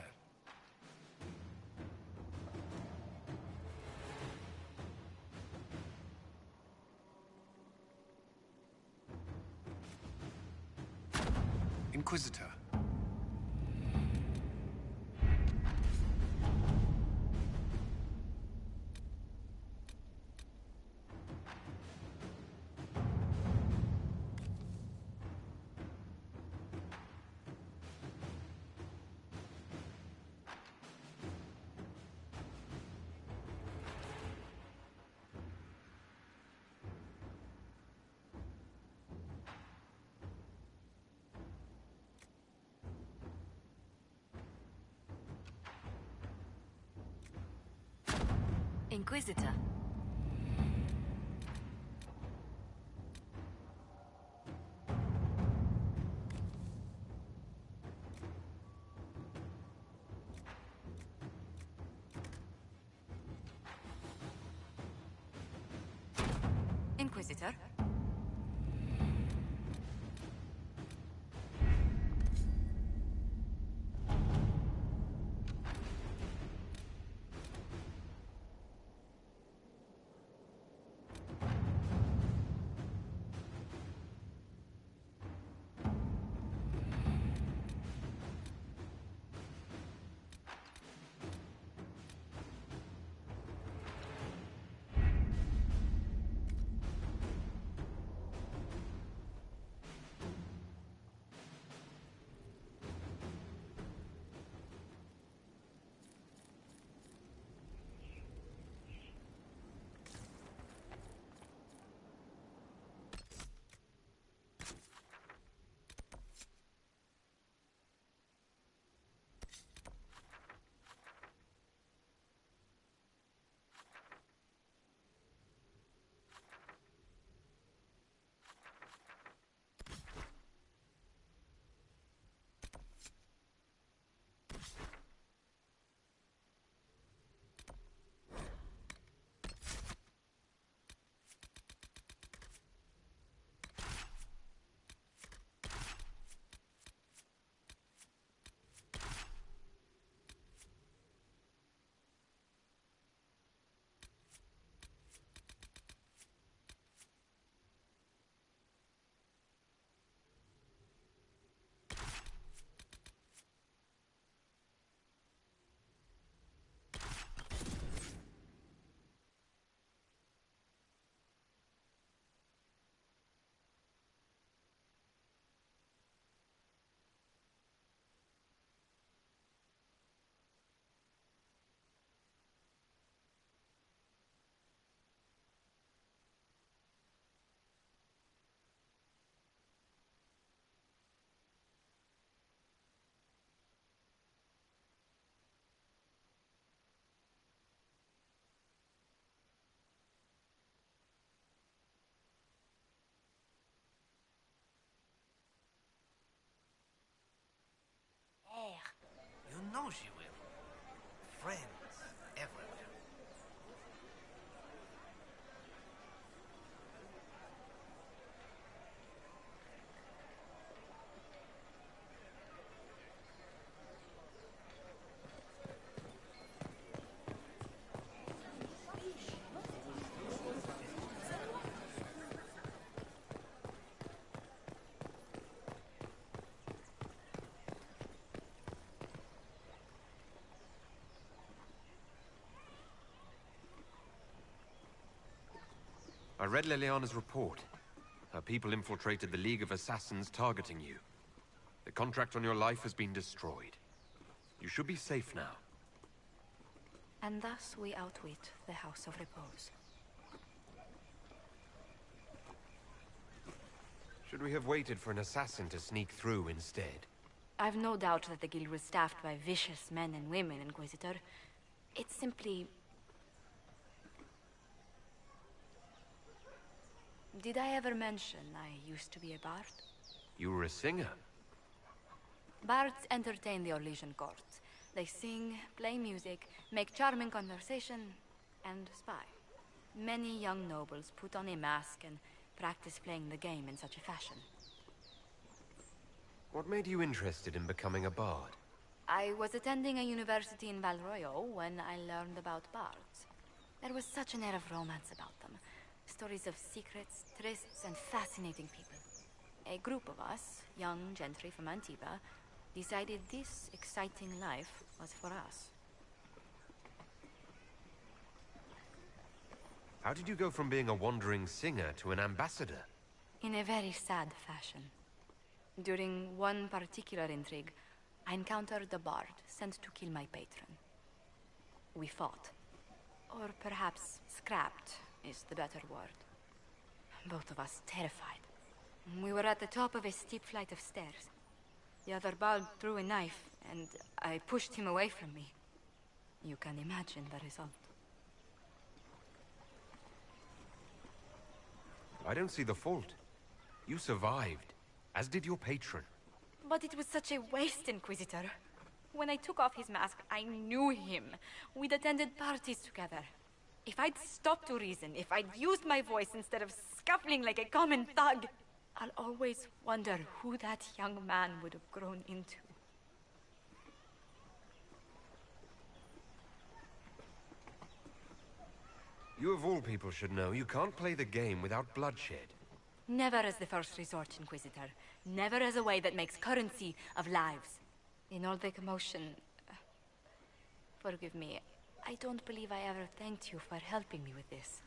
Inquisitor. Inquisitor. Inquisitor. You know she will. Friends everywhere. I read Leliana's report. Her people infiltrated the League of Assassins targeting you. The contract on your life has been destroyed. You should be safe now. And thus we outwit the House of Repose. Should we have waited for an assassin to sneak through instead? I've no doubt that the guild was staffed by vicious men and women, Inquisitor. It's simply... Did I ever mention I used to be a bard? You were a singer? Bards entertain the Orlesian court. They sing, play music, make charming conversation, and spy. Many young nobles put on a mask and practice playing the game in such a fashion. What made you interested in becoming a bard? I was attending a university in Valroyo when I learned about bards. There was such an air of romance about them. Stories of secrets, trysts, and fascinating people. A group of us, young gentry from Antigua, decided this exciting life was for us. How did you go from being a wandering singer to an ambassador? In a very sad fashion. During one particular intrigue, I encountered a bard sent to kill my patron. We fought. Or perhaps scrapped is the better word. Both of us terrified. We were at the top of a steep flight of stairs. The other bard threw a knife, and I pushed him away from me. You can imagine the result. I don't see the fault. You survived, as did your patron. But it was such a waste, Inquisitor. When I took off his mask, I knew him. We'd attended parties together. If I'd stopped to reason, if I'd used my voice instead of scuffling like a common thug, I'll always wonder who that young man would have grown into. You of all people should know, you can't play the game without bloodshed. Never as the first resort, Inquisitor. Never as a way that makes currency of lives. In all the commotion... forgive me, I don't believe I ever thanked you for helping me with this.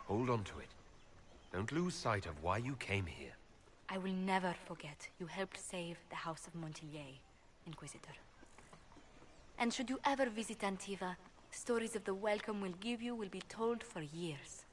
Hold on to it. Don't lose sight of why you came here. I will never forget you helped save the House of Montilyet, Inquisitor. And should you ever visit Antiva, stories of the welcome we'll give you will be told for years.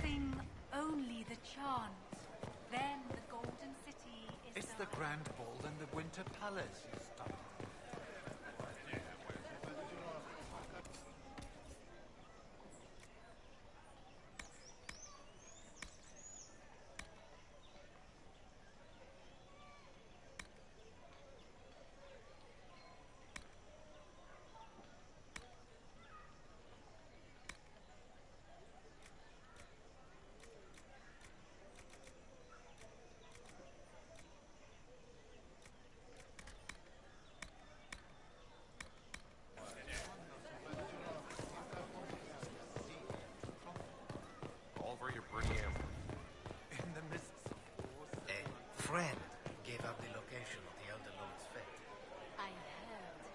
Sing only the chant. Then the Golden City is... It's the Grand Ball and the Winter Palace, you stop. Friend gave out the location of the Elder Lord's fate. I heard.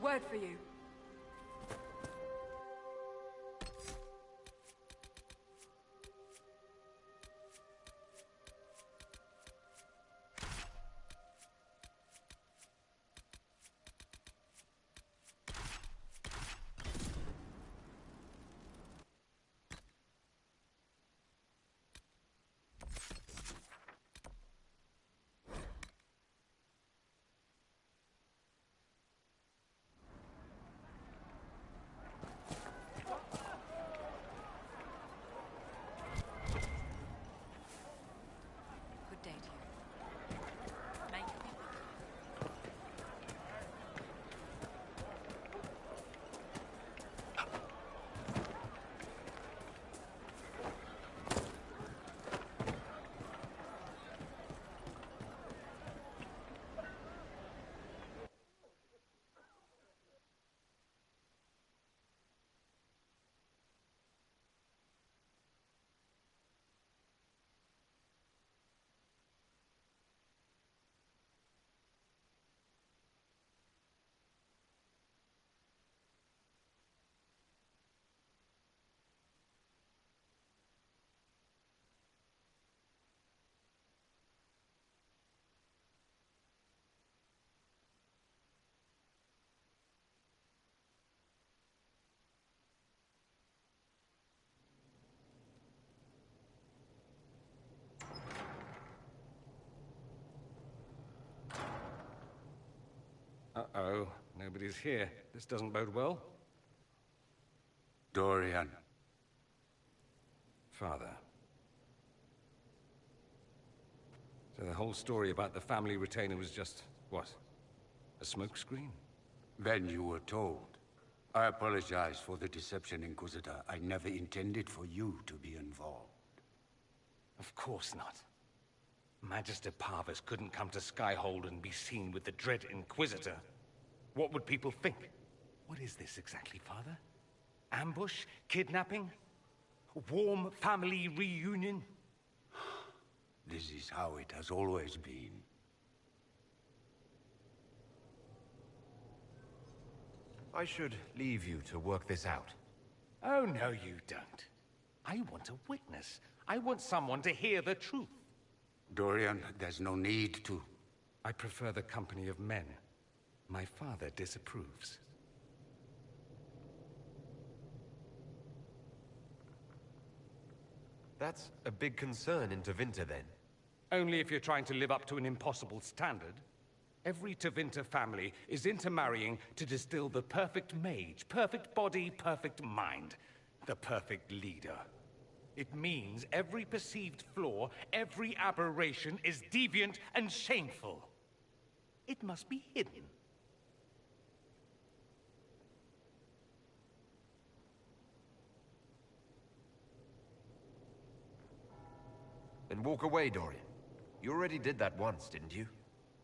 Word for you. Good day to you. Make Uh-oh, nobody's here. This doesn't bode well. Dorian. Father. So the whole story about the family retainer was just, what? A smokescreen? Then you were told. I apologize for the deception, Inquisitor. I never intended for you to be involved. Of course not. Magister Parvus couldn't come to Skyhold and be seen with the dread Inquisitor. What would people think? What is this exactly, Father? Ambush? Kidnapping? Warm family reunion? This is how it has always been. I should leave you to work this out. Oh, no, you don't. I want a witness. I want someone to hear the truth. Dorian, there's no need to. I prefer the company of men. My father disapproves. That's a big concern in Tevinter, then. Only if you're trying to live up to an impossible standard. Every Tevinter family is intermarrying to distill the perfect mage, perfect body, perfect mind, the perfect leader. It means every perceived flaw, every aberration is deviant and shameful. It must be hidden. Then walk away, Dorian. You already did that once, didn't you?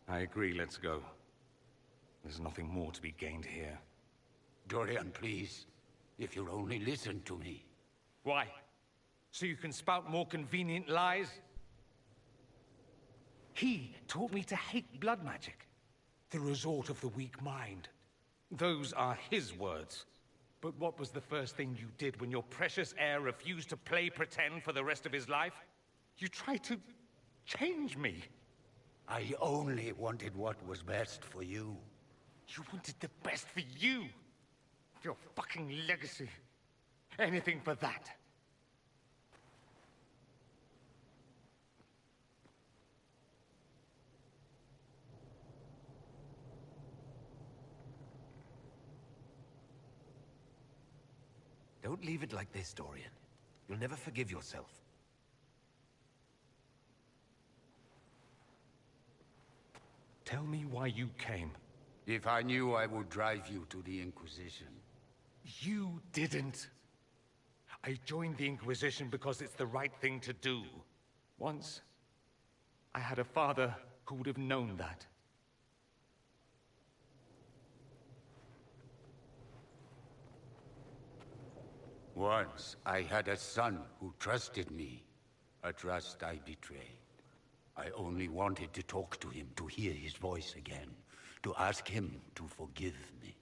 I agree, let's go. There's nothing more to be gained here. Dorian, please. If you'll only listen to me. Why? So you can spout more convenient lies? He taught me to hate blood magic. The resort of the weak mind. Those are his words. But what was the first thing you did when your precious heir refused to play pretend for the rest of his life? You tried to change me. I only wanted what was best for you. You wanted the best for you. Your fucking legacy. Anything for that. Don't leave it like this, Dorian. You'll never forgive yourself. Tell me why you came. If I knew, I would drive you to the Inquisition. You didn't. I joined the Inquisition because it's the right thing to do. Once, I had a father who would have known that. Once, I had a son who trusted me. A trust I betrayed. I only wanted to talk to him, to hear his voice again. To ask him to forgive me.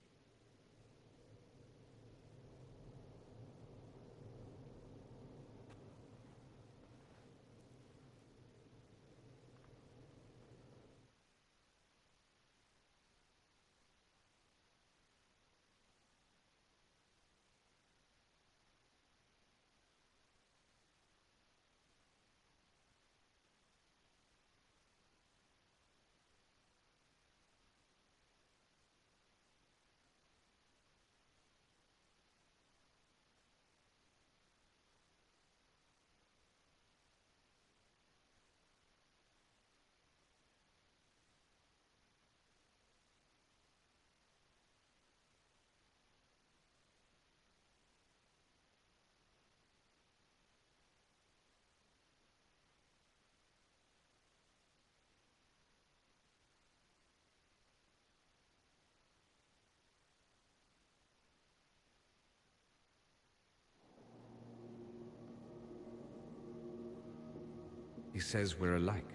He says we're alike.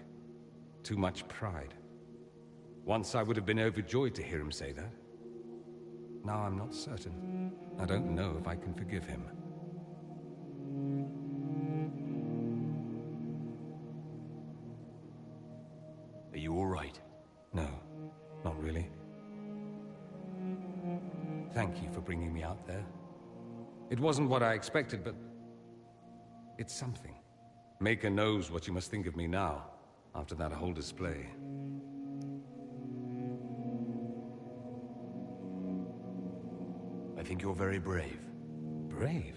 Too much pride. Once I would have been overjoyed to hear him say that. Now I'm not certain. I don't know if I can forgive him. Are you all right? No, not really. Thank you for bringing me out there. It wasn't what I expected, but it's something. Maker knows what you must think of me now, after that whole display. I think you're very brave. Brave?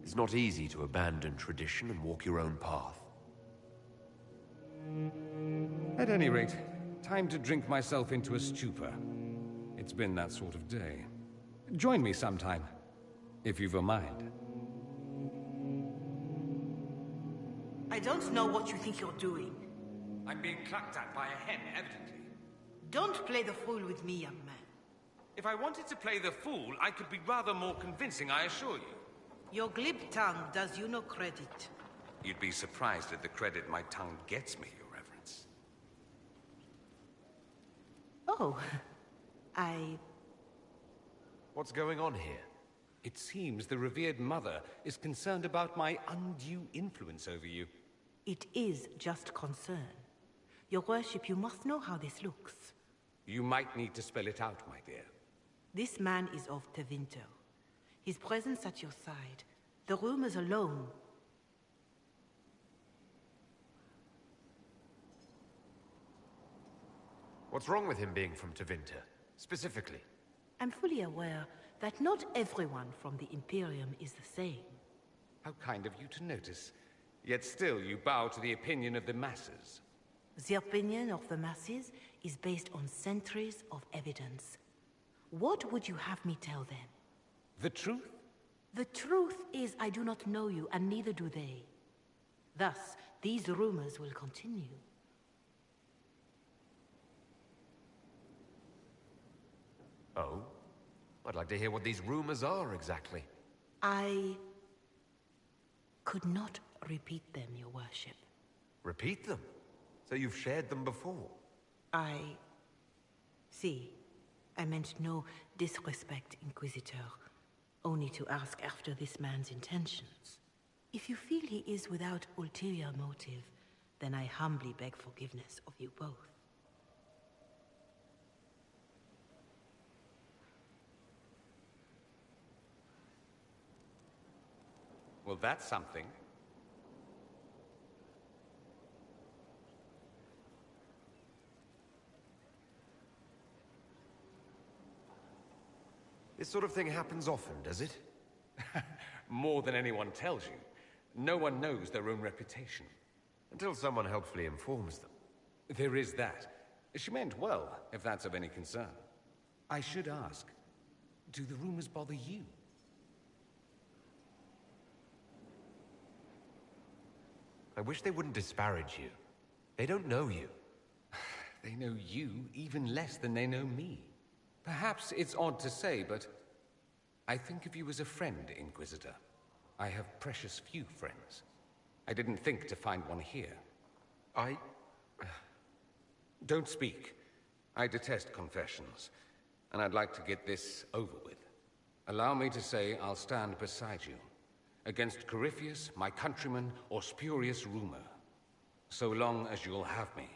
It's not easy to abandon tradition and walk your own path. At any rate, time to drink myself into a stupor. It's been that sort of day. Join me sometime, if you've a mind. I don't know what you think you're doing. I'm being clucked at by a hen, evidently. Don't play the fool with me, young man. If I wanted to play the fool, I could be rather more convincing, I assure you. Your glib tongue does you no credit. You'd be surprised at the credit my tongue gets me, Your Reverence. Oh, What's going on here? It seems the revered mother is concerned about my undue influence over you. It is just concern. Your worship, you must know how this looks. You might need to spell it out, my dear. This man is of Tevinter. His presence at your side, the rumors alone. What's wrong with him being from Tevinter, specifically? I'm fully aware that not everyone from the Imperium is the same. How kind of you to notice. Yet still you bow to the opinion of the masses. The opinion of the masses is based on centuries of evidence. What would you have me tell them? The truth? The truth is I do not know you, and neither do they. Thus, these rumors will continue. Oh? I'd like to hear what these rumors are exactly. I could not repeat them, your worship. Repeat them? So you've shared them before? See, I meant no disrespect, Inquisitor. Only to ask after this man's intentions. If you feel he is without ulterior motive, then I humbly beg forgiveness of you both. Well, that's something. This sort of thing happens often, does it? More than anyone tells you. No one knows their own reputation. Until someone helpfully informs them. There is that. She meant well, if that's of any concern. I should ask, do the rumors bother you? I wish they wouldn't disparage you. They don't know you. They know you even less than they know me. Perhaps it's odd to say, but I think of you as a friend, Inquisitor. I have precious few friends. I didn't think to find one here. Don't speak. I detest confessions, and I'd like to get this over with. Allow me to say I'll stand beside you, against Corypheus, my countryman, or spurious rumor, so long as you'll have me.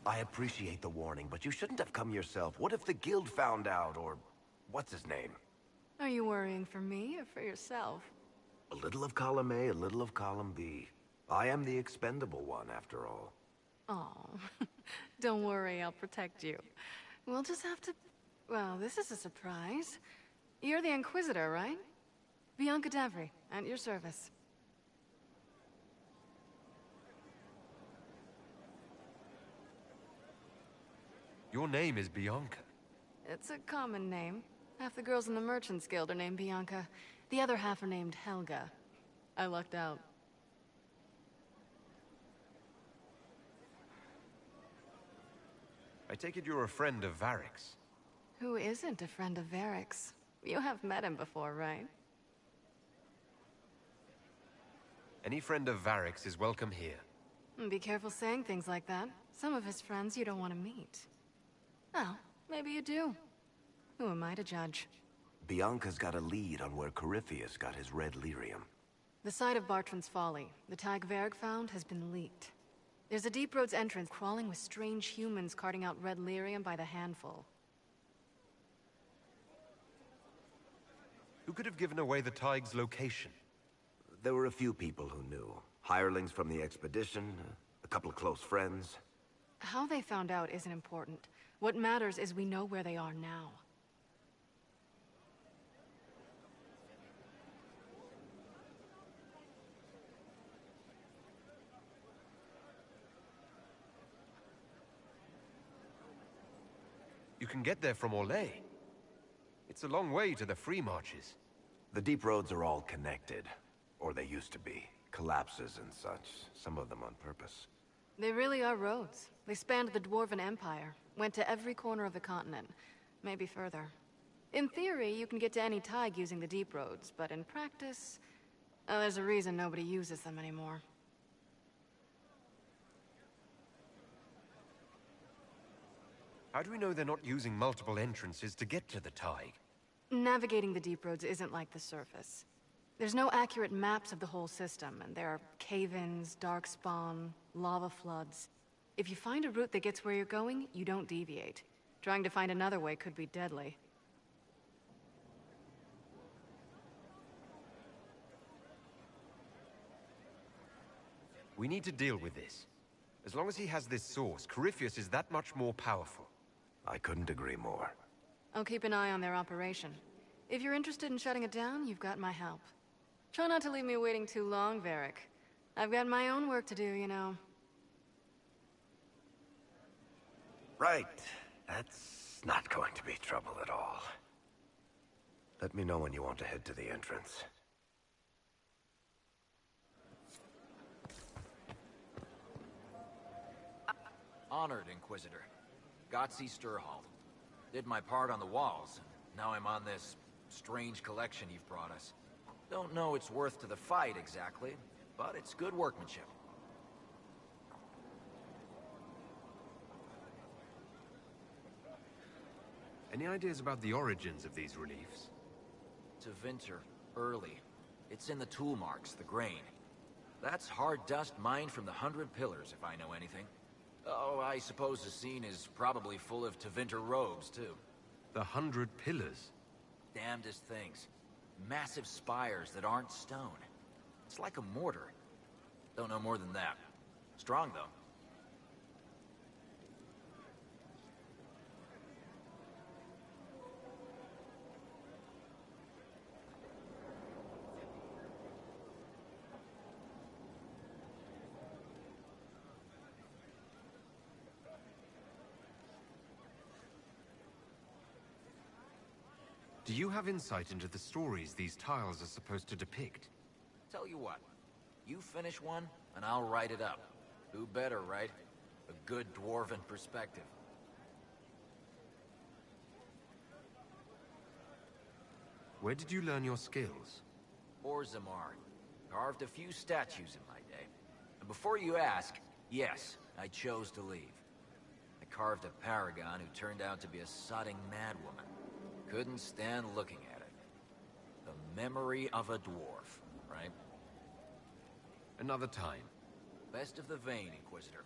I appreciate the warning, but you shouldn't have come yourself. What if the guild found out, or what's his name? Are you worrying for me or for yourself? A little of column A, a little of column B. I am the expendable one, after all. Oh, don't worry, I'll protect you. We'll just have to... Well, this is a surprise. You're the Inquisitor, right? Bianca Davry, at your service. Your name is Bianca. It's a common name. Half the girls in the Merchants Guild are named Bianca. The other half are named Helga. I lucked out. I take it you're a friend of Varric's. Who isn't a friend of Varric's? You have met him before, right? Any friend of Varric's is welcome here. Be careful saying things like that. Some of his friends you don't want to meet. Oh, maybe you do. Who am I to judge? Bianca's got a lead on where Corypheus got his red lyrium. The site of Bartran's Folly, the tag Varric found, has been leaked. There's a Deep Roads entrance crawling with strange humans carting out red lyrium by the handful. Who could have given away the Tig's location? There were a few people who knew. Hirelings from the expedition, a couple of close friends. How they found out isn't important. What matters is we know where they are now. You can get there from Orlais. It's a long way to the free marches. The deep roads are all connected. Or they used to be. Collapses and such. Some of them on purpose. They really are roads. They spanned the Dwarven Empire. Went to every corner of the continent. Maybe further. In theory, you can get to any Tig using the deep roads, but in practice... there's a reason nobody uses them anymore. How do we know they're not using multiple entrances to get to the Tig? Navigating the deep roads isn't like the surface. There's no accurate maps of the whole system, and there are cave-ins, darkspawn, lava floods. If you find a route that gets where you're going, you don't deviate. Trying to find another way could be deadly. We need to deal with this. As long as he has this source, Corypheus is that much more powerful. I couldn't agree more. I'll keep an eye on their operation. If you're interested in shutting it down, you've got my help. Try not to leave me waiting too long, Varric. I've got my own work to do, you know. Right. That's not going to be trouble at all. Let me know when you want to head to the entrance. Honored, Inquisitor. Gotzi Sturhald. Did my part on the walls, and now I'm on this strange collection you've brought us. Don't know its worth to the fight exactly, but it's good workmanship. Any ideas about the origins of these reliefs? To Vinter, early. It's in the tool marks, the grain. That's hard dust mined from the 100 Pillars, if I know anything. Oh, I suppose the scene is probably full of Tevinter robes, too. The 100 Pillars? Damnedest things. Massive spires that aren't stone. It's like a mortar. Don't know more than that. Strong, though. Do you have insight into the stories these tiles are supposed to depict? Tell you what, you finish one, and I'll write it up. Who better, right? A good dwarven perspective. Where did you learn your skills? Orzammar. Carved a few statues in my day. And before you ask, yes, I chose to leave. I carved a paragon who turned out to be a sodding madwoman. Couldn't stand looking at it. The memory of a dwarf, right? Another time. Best of the vein, Inquisitor.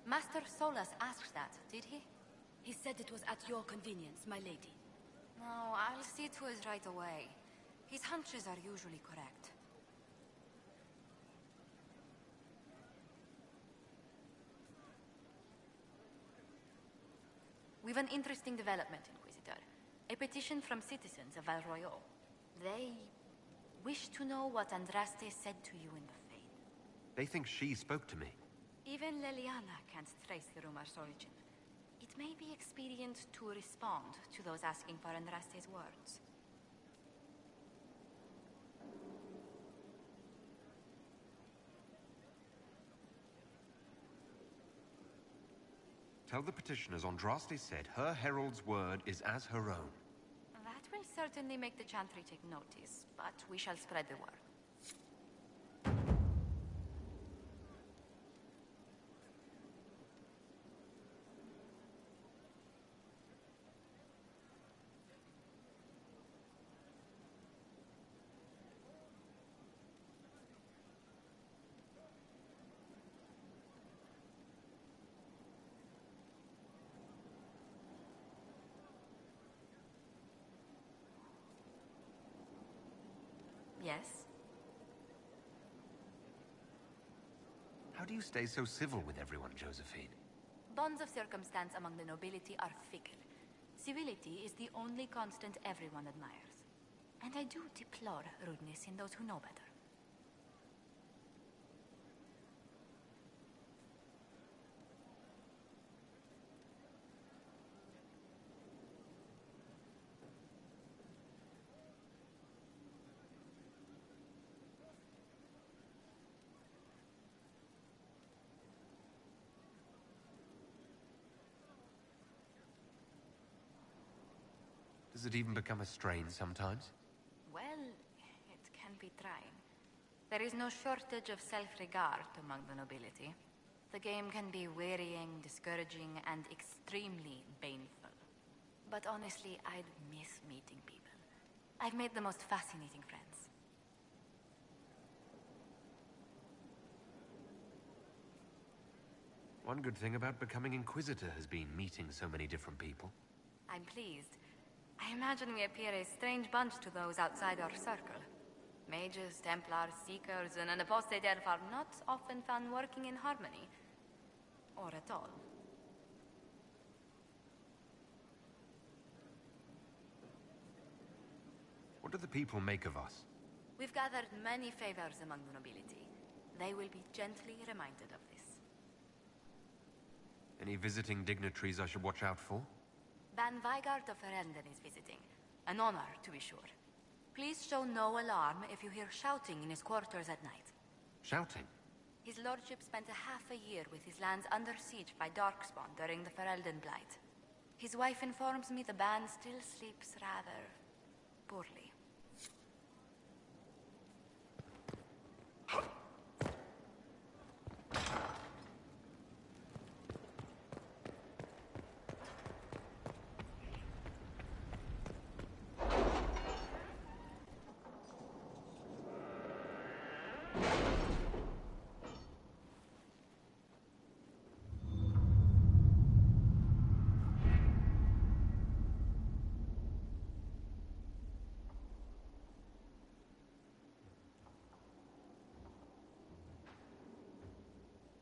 Master Solas asked that, did he? He said it was at your convenience, my lady. No, I'll see to it right away. His hunches are usually correct. We've an interesting development, Inquisitor. A petition from citizens of Val Royal. They wish to know what Andraste said to you in the Fade. They think she spoke to me. Even Leliana can't trace the rumor's origin. It may be expedient to respond to those asking for Andraste's words. Tell the petitioners Andraste said her herald's word is as her own. That will certainly make the Chantry take notice, but we shall spread the word. Yes? How do you stay so civil with everyone, Josephine? Bonds of circumstance among the nobility are fickle. Civility is the only constant everyone admires. And I do deplore rudeness in those who know better. Does it even become a strain sometimes? Well, it can be trying. There is no shortage of self-regard among the nobility. The game can be wearying, discouraging, and extremely baneful. But honestly, I'd miss meeting people. I've made the most fascinating friends. One good thing about becoming Inquisitor has been meeting so many different people. I'm pleased. I imagine we appear a strange bunch to those outside our circle. Mages, Templars, Seekers, and an apostate elf are not often found working in harmony. Or at all. What do the people make of us? We've gathered many favors among the nobility. They will be gently reminded of this. Any visiting dignitaries I should watch out for? Ban Vigard of Ferelden is visiting. An honor, to be sure. Please show no alarm if you hear shouting in his quarters at night. Shouting? His lordship spent a half a year with his lands under siege by Darkspawn during the Ferelden Blight. His wife informs me the band still sleeps rather poorly.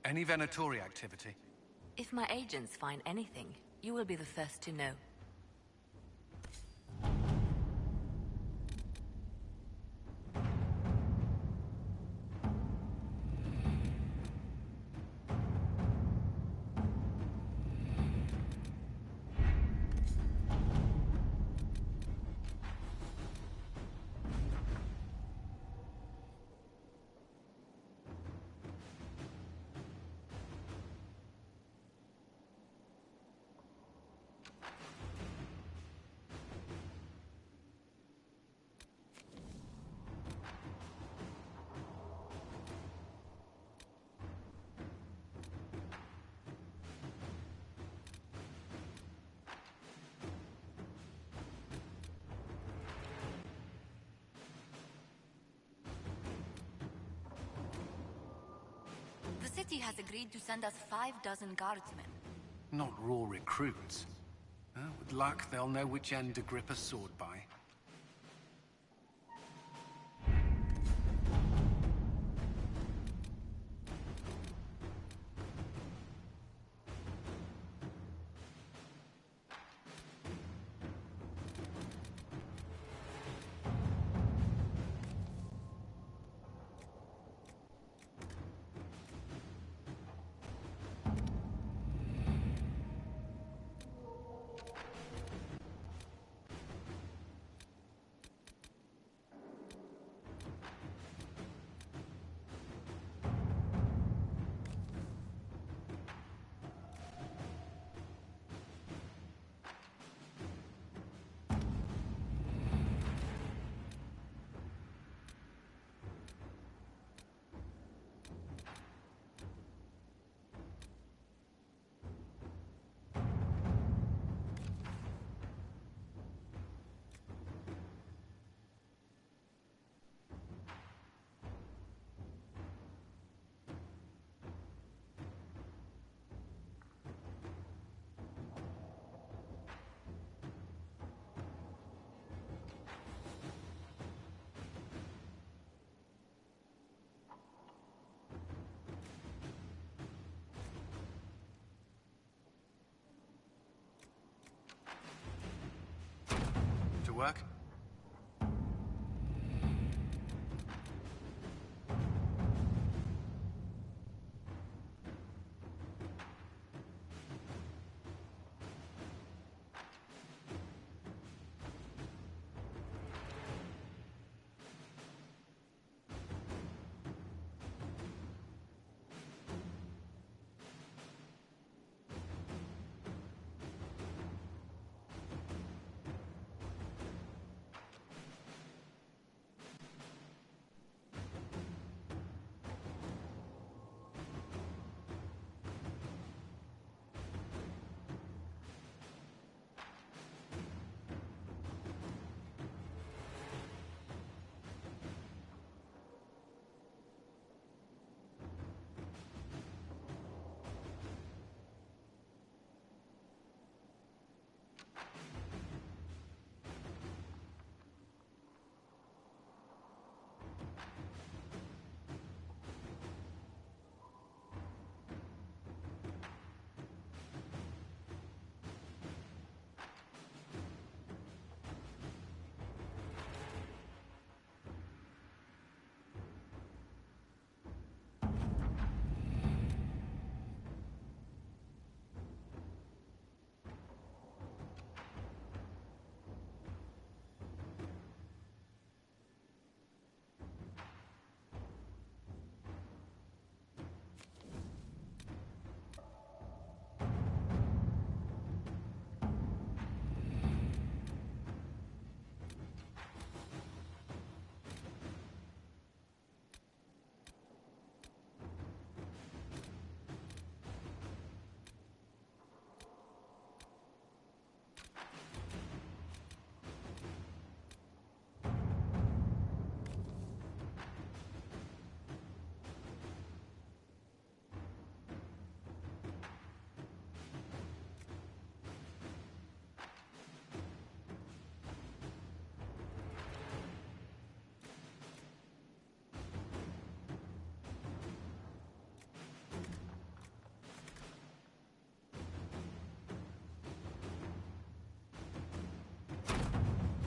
Any Venatori activity? If my agents find anything, you will be the first to know. The city has agreed to send us 5 dozen guardsmen. Not raw recruits. With luck, they'll know which end Agrippa's sword by. work?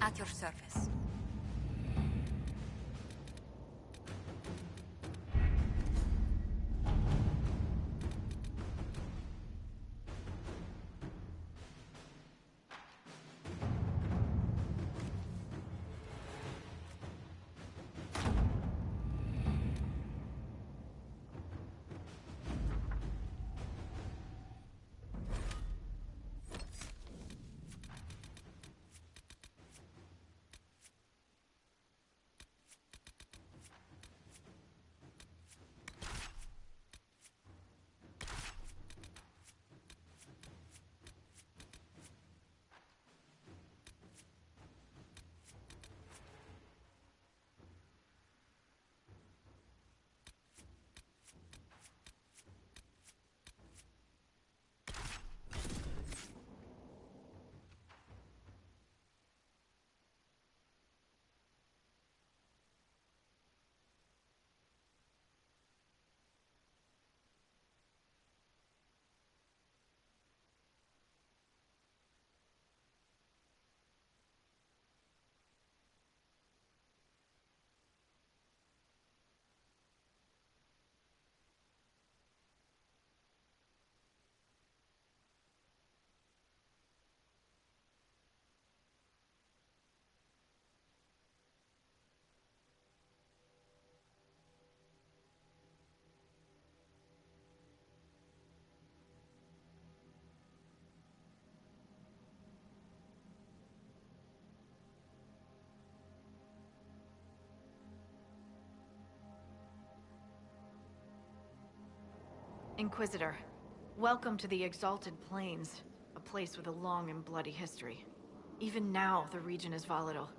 At your service. Inquisitor, welcome to the Exalted Plains, a place with a long and bloody history. Even now, the region is volatile.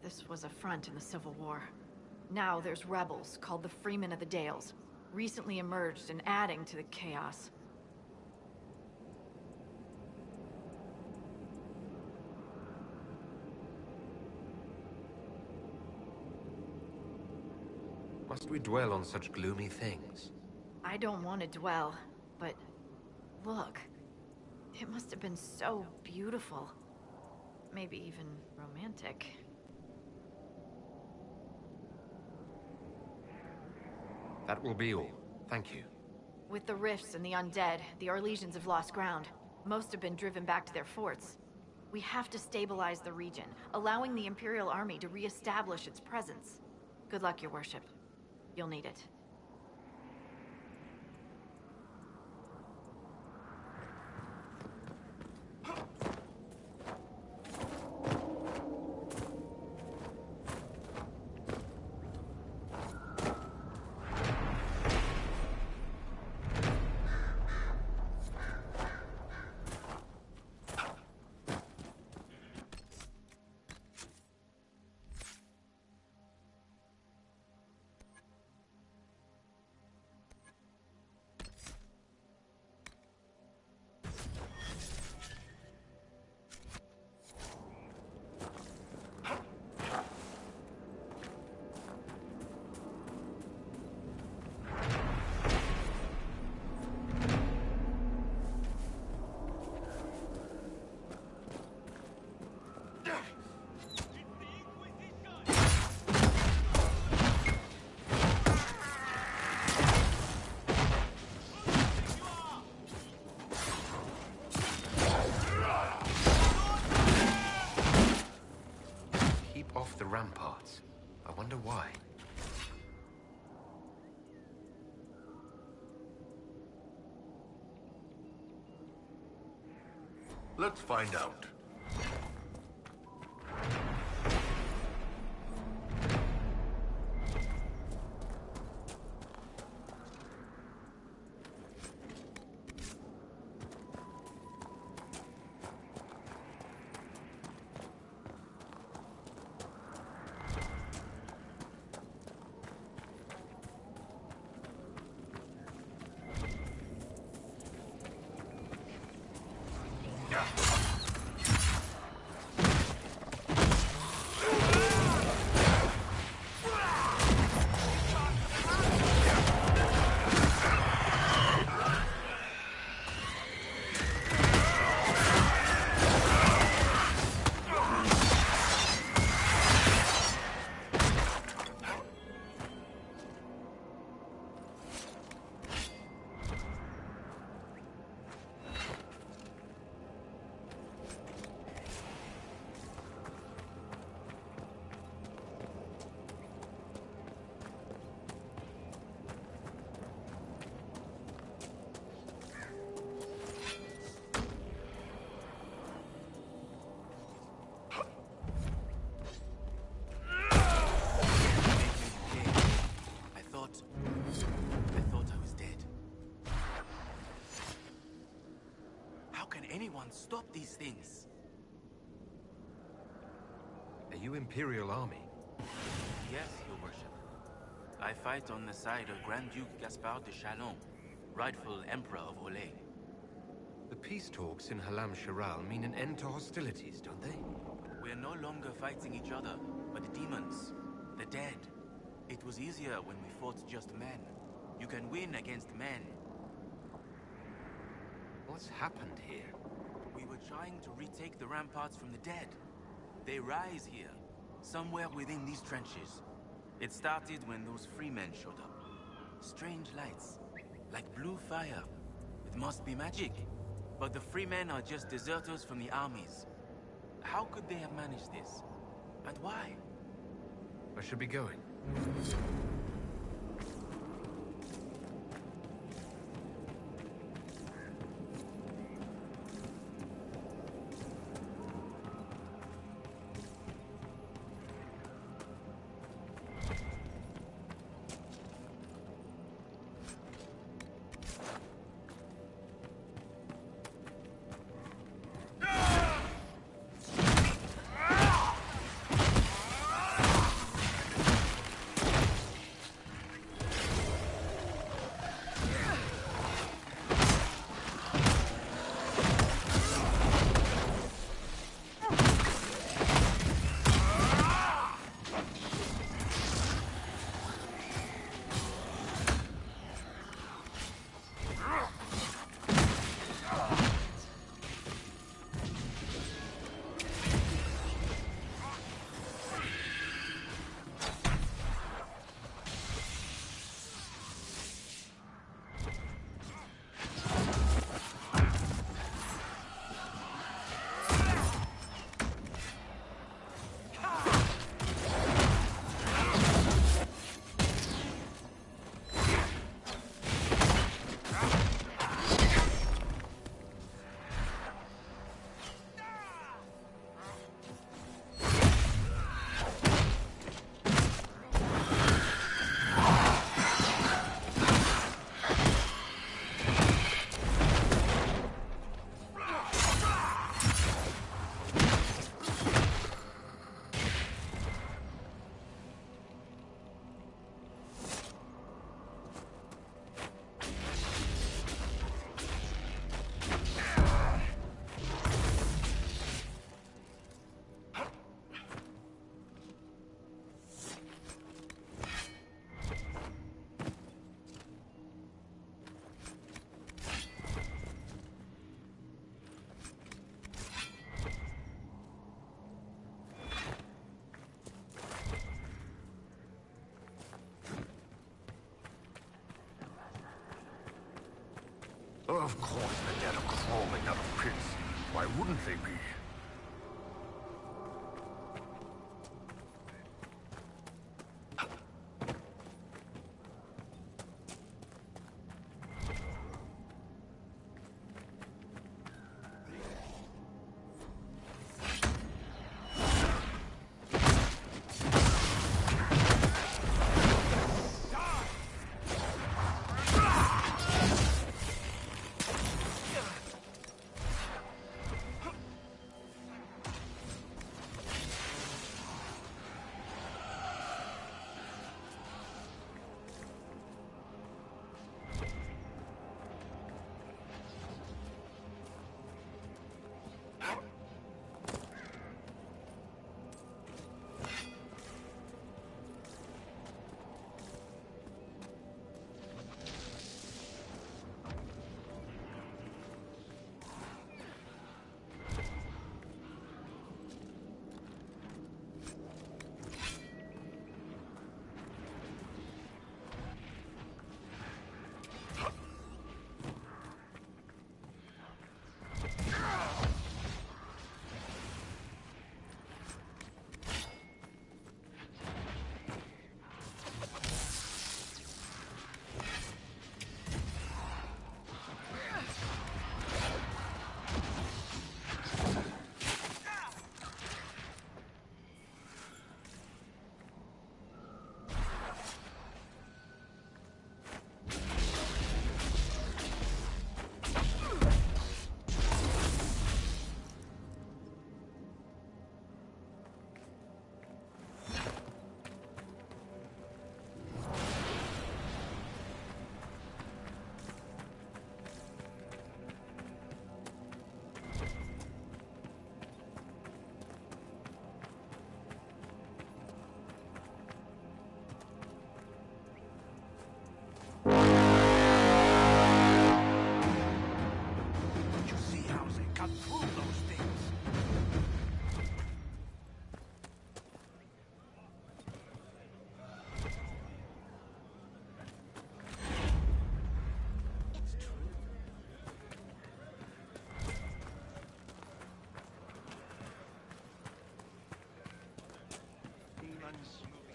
This was a front in the Civil War. Now there's rebels called the Freemen of the Dales, recently emerged and adding to the chaos. Must we dwell on such gloomy things? I don't want to dwell, but look. It must have been so beautiful. maybe even romantic. That will be all. Thank you. With the rifts and the undead, the Arlesians have lost ground. Most have been driven back to their forts. We have to stabilize the region, allowing the Imperial Army to re-establish its presence. Good luck, Your Worship. You'll need it. Off the ramparts. I wonder why. Let's find out. Anyone stop these things? Are you Imperial Army? Yes, Your Worship. I fight on the side of Grand Duke Gaspard de Chalon, rightful Emperor of Orlais. The peace talks in Halam Sharal mean an end to hostilities, don't they? We're no longer fighting each other, but the demons, the dead. It was easier when we fought just men. You can win against men. What's happened here? We were trying to retake the ramparts from the dead. They rise here, somewhere within these trenches. It started when those freemen showed up. Strange lights, like blue fire. It must be magic. But the freemen are just deserters from the armies. How could they have managed this? And why? I should be going. Of course the dead are crawling out of pits. Why wouldn't they be?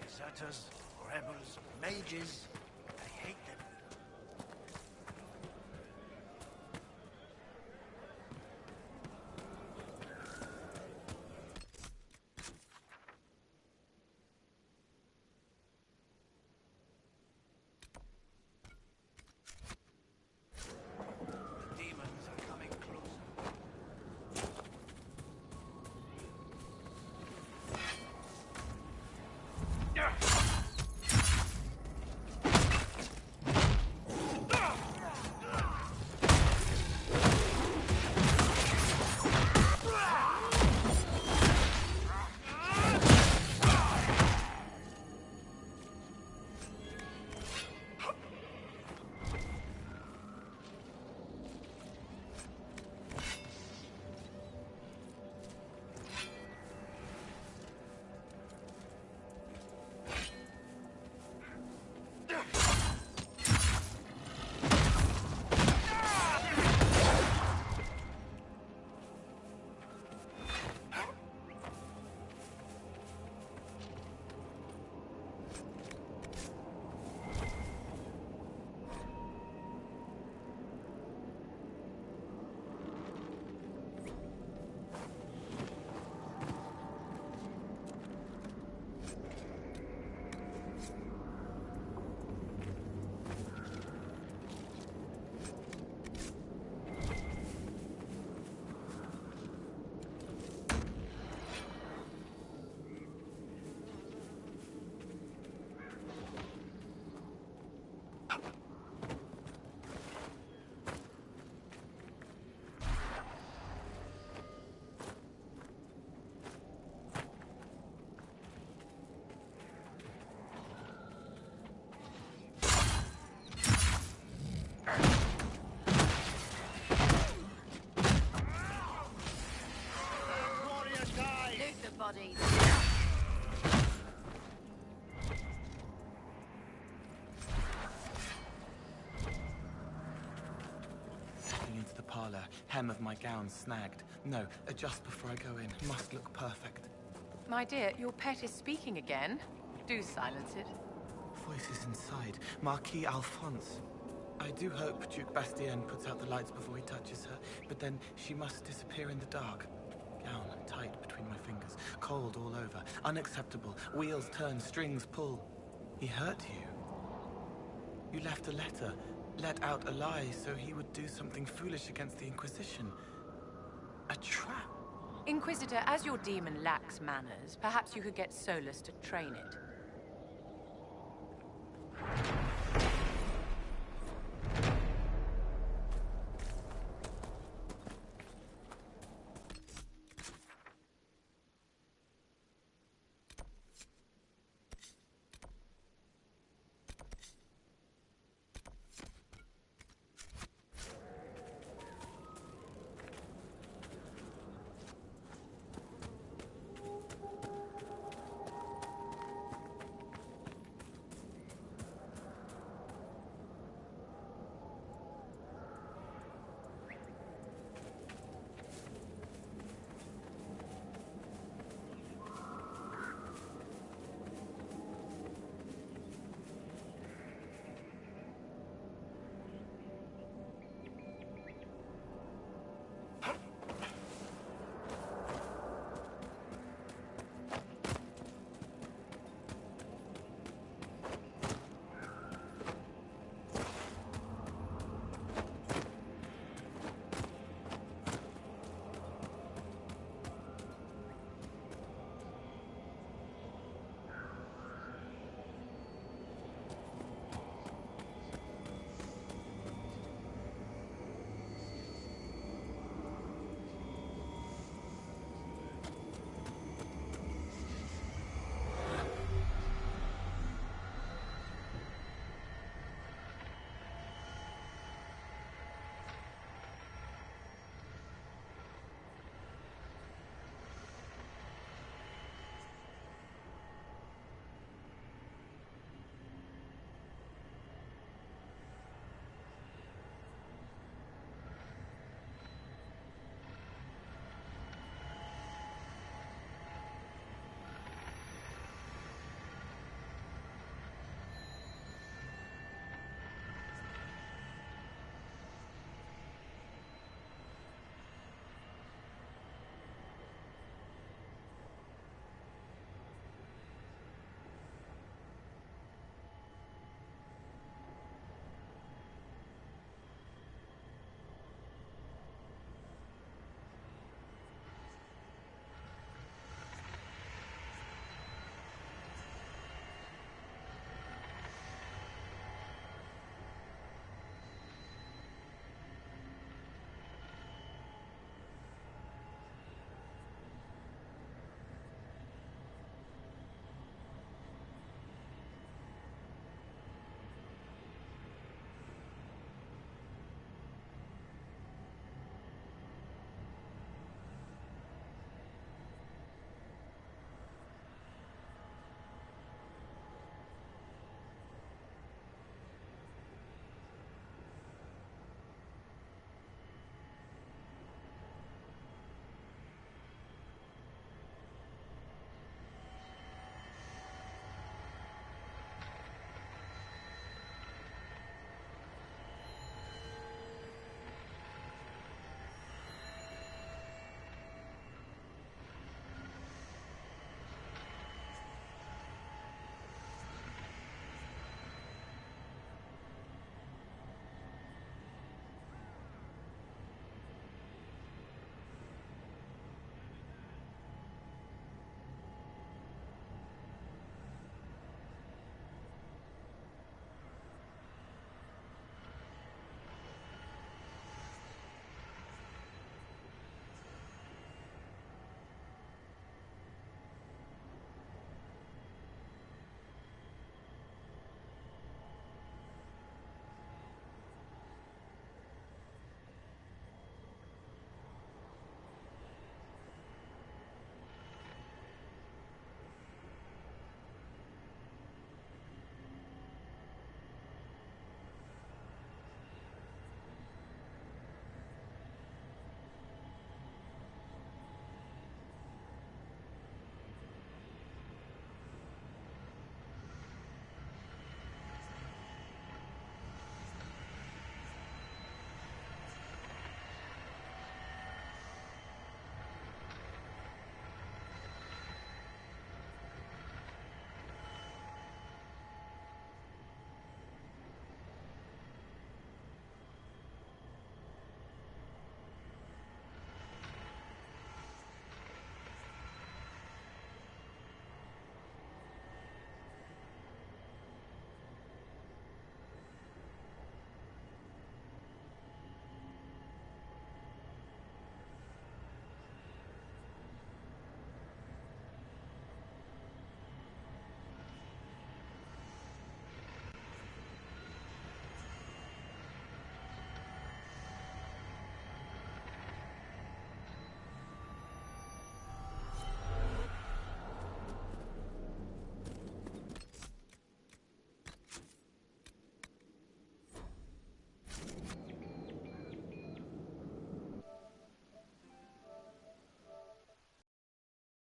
Deserters, rebels, mages. I hate them. The demons are coming closer. bodies. hem of my gown snagged. No, adjust before I go in. Must look perfect. My dear, your pet is speaking again. Do silence it. Voices inside. Marquis Alphonse. I do hope Duke Bastien puts out the lights before he touches her, but then she must disappear in the dark. Gown tight between my fingers, cold all over, unacceptable. Wheels turn, strings pull. He hurt you. You left a letter, let out a lie so he would do something foolish against the Inquisition. A trap. Inquisitor, as your demon lacks manners, perhaps you could get Solus to train it.